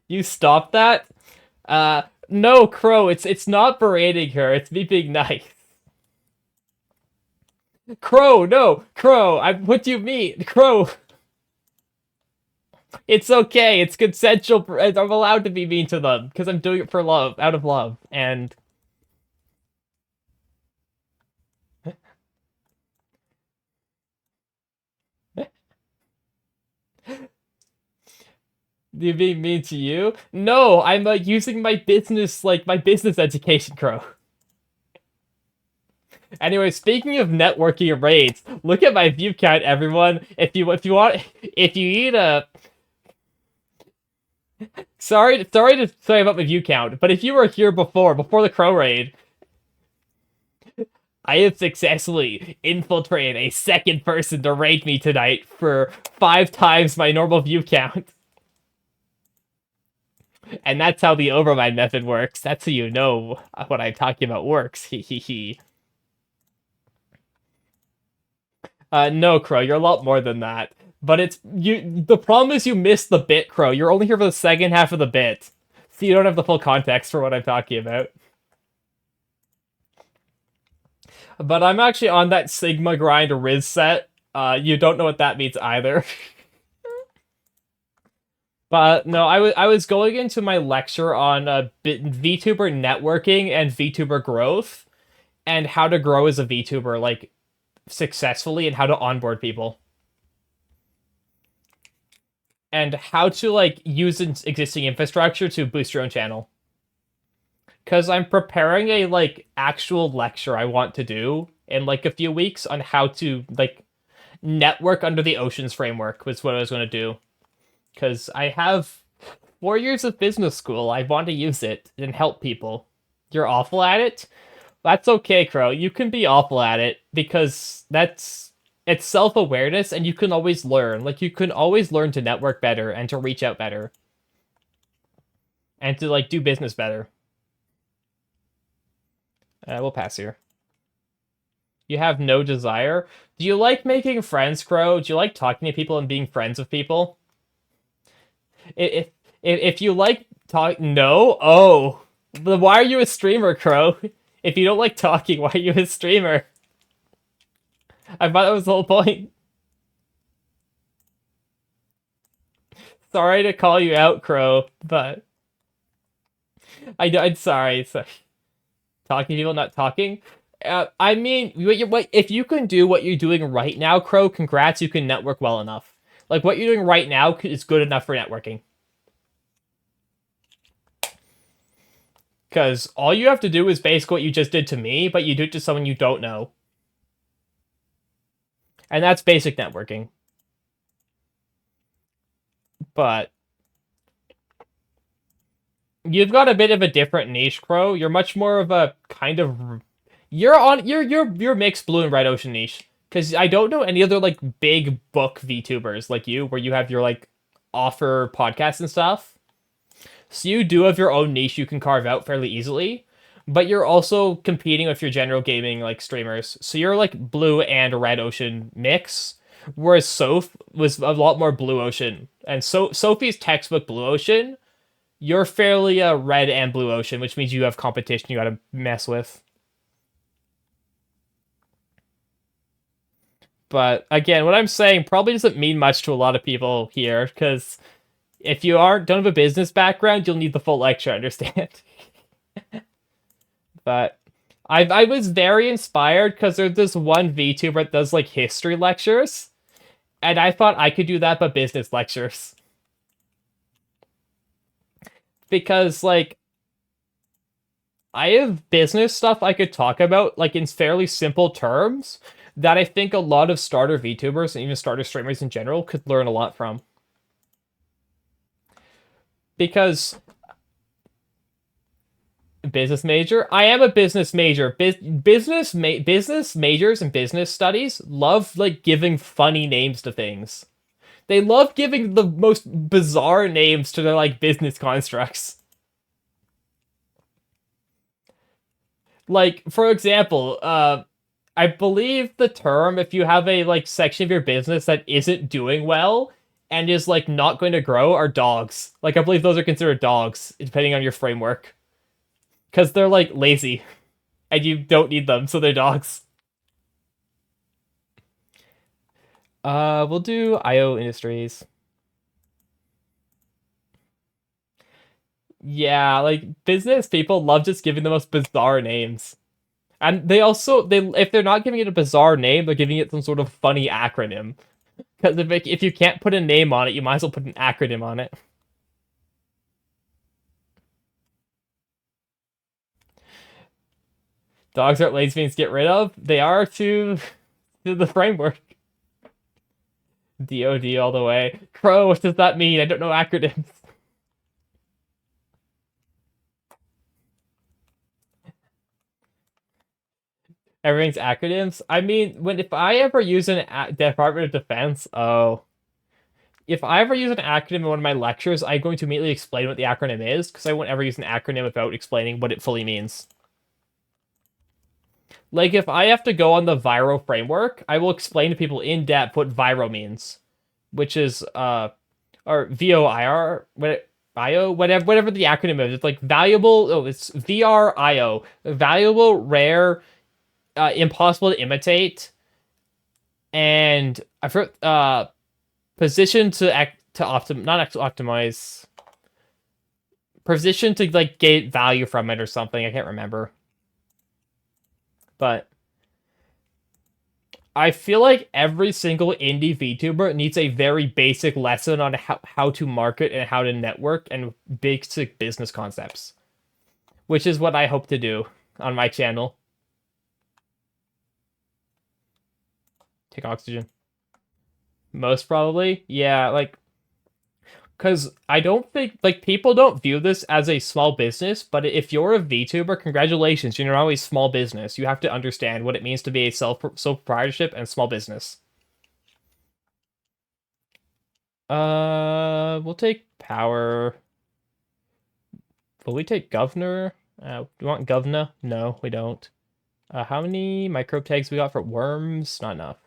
You stop that? No, Crow, it's not berating her. It's me being nice. Crow, no, Crow. What do you mean, Crow? It's okay. It's consensual. I'm allowed to be mean to them because I'm doing it for love, out of love. And you being mean to you? No, I'm using my business, like my business education, Crow. Anyway, speaking of networking and raids, look at my view count, everyone. If you want, if you need a sorry to say about my view count, but if you were here before the Crow raid, I have successfully infiltrated a second person to raid me tonight for 5 times my normal view count. And that's how the override method works. That's how you know what I'm talking about works. Hee hee hee. No, Crow, you're a lot more than that. But it's you. The problem is you missed the bit, Crow. You're only here for the second half of the bit, so you don't have the full context for what I'm talking about. But I'm actually on that Sigma grind Riz set. You don't know what that means either. But no, I was going into my lecture on VTuber networking and VTuber growth and how to grow as a VTuber like successfully and how to onboard people and how to like use existing infrastructure to boost your own channel. Because I'm preparing a like actual lecture I want to do in like a few weeks on how to like network under the oceans framework was what I was going to do. Because I have 4 years of business school. I want to use it and help people. You're awful at it? That's okay, Crow. You can be awful at it because it's self-awareness and you can always learn. Like you can always learn to network better and to reach out better and to like do business better. We'll pass here. You have no desire. Do you like making friends, Crow? Do you like talking to people and being friends with people? If if you like talk, no. Oh, then why are you a streamer, Crow? If you don't like talking, why are you a streamer? I thought that was the whole point. Sorry to call you out, Crow, but I'm sorry. So, talking to people, not talking. I mean, what if you can do what you're doing right now, Crow? Congrats, you can network well enough. Like what you're doing right now is good enough for networking. Because all you have to do is basically what you just did to me, but you do it to someone you don't know. And that's basic networking. But you've got a bit of a different niche, Crow. You're much more of a kind of you're mixed blue and red ocean niche. Because I don't know any other like big book VTubers like you, where you have your like offer podcasts and stuff. So you do have your own niche you can carve out fairly easily, but you're also competing with your general gaming like streamers. So you're like blue and red ocean mix, whereas Soph was a lot more blue ocean. And so Sophie's textbook blue ocean, you're fairly red and blue ocean, which means you have competition you got to mess with. But again, what I'm saying probably doesn't mean much to a lot of people here because if you don't have a business background, you'll need the full lecture to understand. But I was very inspired because there's this one VTuber that does like history lectures, and I thought I could do that but business lectures. Because like I have business stuff I could talk about like in fairly simple terms that I think a lot of starter VTubers and even starter streamers in general could learn a lot from. Because business major, I am a business major. Business majors and business studies love like giving funny names to things. They love giving the most bizarre names to their like business constructs. Like for example, I believe the term if you have a like section of your business that isn't doing well and is like not going to grow are dogs. Like I believe those are considered dogs depending on your framework because they're like lazy and you don't need them, so they're dogs. We'll do IO Industries. Yeah, like business people love just giving the most bizarre names. And they also they if they're not giving it a bizarre name, they're giving it some sort of funny acronym. Because if you can't put a name on it, you might as well put an acronym on it. Dogs aren't lazy things to get rid of. They are to the framework. DOD all the way. Crow, what does that mean? I don't know acronyms. Everything's acronyms. I mean, when if I ever use an Department of Defense, oh, if I ever use an acronym in one of my lectures, I'm going to immediately explain what the acronym is because I won't ever use an acronym without explaining what it fully means. Like if I have to go on the Viro framework, I will explain to people in depth what Viro means, which is or VOIR, what IO, whatever the acronym is. It's like valuable. Oh, it's VRIO, valuable, rare, impossible to imitate, and I forgot position to act to optimize, position to like get value from it or something. I can't remember, but I feel like every single indie VTuber needs a very basic lesson on how to market and how to network and basic business concepts, which is what I hope to do on my channel. Take oxygen. Most probably. Yeah, like because I don't think like people don't view this as a small business, but if you're a VTuber, congratulations, you're not always small business. You have to understand what it means to be a self proprietorship and small business. We'll take power. Will we take governor? Do we want governor? No, we don't. How many microbe tags we got for worms? Not enough.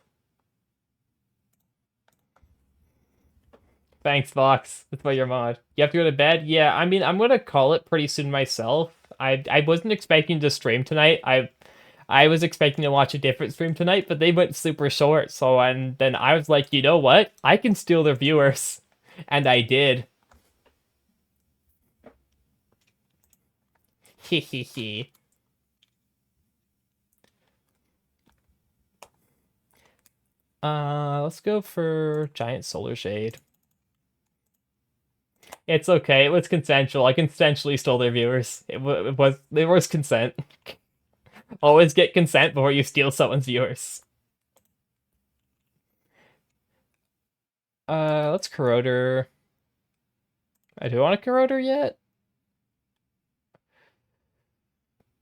Thanks, Fox. That's why you're mod. You have to go to bed? Yeah, I mean, I'm gonna call it pretty soon myself. I wasn't expecting to stream tonight. I was expecting to watch a different stream tonight, but they went super short. So and then I was like, you know what? I can steal their viewers, and I did. Hehehe. Let's go for giant solar shade. It's okay. It was consensual. I consensually stole their viewers. It was there was consent. Always get consent before you steal someone's viewers. Let's corroder. I do want a corroder yet.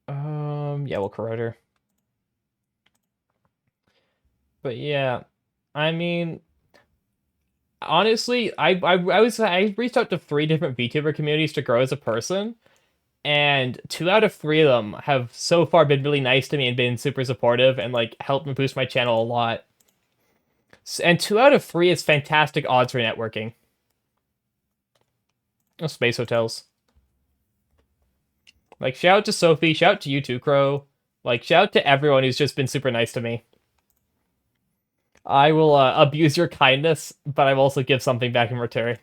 Yeah, we'll corroder. But yeah, I mean, honestly, I reached out to 3 different VTuber communities to grow as a person, and 2 out of 3 of them have so far been really nice to me and been super supportive and like helped me boost my channel a lot. And 2 out of 3 is fantastic odds for networking. Oh, space hotels. Like shout out to Sophie, shout out to you too, Crow. Like shout out to everyone who's just been super nice to me. I will abuse your kindness, but I will also give something back in return.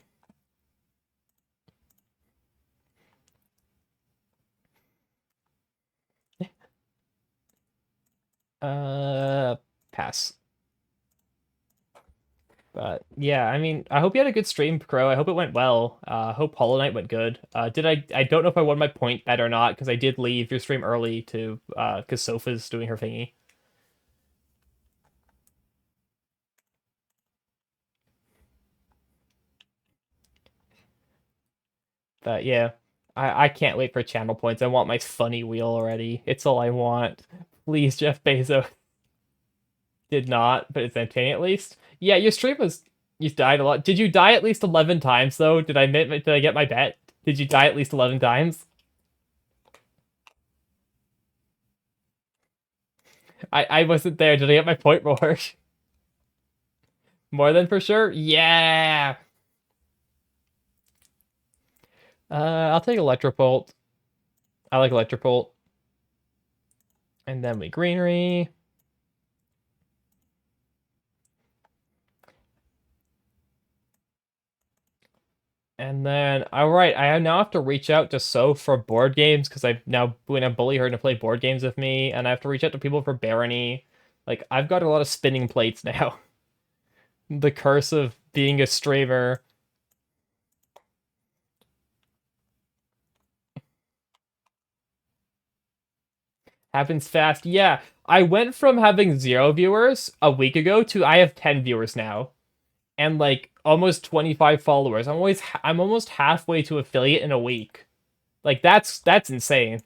Uh, pass. But yeah, I mean, I hope you had a good stream, Crow. I hope it went well. I hope Hollow Knight went good. Did I don't know if I won my point bet or not because I did leave your stream early to because Sofa's doing her thingy. But yeah, I can't wait for channel points. I want my funny wheel already. It's all I want. Please, Jeff Bezos. Did not, but it's entertaining at least. Yeah, your stream was you died a lot. Did you die at least 11 times though? Did I get my bet? Did you die at least 11 times? I wasn't there. Did I get my point more? More than for sure? Yeah. I'll take Electrobolt. I like Electrobolt. And then we greenery. And then, all right, I now have to reach out to So for board games because I've now going to bully her to play board games with me, and I have to reach out to people for Barony. Like, I've got a lot of spinning plates now. The curse of being a streamer happens fast. Yeah, I went from having 0 viewers a week ago to I have 10 viewers now, and like almost 25 followers. I'm almost halfway to affiliate in a week. Like that's insane.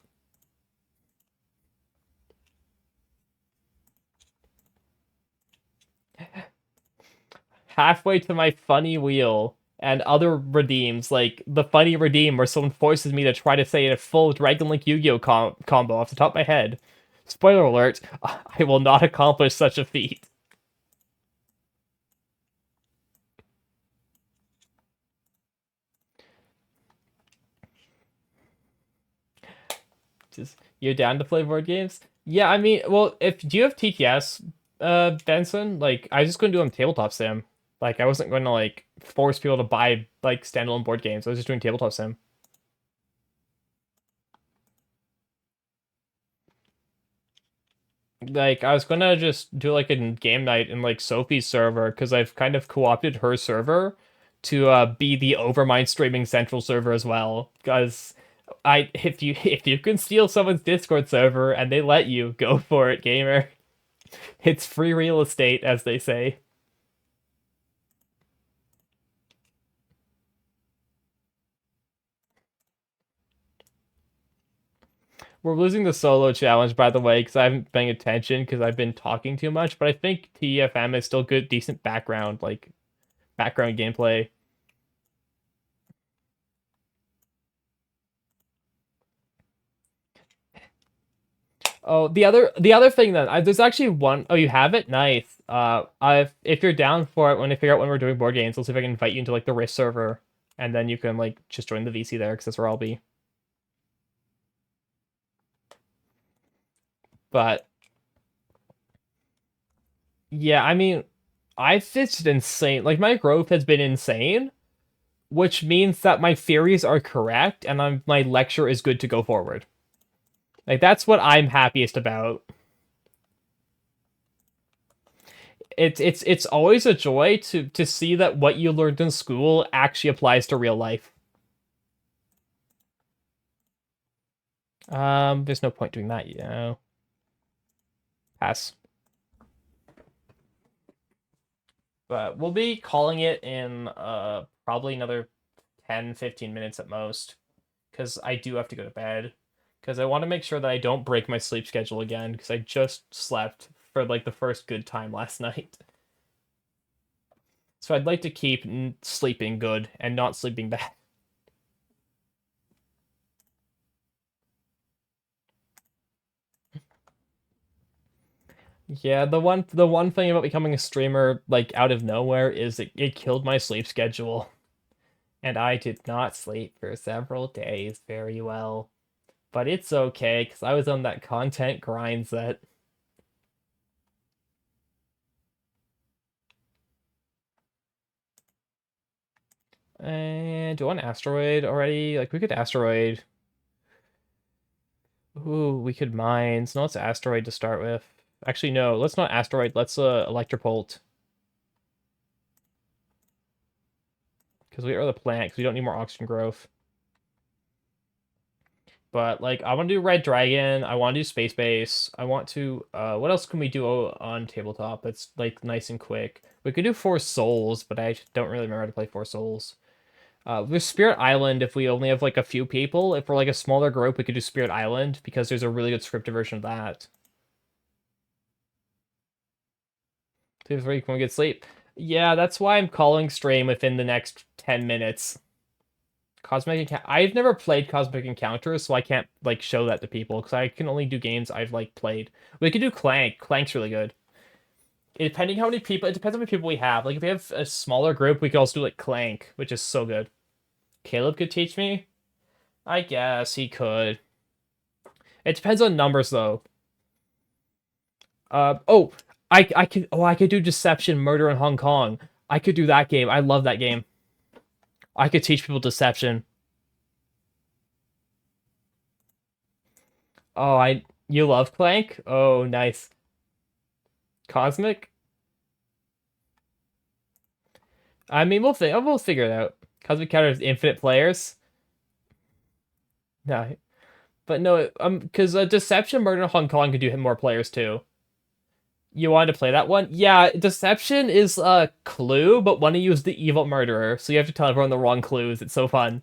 Halfway to my funny wheel and other redeems, like the funny redeem where someone forces me to try to say a full Dragon Link Yu-Gi-Oh combo off the top of my head. Spoiler alert, I will not accomplish such a feat. Just you're down to play board games? Yeah, I mean, well, if do you have TTS, Benson? Like, I was just gonna do on tabletop sim. Like, I wasn't going to like force people to buy like standalone board games. I was just doing tabletop sim. Like, I was gonna just do like a game night in like Sophie's server because I've kind of co-opted her server to be the Overmind streaming central server as well. Because I if you can steal someone's Discord server and they let you, go for it, gamer. It's free real estate, as they say. We're losing the solo challenge, by the way, because I haven't been paying attention because I've been talking too much. But I think TFM is still good, decent background, like background gameplay. Oh, the other thing then, there's actually one. Oh, you have it? Nice. If you're down for it, when I figure out when we're doing board games, I'll see if I can invite you into like the Rift server, and then you can like just join the VC there because that's where I'll be. But yeah, I mean, I've just insane. Like my growth has been insane, which means that my theories are correct and my lecture is good to go forward. Like that's what I'm happiest about. It's always a joy to see that what you learned in school actually applies to real life. There's no point doing that, you know. Pass. But we'll be calling it in probably another 10, 15 minutes at most. Because I do have to go to bed. Because I want to make sure that I don't break my sleep schedule again. Because I just slept for like the first good time last night. So I'd like to keep sleeping good and not sleeping bad. Yeah, the one thing about becoming a streamer like out of nowhere is it killed my sleep schedule. And I did not sleep for several days very well. But it's okay, because I was on that content grind set. And do you want asteroid already? Like we could asteroid. Ooh, we could mines. No, let's asteroid to start with. Actually, no, let's not asteroid. Let's electropolt. Because we are the plant, because we don't need more oxygen growth. But like I want to do Red Dragon, I want to do Space Base, I want to what else can we do on tabletop that's like nice and quick? We could do Four Souls, but I don't really remember how to play Four Souls. With Spirit Island, if we only have like a few people, if we're like a smaller group, we could do Spirit Island because there's a really good scripted version of that. 2 3 when we get sleep. Yeah, that's why I'm calling stream within the next 10 minutes. Cosmic Encounter. I've never played Cosmic Encounters, so I can't like show that to people because I can only do games I've like played. We could do Clank. Clank's really good. Depending how many people, it depends how many people we have. Like if we have a smaller group, we could also do like Clank, which is so good. Caleb could teach me. I guess he could. It depends on numbers though. Oh, I could do Deception, Murder in Hong Kong. I could do that game. I love that game. I could teach people deception. Oh, I you love Clank? Oh, nice. Cosmic? I mean, we'll figure it out. Cosmic counters infinite players. No, but no, because Deception Murder in Hong Kong could do hit more players too. You wanted to play that one? Yeah, Deception is a clue, but when you use the evil murderer, so you have to tell everyone the wrong clues. It's so fun.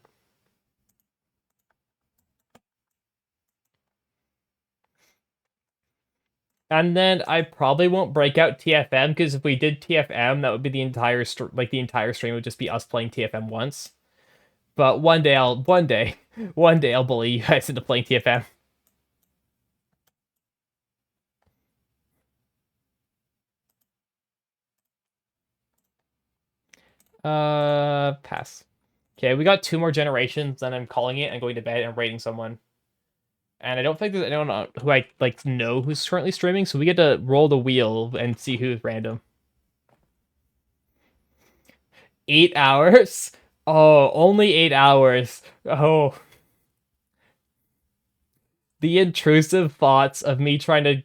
And then I probably won't break out TFM because if we did TFM, that would be the entire the entire stream would just be us playing TFM once. But one day I'll bully you guys into playing TFM. Pass. Okay, we got two more generations, then I'm calling it and going to bed and rating someone. And I don't think there's anyone who I like know who's currently streaming, so we get to roll the wheel and see who's random. 8 hours? Oh, only 8 hours. Oh, the intrusive thoughts of me trying to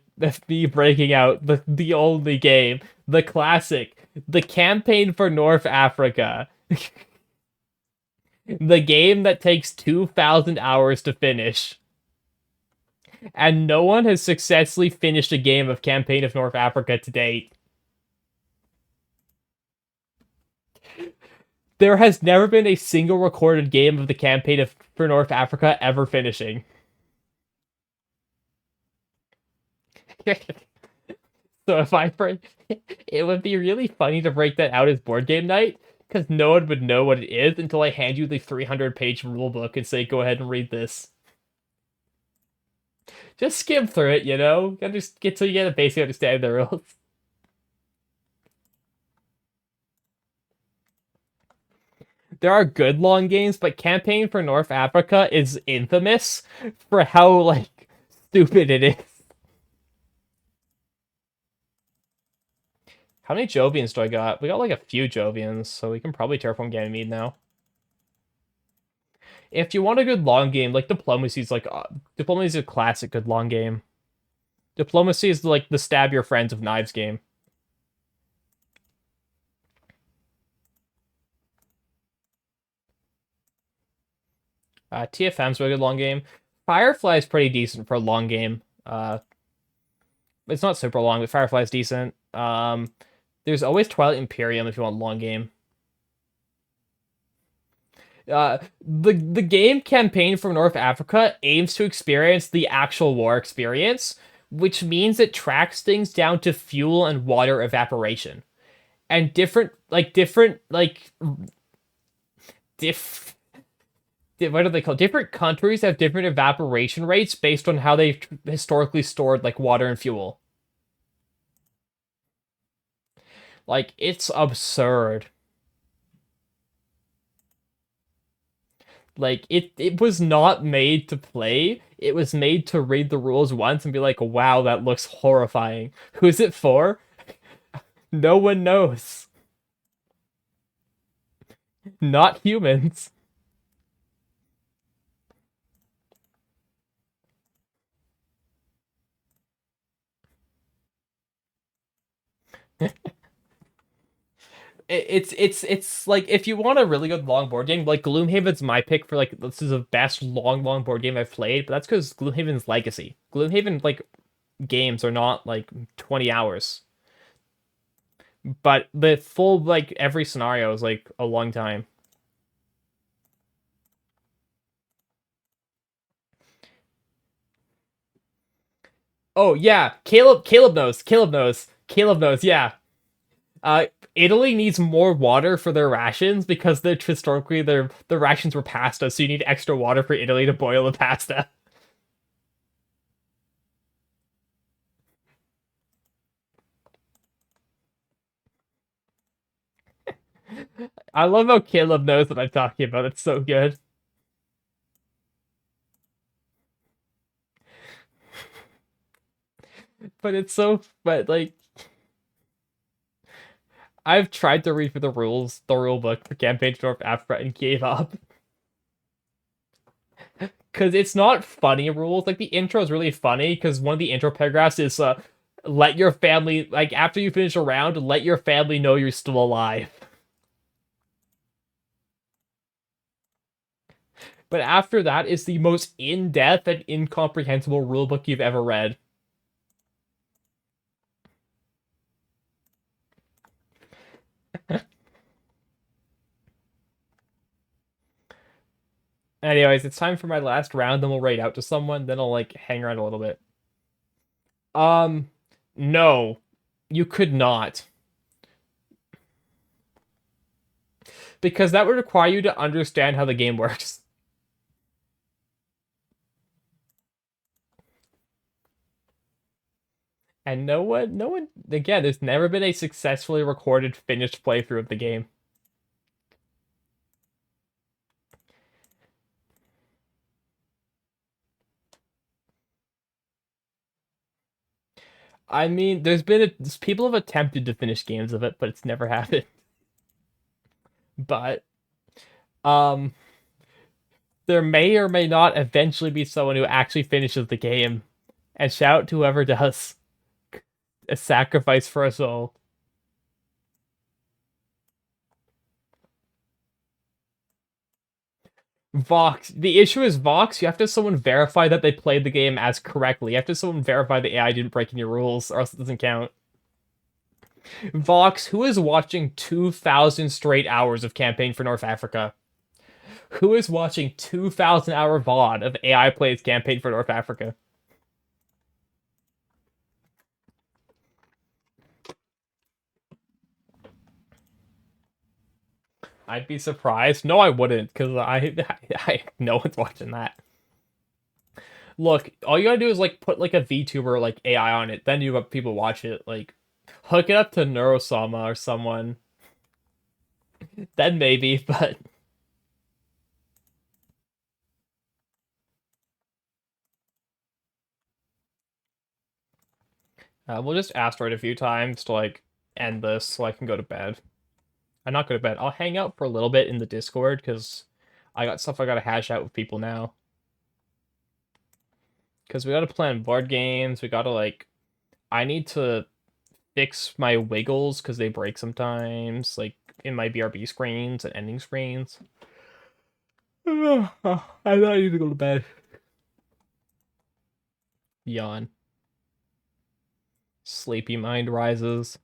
me breaking out the only game, the classic, the campaign for North Africa, the game that takes 2,000 hours to finish, and no one has successfully finished a game of Campaign of North Africa to date. There has never been a single recorded game of the campaign of for North Africa ever finishing. So if I break, it would be really funny to break that out as board game night because no one would know what it is until I hand you the 300-page rule book and say, "Go ahead and read this." Just skim through it, you know. You gotta just get till you get a basic understanding of the rules. There are good long games, but Campaign for North Africa is infamous for how like stupid it is. How many Jovians do I got? We got like a few Jovians, so we can probably Terraform Ganymede now. If you want a good long game, like Diplomacy is a classic good long game. Diplomacy is like the stab your friends of knives game. TFM's a really good long game. Firefly is pretty decent for a long game. It's not super long, but Firefly is decent. There's always Twilight Imperium if you want long game. The game campaign from North Africa aims to experience the actual war experience, which means it tracks things down to fuel and water evaporation, and diff what are they called? Different countries have different evaporation rates based on how they've historically stored like water and fuel. Like it's absurd. Like it was not made to play. It was made to read the rules once and be like, "Wow, that looks horrifying." Who's it for? No one knows. Not humans. It's like if you want a really good long board game, like Gloomhaven's my pick for like this is the best long board game I've played, but that's because Gloomhaven's legacy. Gloomhaven like games are not like 20 hours, but the full like every scenario is like a long time. Oh yeah, Caleb knows. Caleb knows. Yeah. Italy needs more water for their rations because they're historically their rations were pasta, so you need extra water for Italy to boil the pasta. I love how Caleb knows what I'm talking about. It's so good. But it's so but like I've tried to read through the rule book for Campaign to North Africa, and gave up. Because it's not funny rules. Like, the intro is really funny, because one of the intro paragraphs is, let your family, like, after you finish a round, let your family know you're still alive. But after that is the most in-depth and incomprehensible rulebook you've ever read. Anyways, it's time for my last round, then we'll raid out to someone, then I'll, like, hang around a little bit. Um, no. You could not. Because that would require you to understand how the game works. And no one, again, there's never been a successfully recorded finished playthrough of the game. I mean, people have attempted to finish games of it, but it's never happened. But, um, there may or may not eventually be someone who actually finishes the game. And shout out to whoever does. A sacrifice for us all. Vox. The issue is Vox, you have to have someone verify that they played the game as correctly. You have to have someone verify the AI didn't break any rules, or else it doesn't count. Vox, who is watching 2,000 straight hours of Campaign for North Africa? Who is watching 2,000-hour VOD of AI plays Campaign for North Africa? I'd be surprised. No, I wouldn't, because no one's watching that. Look, all you gotta do is, like, put, like, a VTuber, like, AI on it, then you have people watch it. Like, hook it up to Neurosama or someone. Then maybe, but we'll just asteroid a few times to, like, end this so I can go to bed. I'm not go to bed. I'll hang out for a little bit in the Discord because I got stuff I gotta hash out with people now. Because we gotta plan board games. We gotta, like, I need to fix my wiggles because they break sometimes, like in my BRB screens and ending screens. I thought I need to go to bed. Yawn. Sleepy mind rises.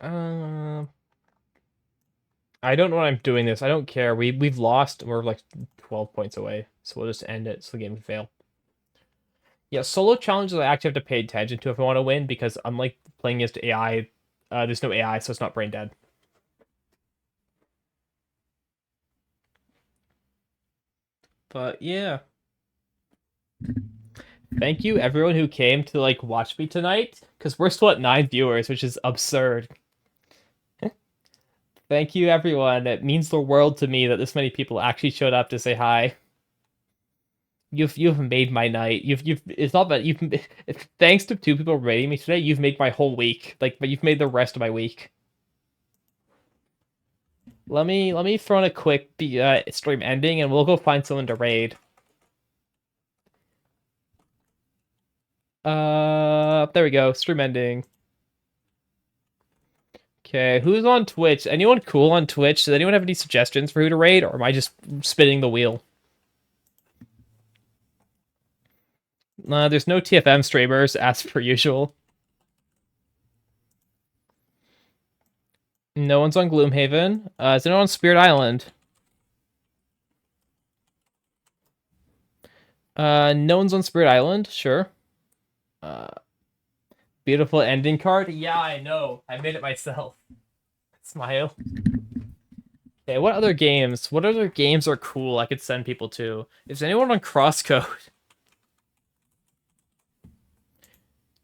Uh, I don't know what I'm doing this. I don't care. We've lost. We're like 12 points away, so we'll just end it so the game can fail. Yeah, solo challenges I actually have to pay attention to if I want to win because unlike playing against AI, there's no AI, so it's not brain dead. But yeah. Thank you everyone who came to, like, watch me tonight, because we're still at 9 viewers, which is absurd. Thank you everyone. It means the world to me that this many people actually showed up to say hi. You've made my night. You've it's not that you've thanks to 2 people rating me today, you've made my whole week. Like, but you've made the rest of my week. Let me throw in a quick stream ending and we'll go find someone to raid. There we go. Stream ending. Okay, who's on Twitch? Anyone cool on Twitch? Does anyone have any suggestions for who to raid, or am I just spinning the wheel? There's no TFM streamers, as per usual. No one's on Gloomhaven. Is anyone on Spirit Island? No one's on Spirit Island. Sure. Uh, Beautiful ending card. Yeah, I know. I made it myself. Smile. Okay, what other games? What other games are cool I could send people to? Is anyone on Crosscode?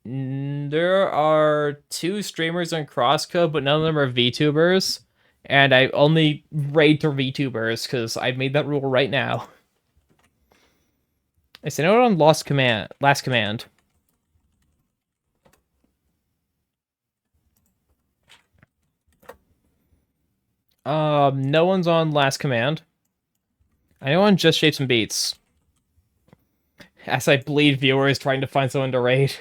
There are 2 streamers on Crosscode, but none of them are VTubers. And I only raid to VTubers because I've made that rule right now. Is anyone on Lost Command? Last Command. No one's on Last Command. Anyone just Shapes and Beats? As I bleed viewers trying to find someone to raid.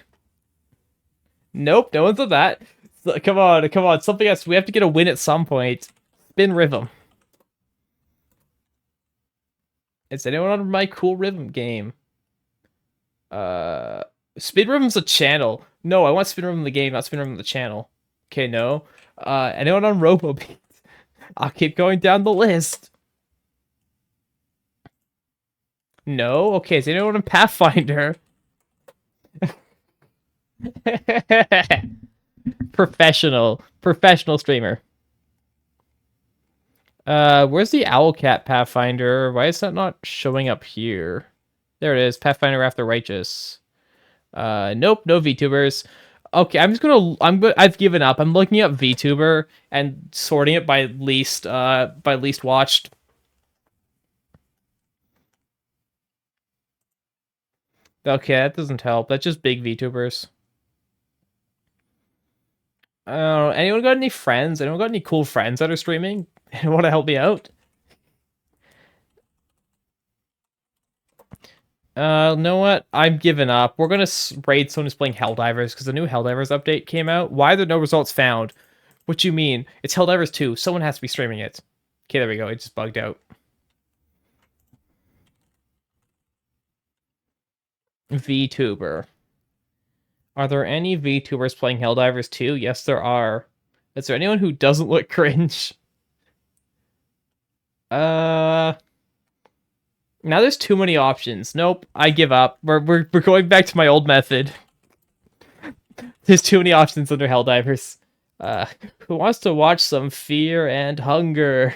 Nope, no one's on that. So, come on, come on. Something else. We have to get a win at some point. Spin Rhythm. Is anyone on my cool rhythm game? Spin Rhythm's a channel. No, I want Spin Rhythm the game, not Spin Rhythm the channel. Okay, no. Anyone on RoboBeat? I'll keep going down the list. No? Okay, is anyone on Pathfinder? Professional streamer. Where's the Owlcat Pathfinder? Why is that not showing up here? There it is, Pathfinder After Righteous. Nope, no VTubers. Okay, I've given up. I'm looking up VTuber and sorting it by least watched. Okay, that doesn't help. That's just big VTubers. I don't know. Anyone got any friends? Anyone got any cool friends that are streaming and want to help me out? Know what? I'm giving up. We're gonna raid someone who's playing Helldivers because the new Helldivers update came out. Why are there no results found? What you mean? It's Helldivers 2. Someone has to be streaming it. Okay, there we go. It just bugged out. VTuber. Are there any VTubers playing Helldivers 2? Yes, there are. Is there anyone who doesn't look cringe? Now there's too many options. Nope, I give up. We're going back to my old method. There's too many options under Helldivers. Who wants to watch some Fear and Hunger?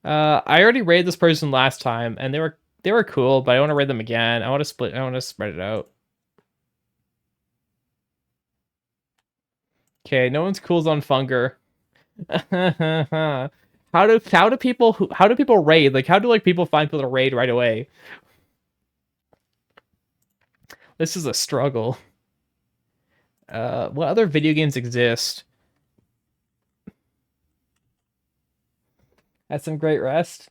I already raided this person last time, and they were cool, but I want to raid them again. I want to split. I want to spread it out. Okay, no one's cool on Funger. How do people raid? Like, how do like people find people to raid right away? This is a struggle. What other video games exist? Had some great rest.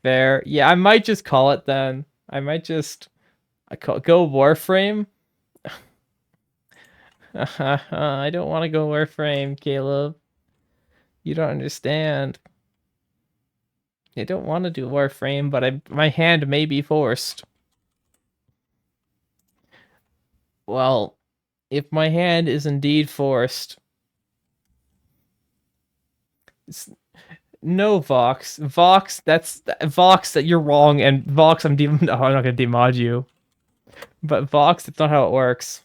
Fair. Yeah, I might just call it then. I might just go Warframe. I don't want to go Warframe, Caleb. You don't understand. I don't want to do Warframe, but my hand may be forced. Well, if my hand is indeed forced, no Vox, that's Vox. That you're wrong, and Vox, no, I'm not gonna demod you. But Vox, that's not how it works.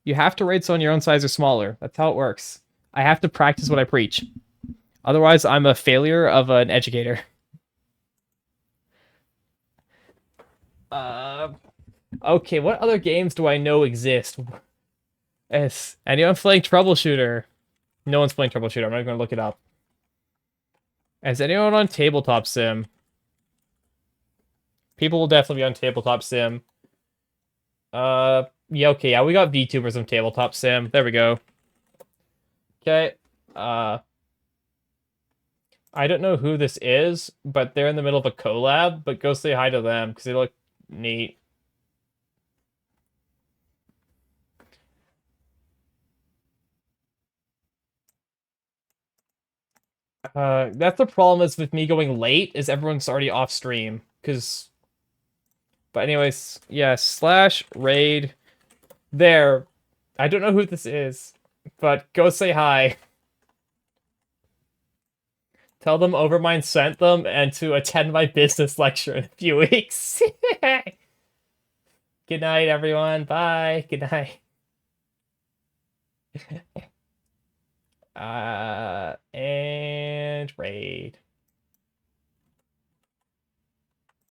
You have to raid someone your own size or smaller. That's how it works. I have to practice what I preach. Otherwise, I'm a failure of an educator. Okay, what other games do I know exist? Is anyone playing Troubleshooter? No one's playing Troubleshooter. I'm not going to look it up. Is anyone on Tabletop Sim? People will definitely be on Tabletop Sim. Yeah, okay, yeah, we got VTubers on Tabletop Sim. There we go. Okay. I don't know who this is, but they're in the middle of a collab, but go say hi to them, because they look neat. That's the problem is with me going late, is everyone's already off stream, because... But anyways, yeah, /raid. There. I don't know who this is, but go say hi. Tell them Overmind sent them and to attend my business lecture in a few weeks. Good night, everyone. Bye. Good night. And raid.